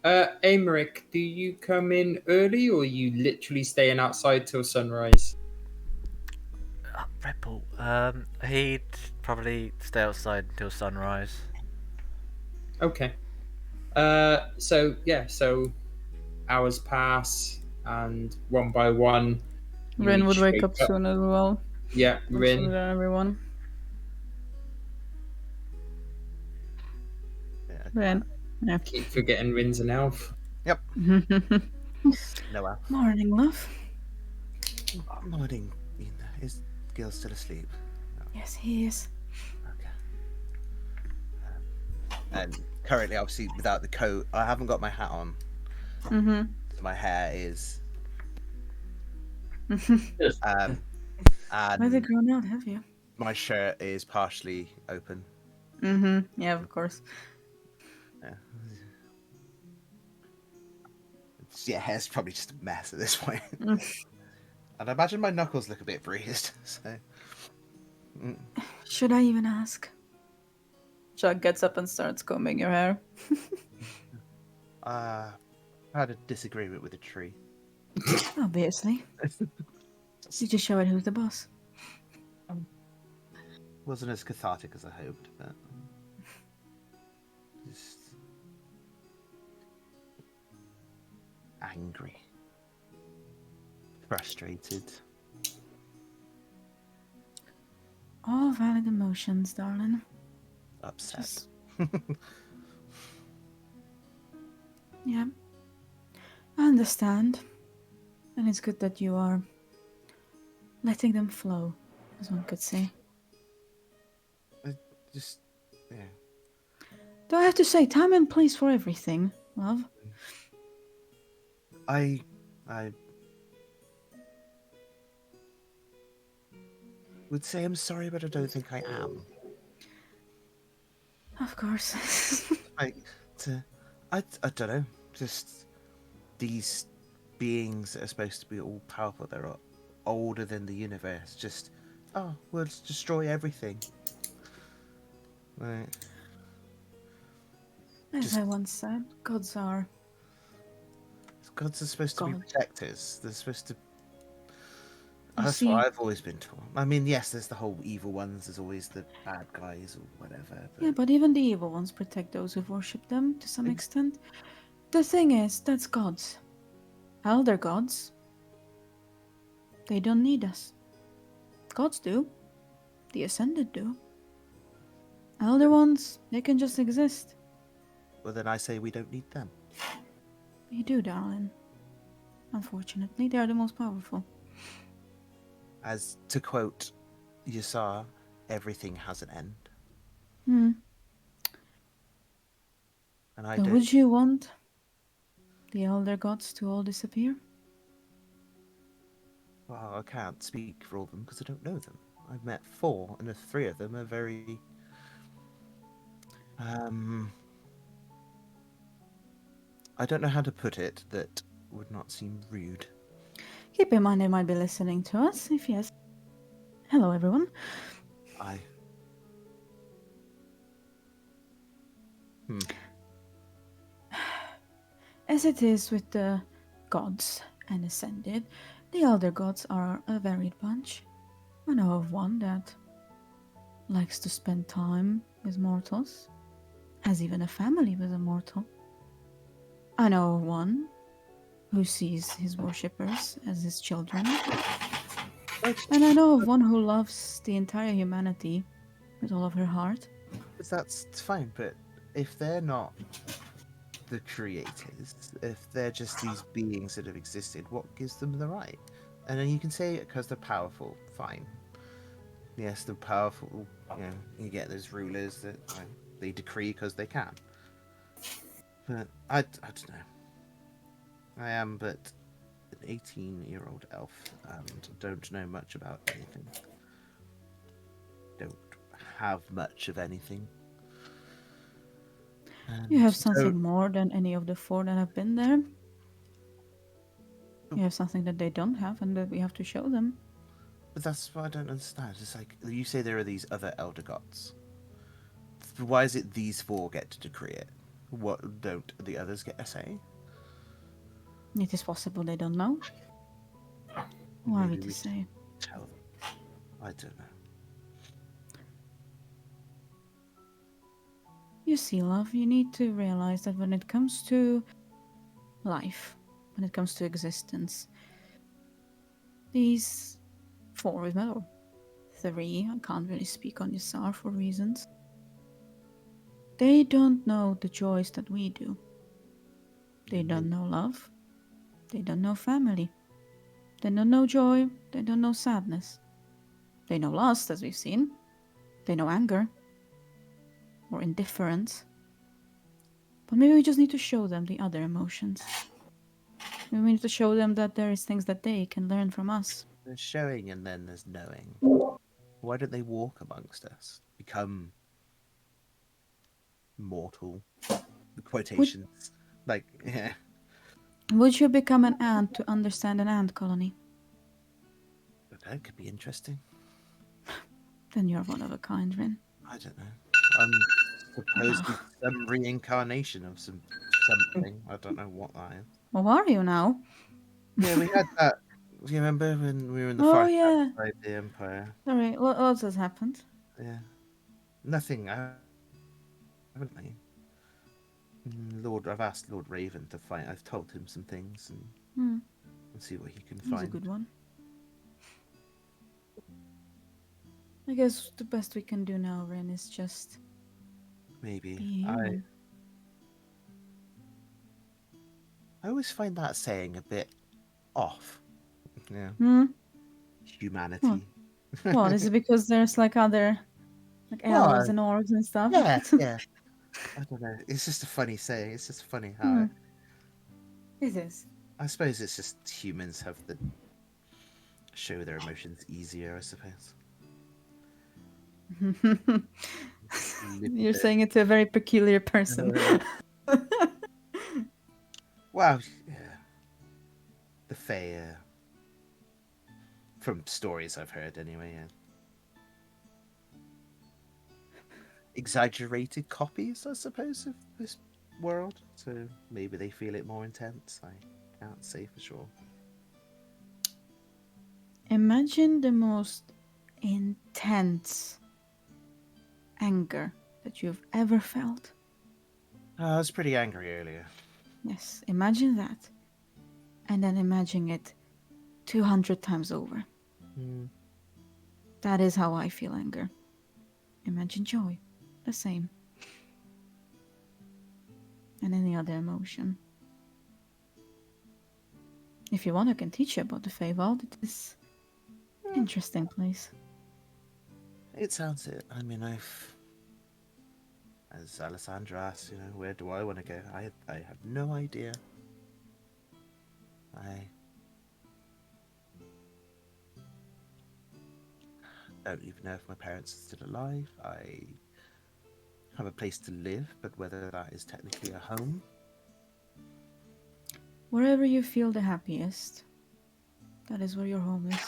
Amaric, do you come in early or are you literally staying outside till sunrise? Red Bull, He'd probably stay outside until sunrise. Okay. So hours pass, and one by one, you Rin would each wake up soon as well. Yeah, Sooner Rin. than everyone. Yeah. Rin. Yeah. Keep forgetting Rin's an elf. No elf. Morning, love. Morning. Is Gil still asleep? Yes, he is. Okay. And currently, obviously, without the coat, I haven't got my hat on. Mm-hmm. So my hair is. Yes. Why'd they And grown out, have you? my shirt is partially open. Mm-hmm. Yeah, of course. Yeah. Hair's probably just a mess at this point. Mm. And I imagine my knuckles look a bit bruised. So. Should I even ask? Chuck gets up and starts combing your hair. I had a disagreement with a tree. Obviously. You just show it who's the boss. Wasn't as cathartic as I hoped, but just angry, frustrated. All valid emotions, darling. Upset. Just- Yeah. I understand. And it's good that you are letting them flow, as one could say. Just, yeah. Do I have to say time and place for everything, love? I would say I'm sorry, but I don't think I am. Of course. I don't know. Just these beings that are supposed to be all powerful. They're older than the universe. Just, we'll just destroy everything. Right. As Just- I once said, gods are. Gods are supposed to be God. protectors. They're supposed to. You That's see- what I've always been taught. I mean, yes, there's the whole evil ones. There's always the bad guys or whatever. But Yeah, but even the evil ones protect those who worship them to some extent. The thing is, that's gods. Elder gods. They don't need us. Gods do. The Ascended do. Elder ones, they can just exist. Well, then I say we don't need them. You do, darling. Unfortunately, they are the most powerful. As to quote Yasar, everything has an end. Hmm. And I So don't. would you want the elder gods to all disappear? Well, I can't speak for all of them because I don't know them. I've met 4, and the 3 of them are very. I don't know how to put it that would not seem rude. Keep in mind they might be listening to us. If yes, hello everyone. As it is with the gods and Ascended, the Elder Gods are a varied bunch. I know of one that likes to spend time with mortals, has even a family with a mortal. I know of one who sees his worshippers as his children. And I know of one who loves the entire humanity with all of her heart. That's fine, but if they're not the creators, if they're just these beings that have existed, what gives them the right? And then you can say it because they're powerful, fine. Yes, they're powerful, you get those rulers that they decree because they can. But I don't know. I am but an 18-year-old elf and don't know much about anything. Don't have much of anything. You have So- something more than any of the 4 that have been there. You have something that they don't have and that we have to show them. But that's what I don't understand. It's like, you say there are these other elder gods. Why is it these 4 get to decree it? What don't the others get a say? It is possible they don't know. Who are we Maybe to we say? Tell them. I don't know. You see, love, you need to realize that when it comes to life, when it comes to existence, these four, or three, I can't really speak on Yasar for reasons, they don't know the joys that we do. They don't know love. They don't know family. They don't know joy. They don't know sadness. They know lust, as we've seen. They know anger. Or indifference. But maybe we just need to show them the other emotions. Maybe we need to show them that there is things that they can learn from us. There's showing and then there's knowing. Why don't they walk amongst us? Become mortal. The quotations. Like, yeah. Would you become an ant to understand an ant colony? But that could be interesting. Then you're one of a kind, Rin. I don't know. I'm supposedly some reincarnation of something. I don't know what that is. Well, are you now? Yeah, we had that. Do you remember when we were in the Oh, far yeah. side of the Empire? Sorry, what else has happened? Yeah. Nothing. Haven't I? I've asked Lord Raven to find. I've told him some things and we'll see what he can He's find. a good one. I guess the best we can do now, Rin, is just Maybe. be human. I always find that saying a bit off. Yeah. Humanity. What, is it because there's like other elves and orcs and stuff? Yeah, yeah. I don't know. It's just a funny saying. It's just funny how It is. I suppose it's just humans have the show their emotions easier, I suppose. You're saying it to a very peculiar person. Well, yeah. The Fae, from stories I've heard anyway, yeah. Exaggerated copies, I suppose, of this world. So maybe they feel it more intense. I can't say for sure. Imagine the most intense anger that you've ever felt. I was pretty angry earlier. Yes, imagine that. And then imagine it 200 times over. That is how I feel anger. Imagine joy. The same. And any other emotion. If you want, I can teach you about the Feywild. It is an interesting place. It sounds it. I mean, as Alessandra asked, where do I want to go? I have no idea. I don't even know if my parents are still alive. I have a place to live, but whether that is technically a home. Wherever you feel the happiest, that is where your home is.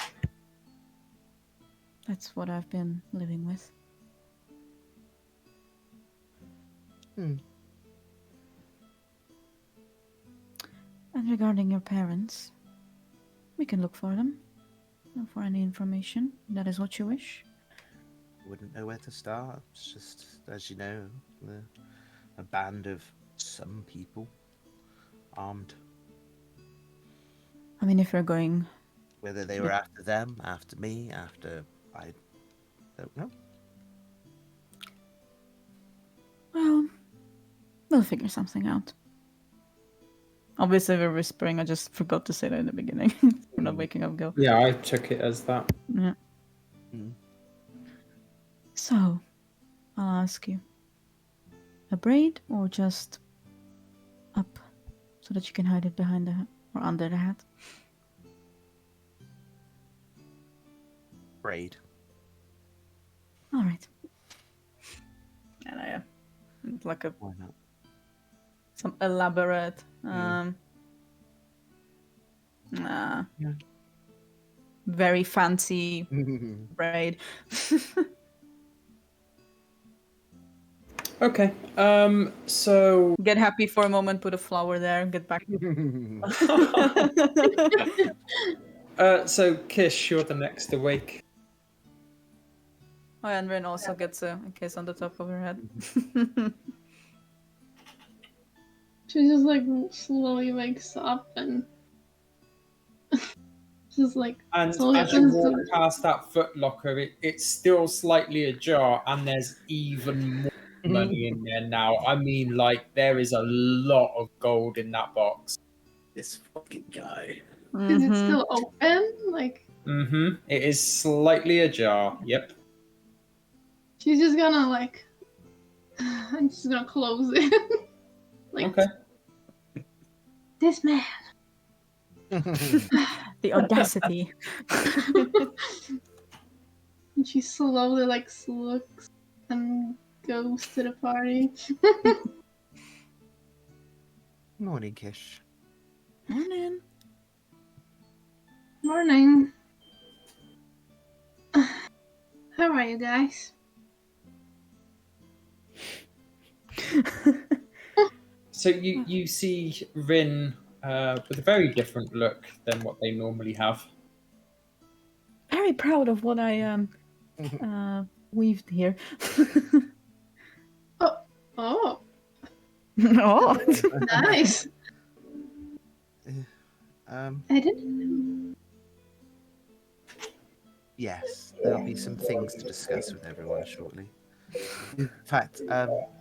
That's what I've been living with. And regarding your parents, we can look for them. Look for any information. That is what you wish. Wouldn't know where to start. It's just, as you know, a band of some people, armed. I mean, if you're going... Whether they were after them, after me, after... I don't know. Well, we'll figure something out. Obviously, we're whispering. I just forgot to say that in the beginning. We're not waking up, Gil. Yeah, I took it as that. Yeah. So, I'll ask you. A braid or just up so that you can hide it behind the hat or under the hat? Braid. All right. And I like a Why not? some elaborate very fancy braid. Okay. So Get happy for a moment, put a flower there, and get back. so Kish, you're the next awake. Oh, and Rin also gets a kiss on the top of her head. She just like slowly wakes up and just like And slowly as you opens walk the past that footlocker, it's still slightly ajar, and there's even more money in there now. I mean, like, there is a lot of gold in that box. This fucking guy. Is it still open? Like Mm-hmm. It is slightly ajar. Yep. she's just gonna like I'm just gonna close it. Like Okay. this man. The audacity. And she slowly like looks and goes to the party. Morning, Kish. Morning. Morning. How are you guys? So you see Rin with a very different look than what they normally have. Very proud of what I weaved here. Oh, Oh. nice. I didn't know. Yes, there'll be some things to discuss with everyone shortly. In fact,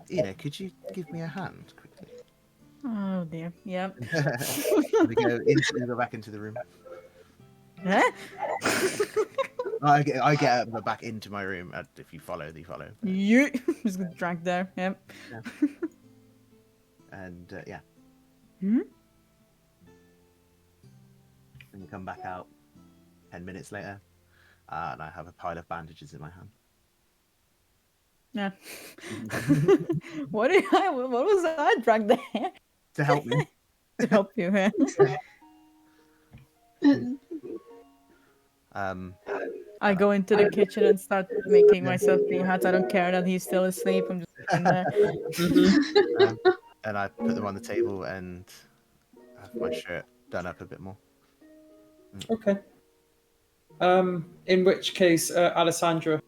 Ina, could you give me a hand quickly? Oh dear. Yep. we go back into the room. Huh? I get up back into my room. If you follow, you follow. You just get dragged there. Yep. And yeah. Hmm? And you come back out 10 minutes later, and I have a pile of bandages in my hand. Yeah. What was I dragged there? To help me. To help you here. I go into the kitchen and start making myself tea hats. I don't care that he's still asleep. I'm just in there. And I put them on the table and have my shirt done up a bit more. Okay. In which case, Alessandra,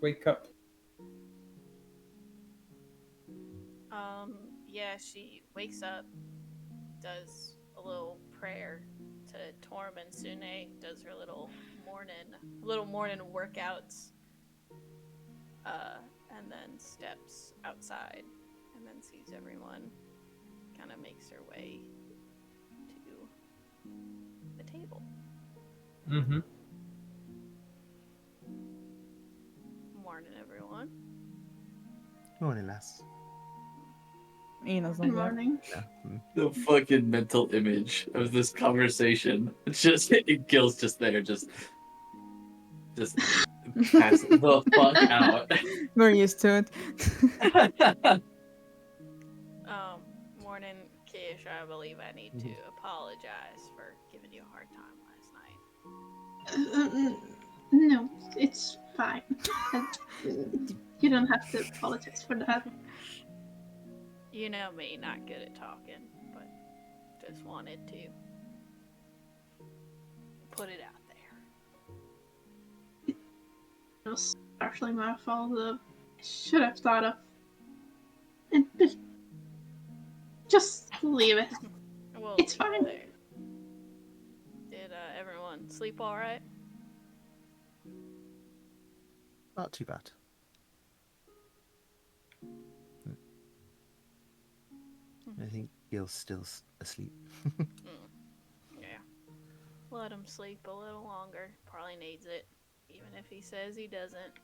wake up. Yeah, she wakes up, does a little prayer to Torm and Sune, does her little morning workouts, and then steps outside, and then sees everyone, kind of makes her way to the table. Mm-hmm. Morning, everyone. Morning, lass. Ina's Good not there. morning. Yeah. The fucking mental image of this conversation. It's just Gil's just there, just pass the fuck out. We're used to it. Morning, Kish. I believe I need to apologize for giving you a hard time last night. No, it's fine. You don't have to apologize for that. You know me, not good at talking, but just wanted to put it out there. It was partially my fault. I should have thought of. And just leave it. Well, It's fine. there. Did everyone sleep all right? Not too bad. I think Gil's still asleep. Yeah. Let him sleep a little longer. Probably needs it, even if he says he doesn't.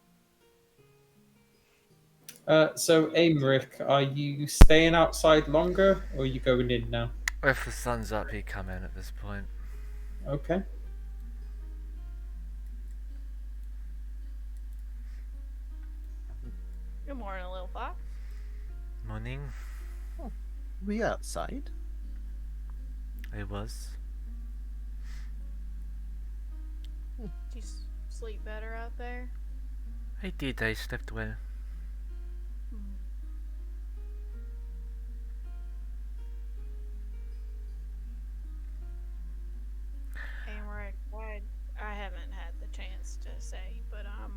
So, Aymeric, are you staying outside longer, or are you going in now? If the sun's up, he'd come in at this point. Okay. Good morning, little fox. Morning. We outside? It was. Do you sleep better out there? I did, I slept well. Aymeric, I haven't had the chance to say, but I'm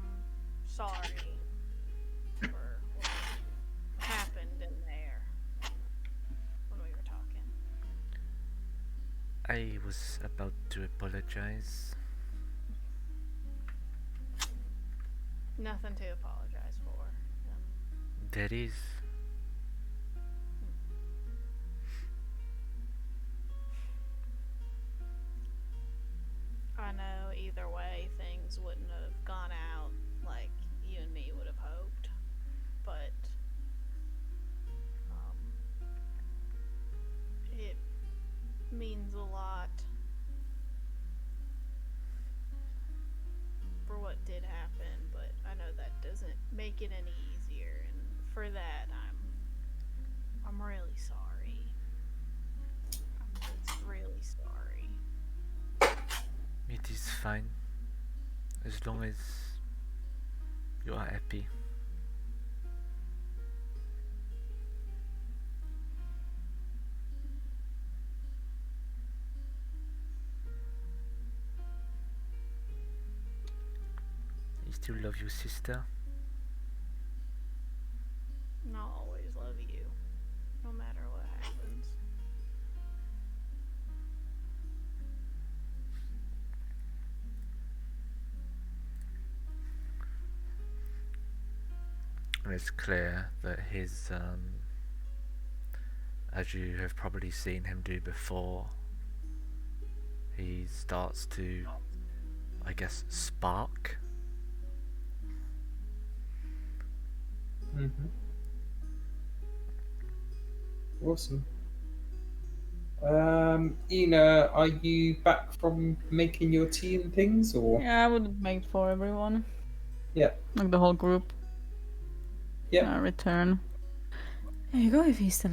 sorry for what happened in there. I was about to apologize. Nothing to apologize for. There is. I know either way things wouldn't have gone out like you and me would have hoped, but it means a lot for what did happen, but I know that doesn't make it any easier, and for that I'm really sorry. I'm just really sorry. It is fine. As long as you are happy. You still love your sister? And I'll always love you, no matter what happens. And it's clear that his, as you have probably seen him do before, he starts to, I guess, spark. Mm-hmm. Awesome. Ina, are you back from making your tea and things, or? Yeah, I would make for everyone. Yeah. Like the whole group. Yeah. Return. There you go, if he's still.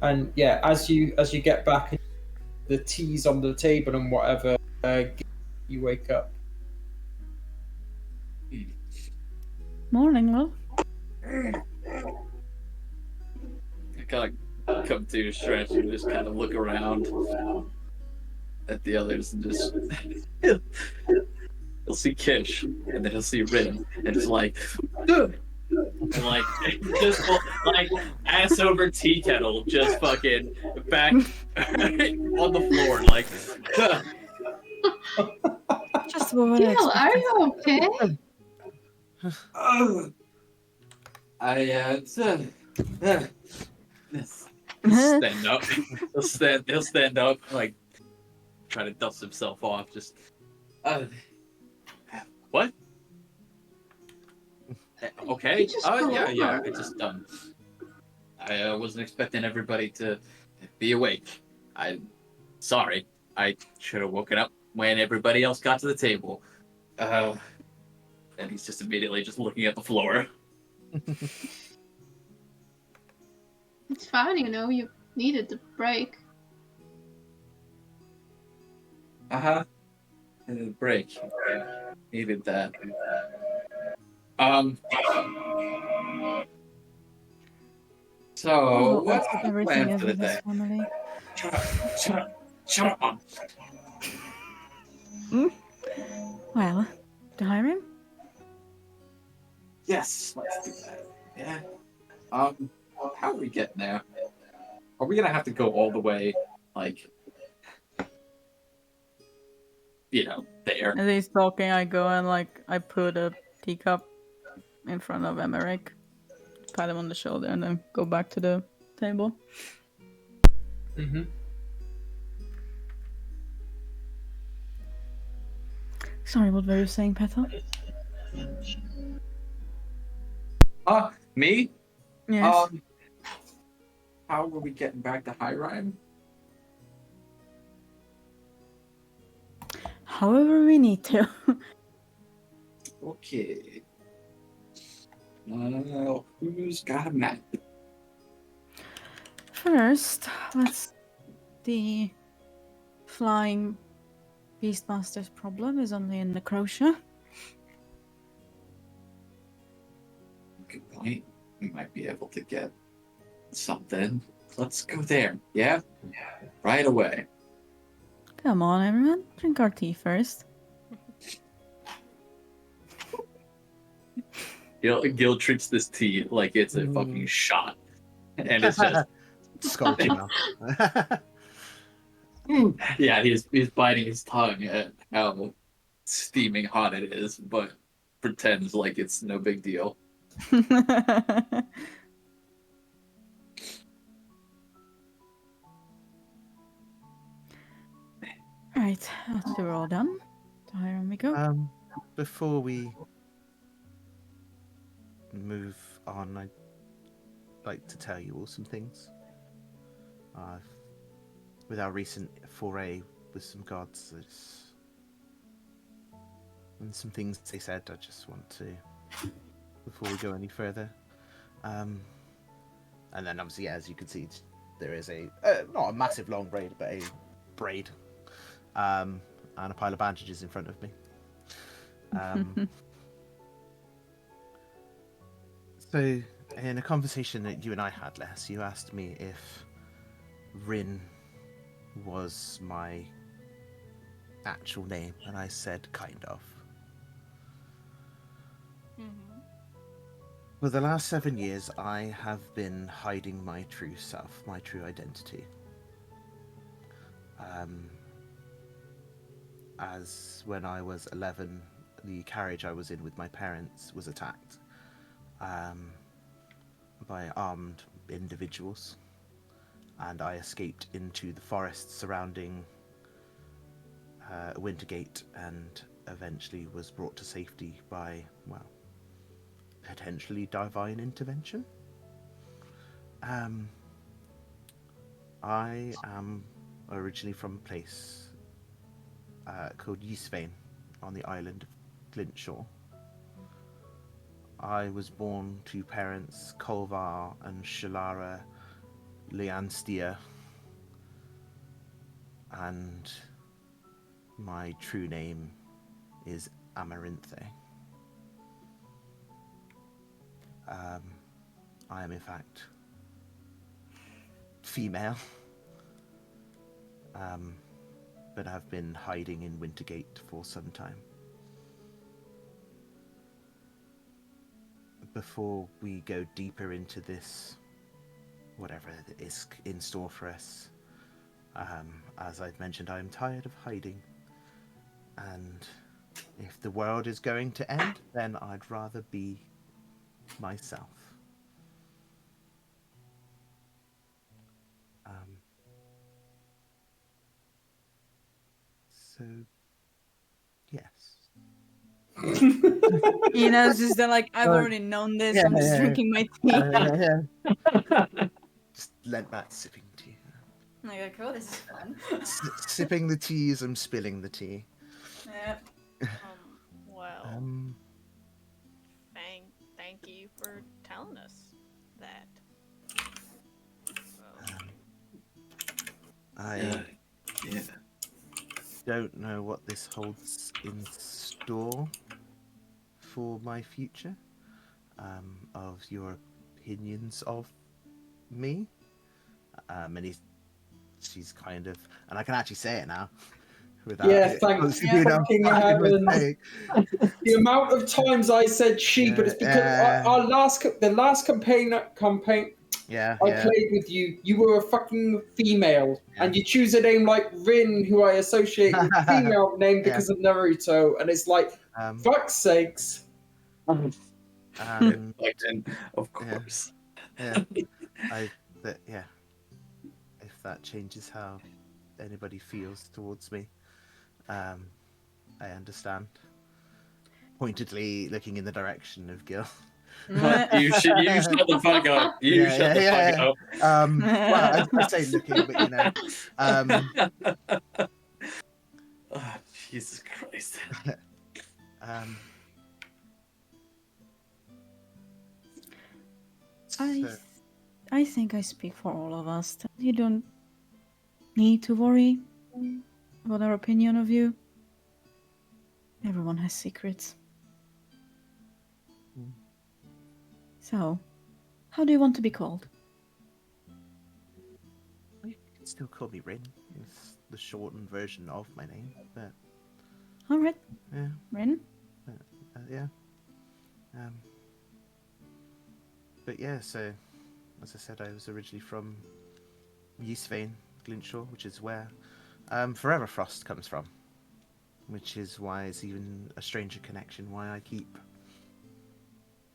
And yeah, as you get back, the tea's on the table and whatever, you wake up. Morning, love. I kind of come to a stretch and just kind of look around at the others and just he'll see Kish and then he'll see Rin and it's like and like just like ass over tea kettle just fucking back on the floor like Just what I Gil, are expected. you okay? stand up. He'll stand up, like try to dust himself off. Just what? Okay. You just fell Yeah. over. I just I wasn't expecting everybody to be awake. Sorry. I should have woken up when everybody else got to the table. And he's just immediately just looking at the floor. It's fine, you know, you needed the break. Break. Needed that. So Oh, what's that's what the everything plan is for the with this day? family. Shut up, Mom. Well, to hire him? Yes, let's do that. Yeah. How are we getting there? Are we gonna have to go all the way, like, there? As he's talking, I go and I put a teacup in front of Emmerich, pat him on the shoulder, and then go back to the table. Mm-hmm. Sorry, what were you saying, Petal? Me? Yes. How are we getting back to High Rhyme? However we need to. Okay. Who's got a map? First, the flying Beastmaster's problem is only in Necrotia. Good point. We might be able to get something. Let's go there. Yeah? Right away. Come on, everyone. Drink our tea first. Gil treats this tea like it's a fucking shot. And it's just Scorching now. Yeah, he's biting his tongue at how steaming hot it is, but pretends like it's no big deal. Right, after we're all done, to Hiram we go. Before we move on, I'd like to tell you all some things. With our recent foray with some gods, and some things they said, I just want to, before we go any further. And then obviously, as you can see, there is a not a massive long braid, but a braid, and a pile of bandages in front of me. So, in a conversation that you and I had, Les, you asked me if Rin was my actual name, and I said kind of. For the last 7 years, I have been hiding my true self, my true identity. As when I was 11, the carriage I was in with my parents was attacked by armed individuals, and I escaped into the forest surrounding Wintergate and eventually was brought to safety by, well, potentially divine intervention. I am originally from a place called Ysvain on the island of Glintshaw. I was born to parents Kolvar and Shalara Leanstia, and my true name is Amarinthe. I am in fact female, but have been hiding in Wintergate for some time. Before we go deeper into this, whatever is in store for us, as I've mentioned, I'm tired of hiding, and if the world is going to end, then I'd rather be myself. So, yes. It's just that, like, I've already known this. I'm just drinking my tea. Just let that sipping tea. Like, oh, this is fun. Sipping the tea as I'm spilling the tea. Yeah. Well, thank you for telling us that. I don't know what this holds in store for my future, of your opinions of me. And she's kind of, and I can actually say it now. Thanks. The amount of times I said she, but it's because the last campaign I played with you, you were a fucking female, and you choose a name like Rin, who I associate with female name because of Naruto, and it's like, fuck's sakes. Of course. If that changes how anybody feels towards me, I understand. Pointedly looking in the direction of Gil. You shut the fuck up. Shut the fuck up. Well, I say looking, but you know. Oh, Jesus Christ. I think I speak for all of us. You don't need to worry about our opinion of you. Everyone has secrets. So, how do you want to be called? You can still call me Rin. It's the shortened version of my name, but... Alright. Yeah. Rin? Yeah. But yeah, so, as I said, I was originally from Ysvain, Glintshaw, which is where Forever Frost comes from, which is why it's even a stranger connection. Why I keep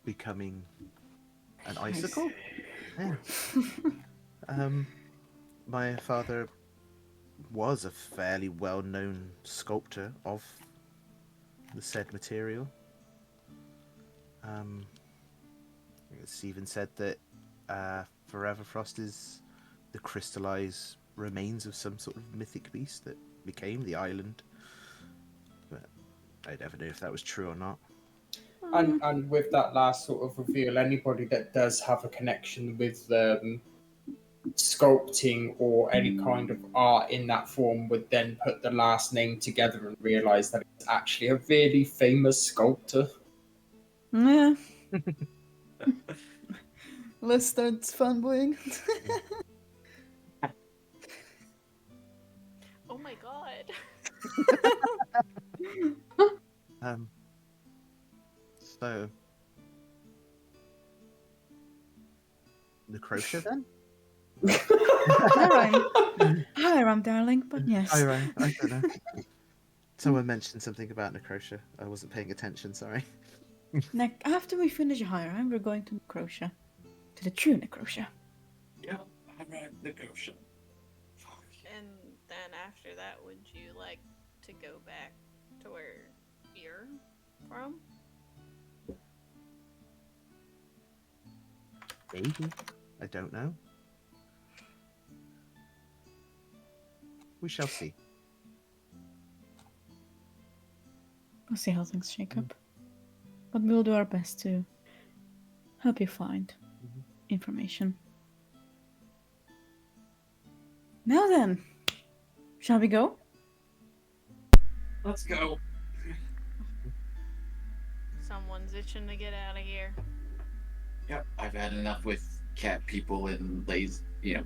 becoming an icicle. Yeah. My father was a fairly well-known sculptor of the said material. It's even said that Forever Frost is the crystallized remains of some sort of mythic beast that became the island. But I never knew if that was true or not. And with that last sort of reveal, anybody that does have a connection with sculpting or any kind of art in that form would then put the last name together and realise that it's actually a really famous sculptor. Yeah. Let's start fanboying. Oh my god. So Necrotia then? Hiram, darling, but yes. I don't know. Someone mentioned something about Necrotia. I wasn't paying attention, sorry. After we finish Hiram, we're going to Necrotia. To the true Necrotia. Yeah, I'm at Necrotia. And then after that, would you like to go back to where you're from? Maybe. I don't know. We shall see. We'll see how things shake up. But we'll do our best to help you find information. Now then, shall we go? Let's go. Someone's itching to get out of here. Yep, I've had enough with cat people and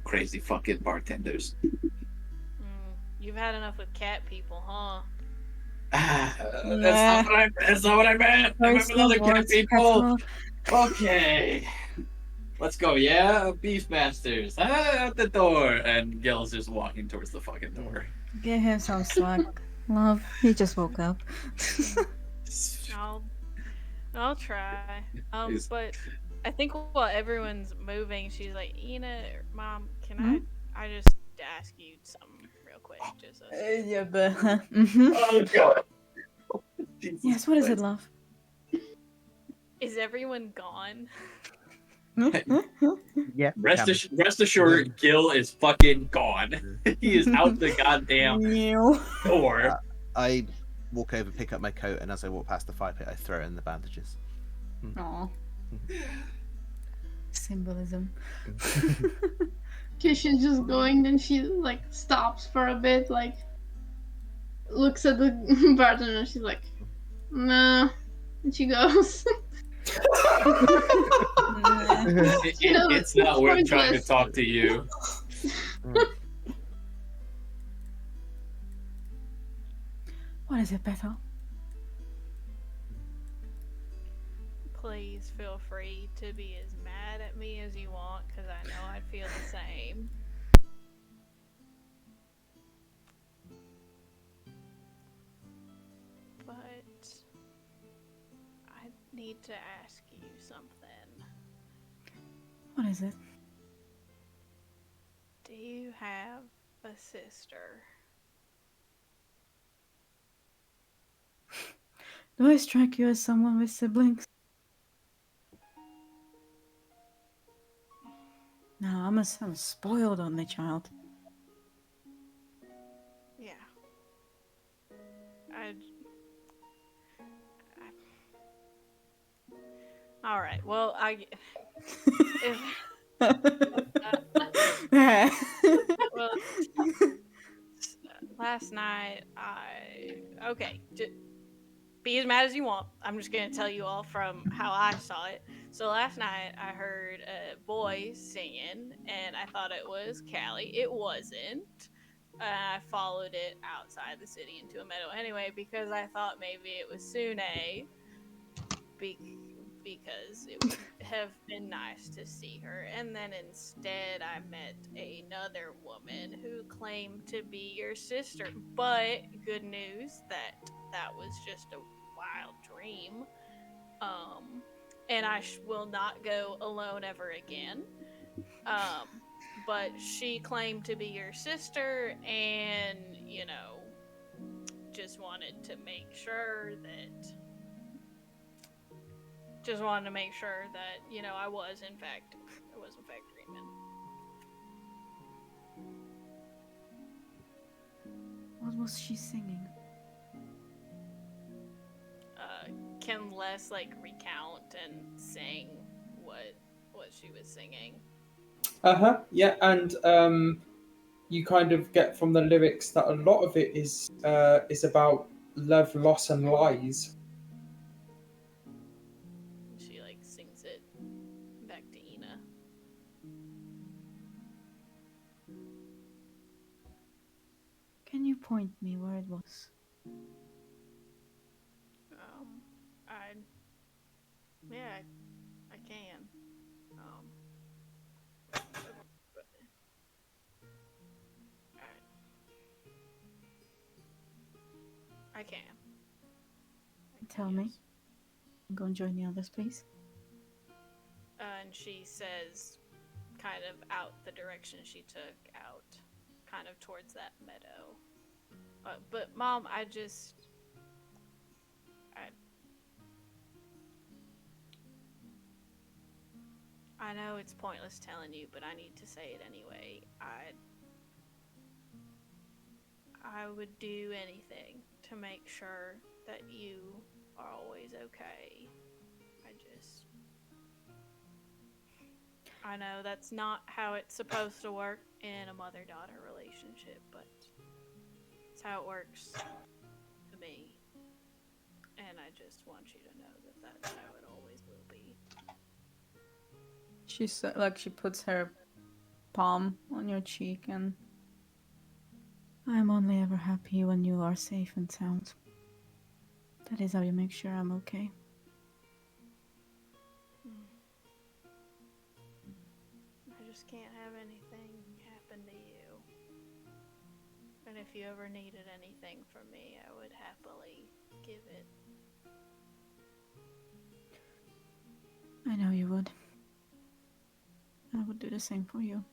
crazy fucking bartenders. You've had enough with cat people, huh? That's not what I meant. I meant with other cat people. Okay. Let's go, yeah? Beefmasters. Out the door. And Gil's just walking towards the fucking door. Give him some slack. Love, he just woke up. I'll try. But I think while everyone's moving, she's like, Ina, Mom, can I just ask you something real quick? Just yeah, but... Oh, God. Yes, what is it, love? Is everyone gone? Yeah. Rest assured, Gil is fucking gone. He is out the goddamn door. I walk over, pick up my coat, and as I walk past the fire pit, I throw in the bandages. Aww. Symbolism. Okay, she's just going, then she like stops for a bit, like looks at the bartender, and she's like, "Nah," and she goes. It's not worth trying to talk to you. What is it, Bethel? Please feel free to be as mad at me as you want, because I know I'd feel the same. But I need to ask you something. What is it? Do you have a sister? Do I strike you as someone with siblings? No, I'm a spoiled only child. Yeah. All right. Well, well, last night be as mad as you want. I'm just gonna tell you all from how I saw it. So last night I heard a boy singing, and I thought it was Callie. It wasn't. I followed it outside the city into a meadow anyway because I thought maybe it was Sune. because it would have been nice to see her. And then instead, I met another woman who claimed to be your sister. But good news that was just a wild dream. And I will not go alone ever again. But she claimed to be your sister, and just wanted to make sure that I was in fact dreaming. What was she singing? Can Les recount and sing what she was singing? Yeah, and you kind of get from the lyrics that a lot of it is about love, loss, and lies. She sings it back to Ina. Can you point me where it was? I can. I can. Tell me. Go and join the others, please. And she says, kind of out the direction she took, out kind of towards that meadow. But Mom, I know it's pointless telling you, but I need to say it anyway. I would do anything to make sure that you are always okay. I know that's not how it's supposed to work in a mother-daughter relationship, but it's how it works to me. And I just want you to know that that's how it always will be. She puts her palm on your cheek, and I'm only ever happy when you are safe and sound. That is how you make sure I'm okay. I just can't have anything happen to you. And if you ever needed anything from me, I would happily give it. I know you would. I would do the same for you.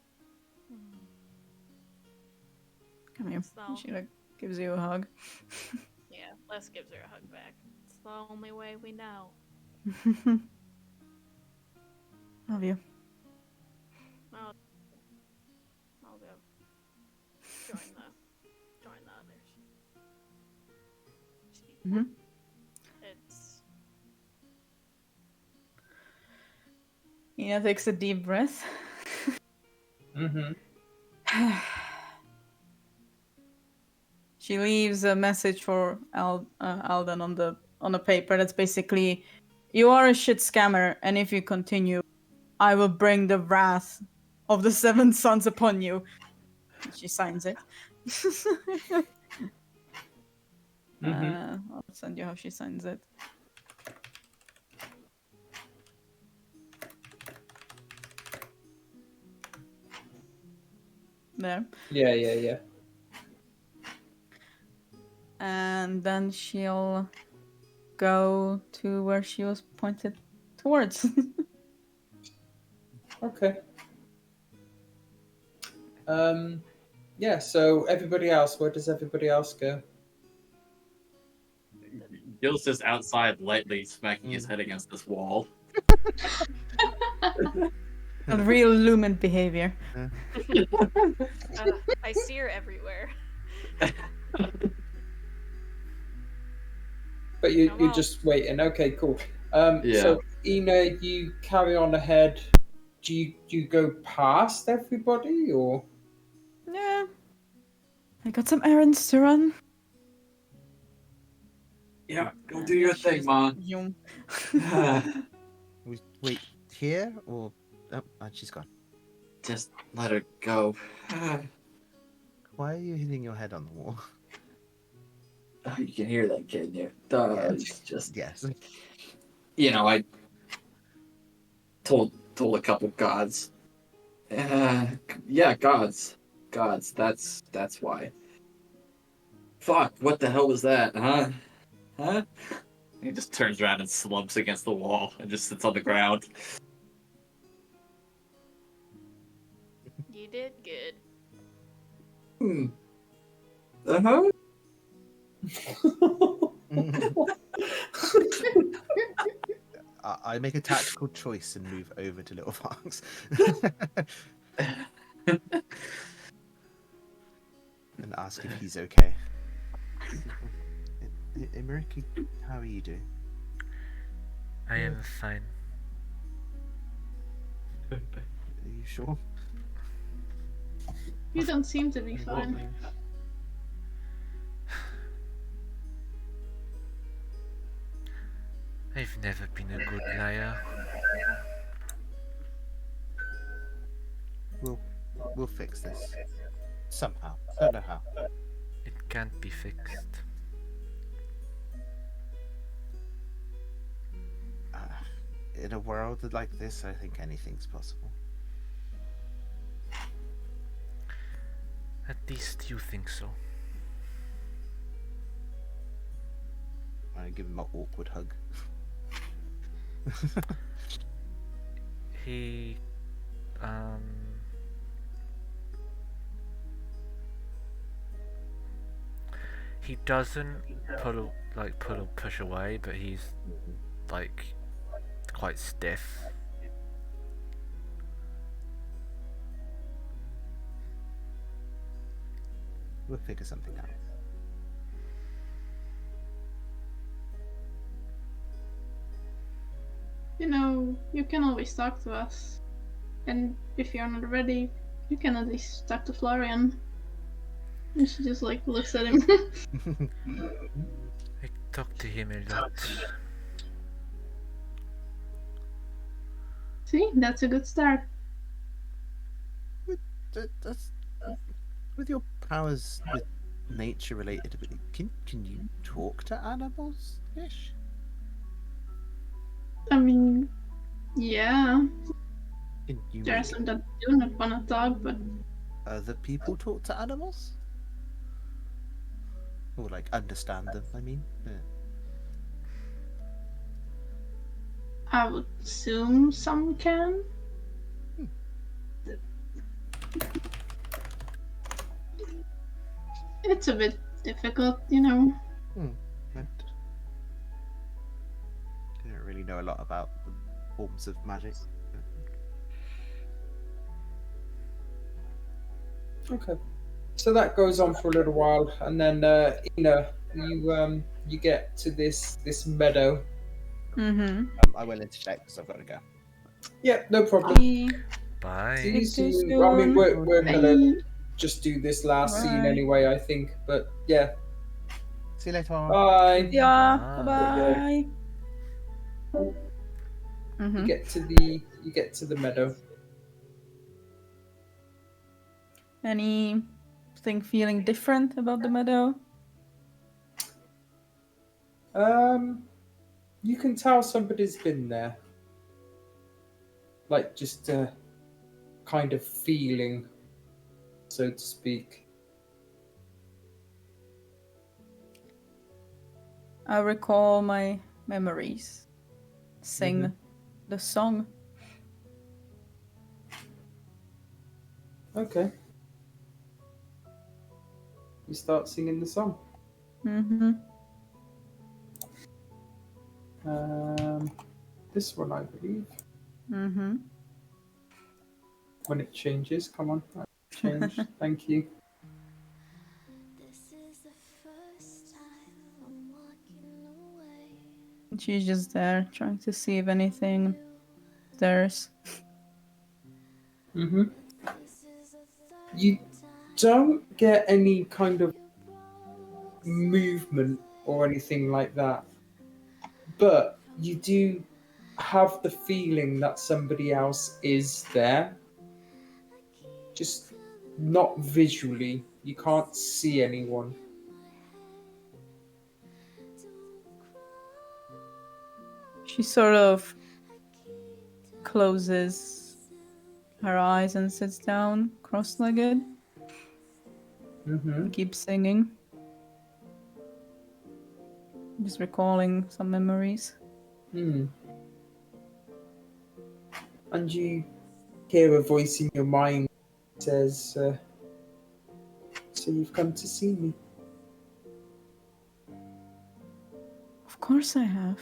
Come here. So, She gives you a hug. yeah, Les gives her a hug back. It's the only way we know. Love you. I'll go join the others. Mm-hmm. It's Ina takes a deep breath. Mm-hmm. She leaves a message for Alden on the paper that's basically, you are a shit scammer, and if you continue, I will bring the wrath of the Seven Sons upon you. She signs it. I'll send you how she signs it. There. Yeah. And then she'll go to where she was pointed towards. Okay. Yeah, so everybody else, where does everybody else go? Gil's just outside lightly smacking his head against this wall. A real Lumen behavior. I see her everywhere. But you're just waiting. Okay, cool. So Ina, you carry on ahead. Do you go past everybody, or? Yeah. I got some errands to run. Yeah, go do your thing, man. Wait, here or? Oh, she's gone. Just let her go. Why are you hitting your head on the wall? You can hear that kid there. Yeah, It's just yes. I told a couple gods. Yeah, gods. Gods, that's why. Fuck, what the hell was that, huh? Huh? He just turns around and slumps against the wall and just sits on the ground. You did good. Uh-huh. I make a tactical choice and move over to Little Fox. And ask if he's okay. Emeriki, how are you doing? I am fine. Are you sure? You don't seem to be fine. I've never been a good liar. We'll fix this. Somehow. Don't know how. It can't be fixed. In a world like this, I think anything's possible. At least you think so. I give him an awkward hug. He, he doesn't push away, but he's like quite stiff. We'll figure something out. You know, you can always talk to us. And if you're not ready, you can at least talk to Florian. And she just like looks at him. I talk to him a lot. See, that's a good start. That's, with your powers with nature related, can you talk to animals ish? I mean, yeah. Can you There are make some that do not want to talk, but other people talk to animals? Or like understand them, I mean. Yeah. I would assume some can. It's a bit difficult, you know. I don't really know a lot about the forms of magic. Okay. So that goes on for a little while, and then Ina, you get to this meadow. Mm-hmm. I will interject because I've got to go. Yeah, no problem. Bye. See you Speak to you soon. I mean, soon. we're Bye. gonna just do this last scene Bye. anyway, I think. But yeah, See you later. bye. Yeah. Bye. Bye. Mm-hmm. You get to the meadow. Anything feeling different about the meadow? You can tell somebody's been there. Like just a kind of feeling, so to speak. I recall my memories. Sing the song. Okay. You start singing the song. Mm-hmm. This one, I believe. Mm-hmm. When it changes, come on. Change. Thank you. She's just there trying to see if anything there's. Mm-hmm. You don't get any kind of movement or anything like that, but you do have the feeling that somebody else is there, just not visually. You can't see anyone. She sort of closes her eyes and sits down cross-legged and keeps singing. Just recalling some memories. And you hear a voice in your mind that says, so you've come to see me. Of course I have.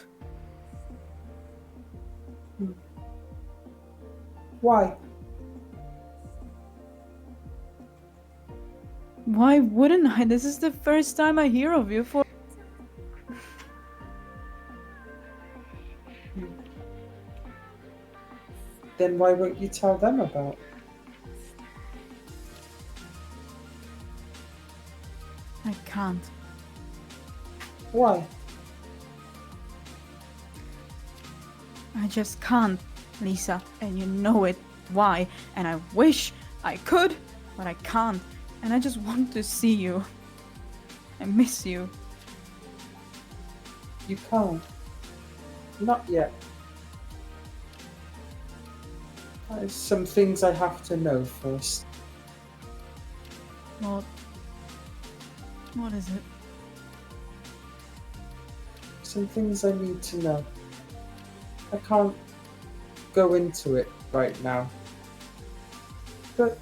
Why? Why wouldn't I? This is the first time I hear of you for... Then why won't you tell them about it? I can't. Why? I just can't, Lisa, and you know it. Why? And I wish I could, but I can't. And I just want to see you. I miss you. You can't. Not yet. There's some things I have to know first. What is it? Some things I need to know. I can't go into it right now. But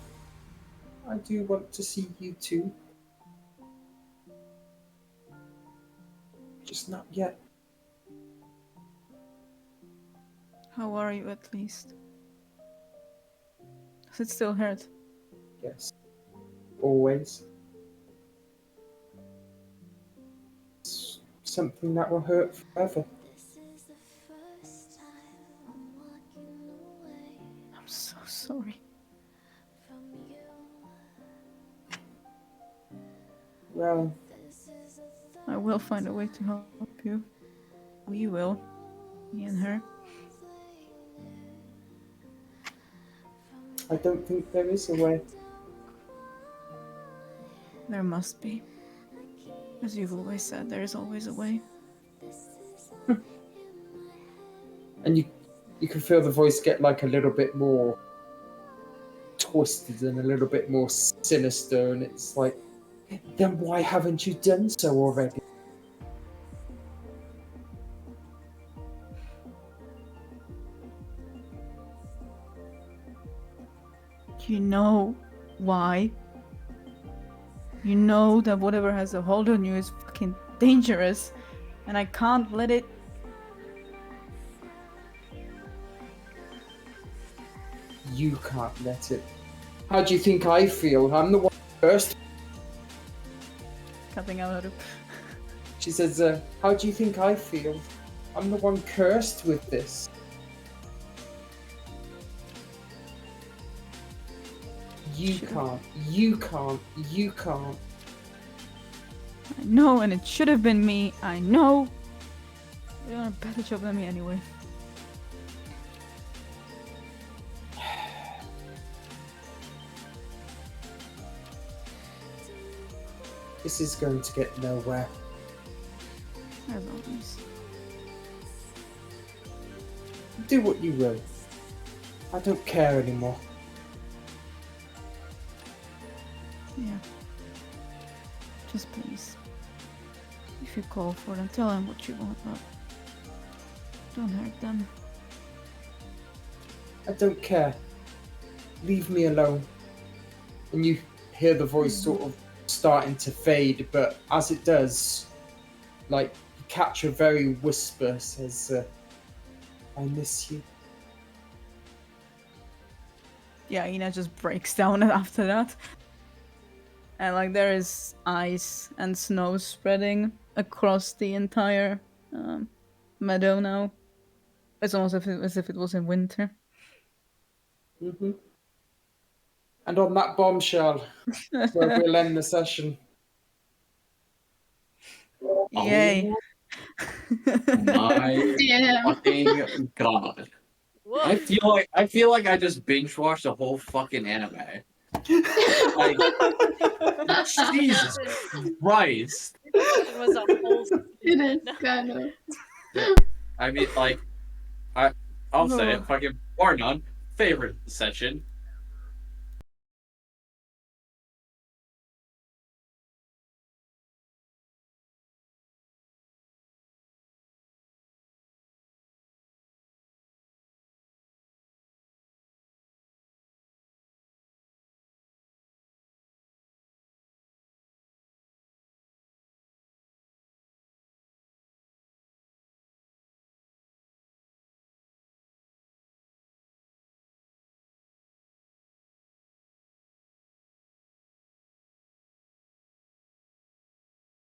I do want to see you too. Just not yet. How are you at least? Does it still hurt? Yes. Always. It's something that will hurt forever. I'm so sorry. Well, I will find a way to help you. We will. Me and her. I don't think there is a way. There must be. As you've always said, there is always a way. And you can feel the voice get like a little bit more twisted and a little bit more sinister, and it's like, then why haven't you done so already? You know why? You know that whatever has a hold on you is fucking dangerous, and I can't let it. You can't let it. How do you think I feel? I'm the one first. Cutting out of. She says, how do you think I feel? I'm the one cursed with this. You can't. You can't. You can't. I know, and it should have been me. I know. You're doing a better job than me anyway. This is going to get nowhere. As always. Do what you will. I don't care anymore. Yeah. Just please. If you call for them, tell them what you want, but don't hurt them. I don't care. Leave me alone. And you hear the voice sort of starting to fade, but as it does, like, you catch a very whisper, says, I miss you. Yeah, Ina just breaks down after that. And like there is ice and snow spreading across the entire meadow now. It's almost as if it was in winter. Mm-hmm. And on that bombshell, where we'll end the session. Yay. My Yeah. fucking god. Whoa. I feel like I just binge watched a whole fucking anime. Like, Jesus Christ. It was a whole It is kind of. I mean, like, I'll say it. Fucking Bar none. Favorite session.